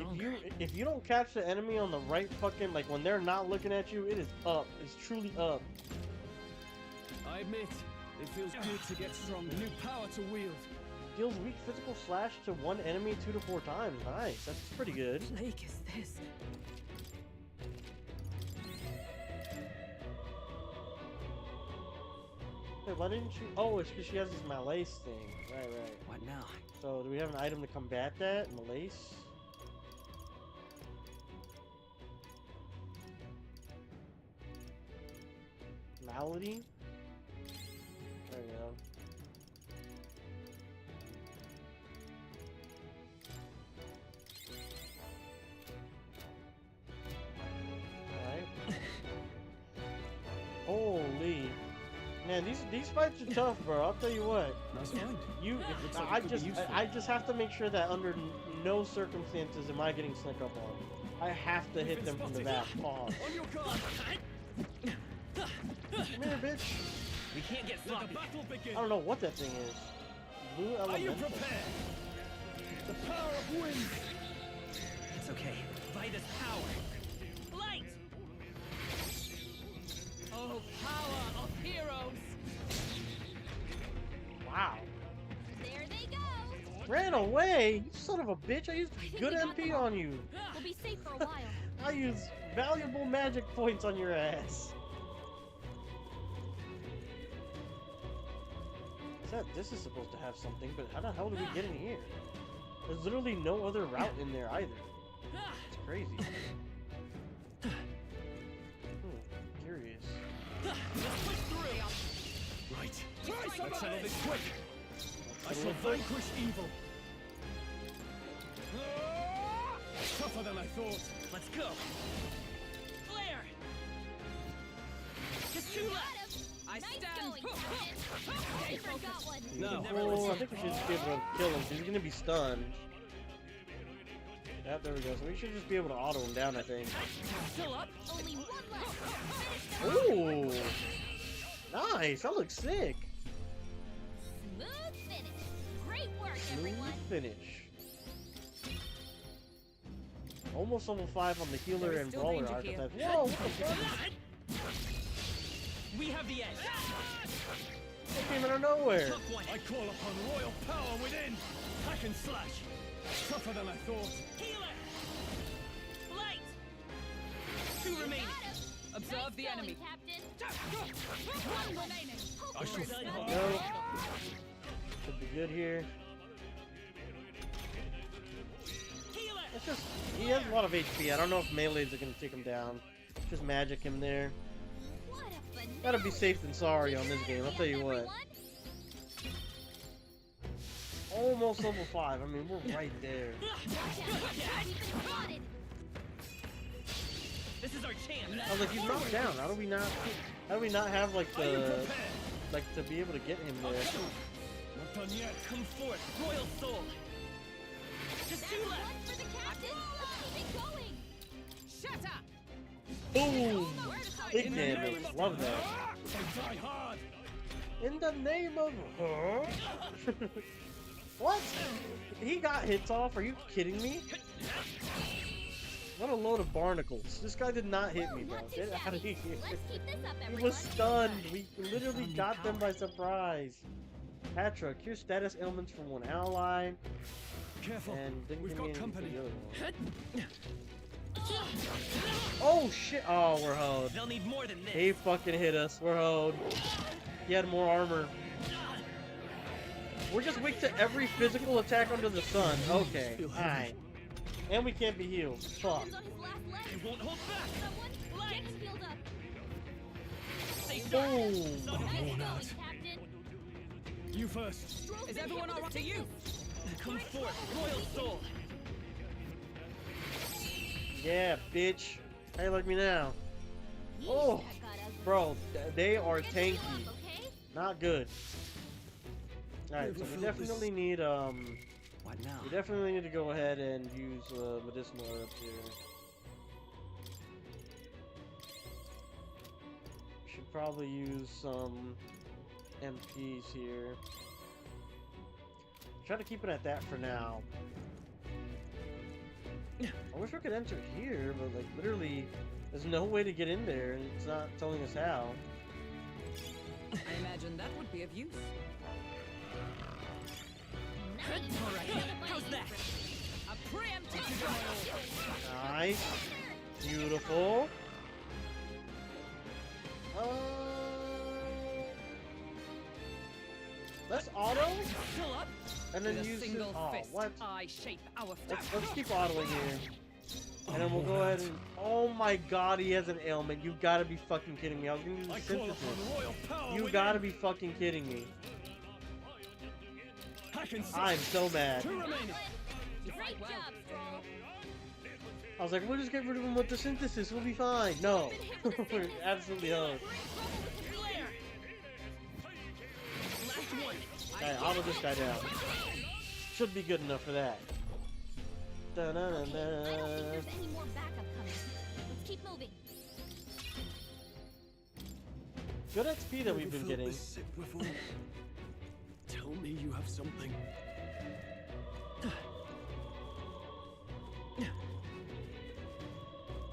if you don't catch the enemy on the right fucking, like when they're not looking at you, it is up. It's truly up. I admit, it feels good to get strong. New power to wield. Deals weak physical slash to one enemy 2 to 4 times. Nice, that's pretty good. What plague is this? Hey, why didn't you? Oh, it's because she has this malaise thing. Right. What now? So, do we have an item to combat that? Malaise? Malady? There we go. Alright. Holy. Man, these fights are tough, bro. I'll tell you what. Nice find. I just have to make sure that under no circumstances am I getting snuck up on. I have to hit them from the back. Oh. Come here, bitch. We can't get sloppy. I don't know what that thing is. Blue elemental. Are you prepared? The power of wind. It's okay. By this power. Light. Oh, power of heroes! Wow. There they go. Ran away? You son of a bitch. I used good MP on you. We'll be safe for a while. I used valuable magic points on your ass. This is supposed to have something, but how the hell did we get in here? There's literally no other route in there either. It's crazy. Curious. Right. Let's settle this quick. I shall vanquish evil. Tougher than I thought. Let's go. Flare. Just two left. I Nice stand. going, Captain. I forgot one. No. Oh, I think we should just be able to kill him. He's gonna be stunned. Yep, there we go. So we should just be able to auto him down, I think. Still up. Only one left. Ooh! Nice! That looks sick! Smooth finish. Great work, everyone. Smooth finish. Almost level 5 on the healer and brawler archetypes. Whoa! What the fuck? We have the edge. They came out of nowhere. I call upon royal power within. Hack and slash. Tougher than I thought. Healer. Light. Two remaining. Observe the enemy. Captain. One remaining. I shall No. Should be good here. Healer. It's just, he has a lot of HP. I don't know if melees are going to take him down. Just magic him there. Gotta be safe than sorry on this game, I'll tell you what. Almost level 5, I mean, we're right there. This is our chance. I was like, he's knocked down. How do we not have like to be able to get him there? Not done yet. Come forth, royal soul. Just two left. One for the captain. Let's keep it going. Shatter! Boom! Big damage. Love that. I die hard. In the name of her? What? He got hits off? Are you kidding me? What a load of barnacles. This guy did not hit me, bro. Get out of here. Let's keep this up, He everyone. was stunned. We literally got them by surprise. Patra, cure status ailments from one ally. Careful. And didn't We've give me got anything for company. the other one. Oh shit! Oh, we're hoed. They'll need more than this. He fucking hit us. We're hoed. He had more armor. We're just weak to every physical attack under the sun. Okay. Alright. And we can't be healed. Fuck. Captain's on his last leg. It won't hold back. Someone, get him healed up. Stay sharp. Boom. Nice going, out. Captain. You first. Is everyone alright to you? Come forth, royal soul. Yeah, bitch. How you like me now? Oh, bro, they are tanky. Not good. Alright, so we definitely need, What now? we definitely need to go ahead and use, medicinal herbs here. Should probably use some MPs here. Try to keep it at that for now. I wish we could enter here, but like literally, there's no way to get in there, and it's not telling us how. I imagine that would be of use. Alright, how's that? A preemptive. Nice, beautiful. Let's auto, Still up. and then With a use it. single Oh, fist, what? I shape our Let's keep autoing here. And then we'll go ahead and... Oh my god, he has an ailment. You gotta be fucking kidding me. I was gonna use the synthesis. You gotta be fucking kidding me. I'm so mad. Great job, Strohl. I was like, we'll just get rid of him with the synthesis. We'll be fine. No. We're absolutely hosed. Alright, auto this guy down. Should be good enough for that. I don't think there's any more backup coming. Let's keep moving. Good XP that we've been getting. Tell me you have something.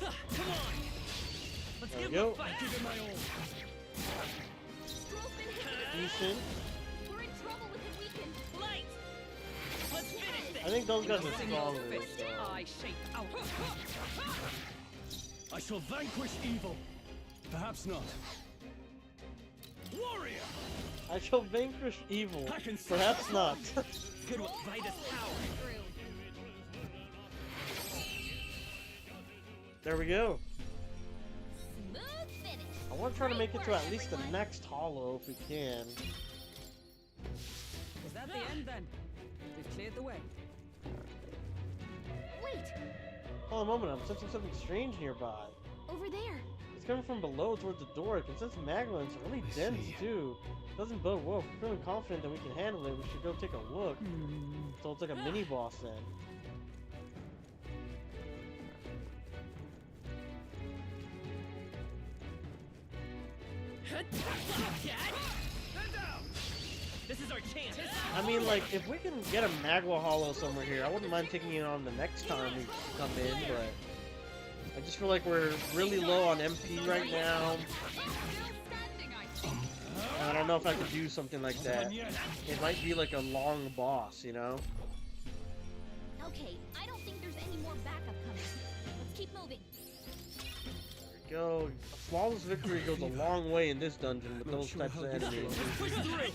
Come on! Let's There give we him go. a fight. Give him my all. Strohl's been hit. Decent. We're in trouble with the weakened. Light! Let's finish this! I think those guys With a are single stronger. fist, So. I shape our I shall vanquish evil. Perhaps not. Warrior! I shall vanquish evil. I can see Perhaps not. Good one. By this power. There we go. Smooth finish. I want to try to make it to Great at least the work, next hollow if we can. Is that the end then? We've cleared the way. Wait, Hold on a moment, I'm sensing something strange nearby. over there. It's coming from below towards the door. I can sense magma and it's really I dense see. too. Doesn't bode well. If we're feeling confident that we can handle it, we should go take a look. So it's like a mini boss then. This is our chance. I mean, like, if we can get a magma hollow somewhere here, I wouldn't mind taking it on the next time we come in, but I just feel like we're really low on MP right now. And I don't know if I could do something like that. It might be like a long boss, you know? Okay, I don't think there's any more backup coming. Let's keep moving. There we go. A flawless victory goes a long way in this dungeon with those types of enemies. Push through.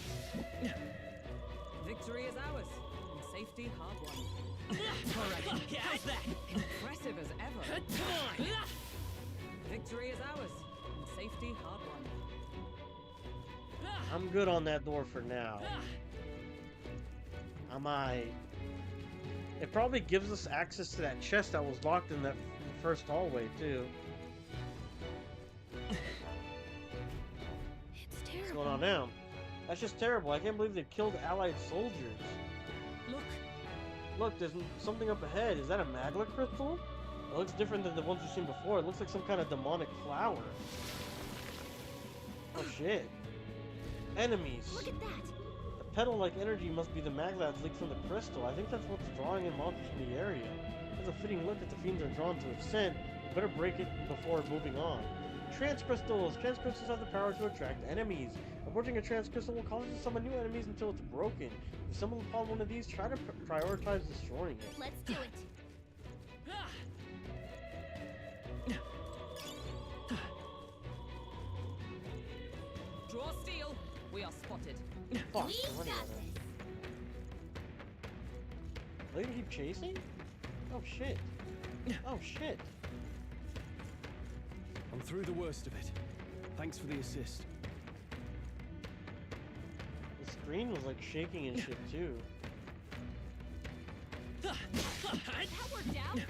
Victory is ours, and safety hard won. Alright, how's that? Impressive as ever. Come on! Victory is ours, and safety hard won. I'm good on that door for now. I might. It probably gives us access to that chest that was locked in that first hallway, too. It's What's terrible. going on now? That's just terrible. I can't believe they killed allied soldiers. Look, Look, there's something up ahead. Is that a magma crystal? It looks different than the ones we've seen before. It looks like some kind of demonic flower. Oh shit. Enemies. Look at that. The petal-like energy must be the magma that's leaked from the crystal. I think that's what's drawing in monsters from the area. It's a fitting look that the fiends are drawn to its scent. We better break it before moving on. Trance crystals! Trance crystals have the power to attract enemies. Approaching a trance crystal will cause us to summon new enemies until it's broken. If you stumble upon one of these, try to prioritize destroying it. Let's do it. draw steel. We are spotted. Fuck, We I'm running got out of- this. Are they gonna keep chasing? Oh shit. Oh shit. I'm through the worst of it. Thanks for the assist. The screen was like shaking and shit too.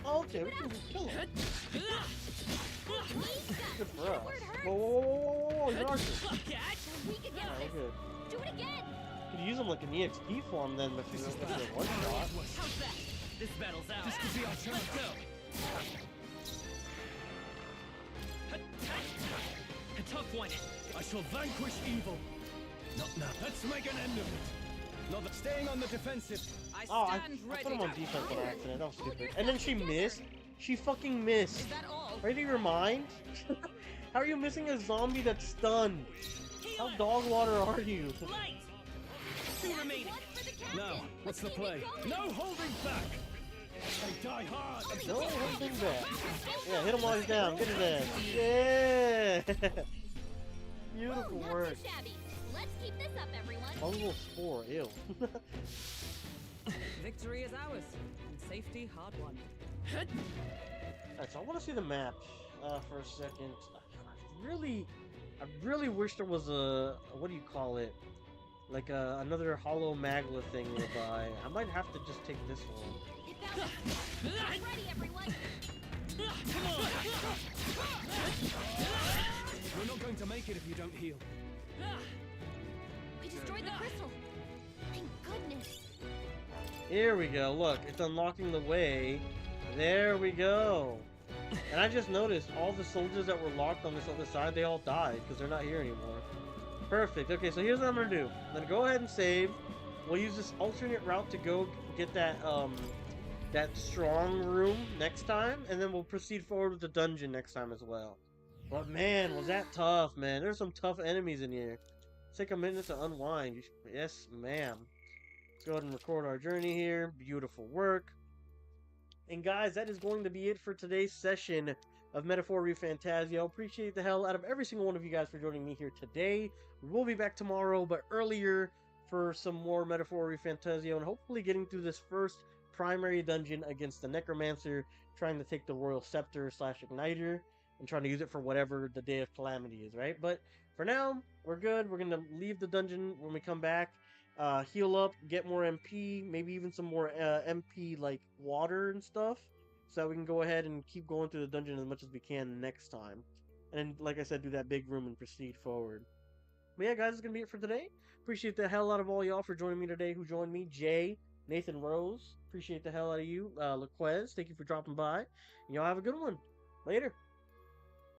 Oh, okay, we can just kill him. Good for us. Whoa, whoa, he's an archer. Alright, we're good. Do it again. Could use him like an EXP form then if you one shot. How's that? This battle's out. This could be our chance. Let's go. A tough one. I shall vanquish evil. Not now. Let's make an end of it. Not staying on the defensive. I I put him on defense on accident. That was stupid. And then she missed. She fucking missed. Is that all? Ready to your mind? How are you missing a zombie that's stunned? How dog water are you? Light. Two remaining. Now, what's the play? No holding back. They die hard. No holding back. Yeah, hit him while he's down. Get his ass. Yeah. Beautiful Whoa, work. not too shabby. Let's keep this up, everyone. Fungal spore. Ew. Victory is ours, and safety hard won. Alright, so I want to see the map for a second. I really wish there was a, what do you call it? Like another hollow magla thing nearby. I might have to just take this one. Get ready, everyone. Come on. We're not going to make it if you don't heal. We destroyed the crystal. Thank goodness. Here we go. Look, it's unlocking the way. There we go. And I just noticed all the soldiers that were locked on this other side, they all died because they're not here anymore. Perfect. Okay, so here's what I'm gonna do. I'm gonna go ahead and save. We'll use this alternate route to go get that that strong room next time, and then we'll proceed forward with the dungeon next time as well. But man, was that tough, man. There's some tough enemies in here. Take a minute to unwind. Yes, ma'am. Let's go ahead and record our journey here. Beautiful work. And guys, that is going to be it for today's session of Metaphor Refantazio. Appreciate the hell out of every single one of you guys for joining me here today. We will be back tomorrow, but earlier for some more Metaphor Refantazio and hopefully getting through this first primary dungeon against the necromancer, trying to take the royal scepter / igniter and trying to use it for whatever the day of calamity is, right? But for now, we're good. We're going to leave the dungeon when we come back. Heal up, get more MP, maybe even some more MP like water and stuff, so that we can go ahead and keep going through the dungeon as much as we can next time. And like I said, do that big room and proceed forward. But yeah, guys, that's going to be it for today. Appreciate the hell out of all y'all for joining me today who joined me. Jay, Nathan Rose, appreciate the hell out of you. Laquez, thank you for dropping by. And y'all have a good one. Later.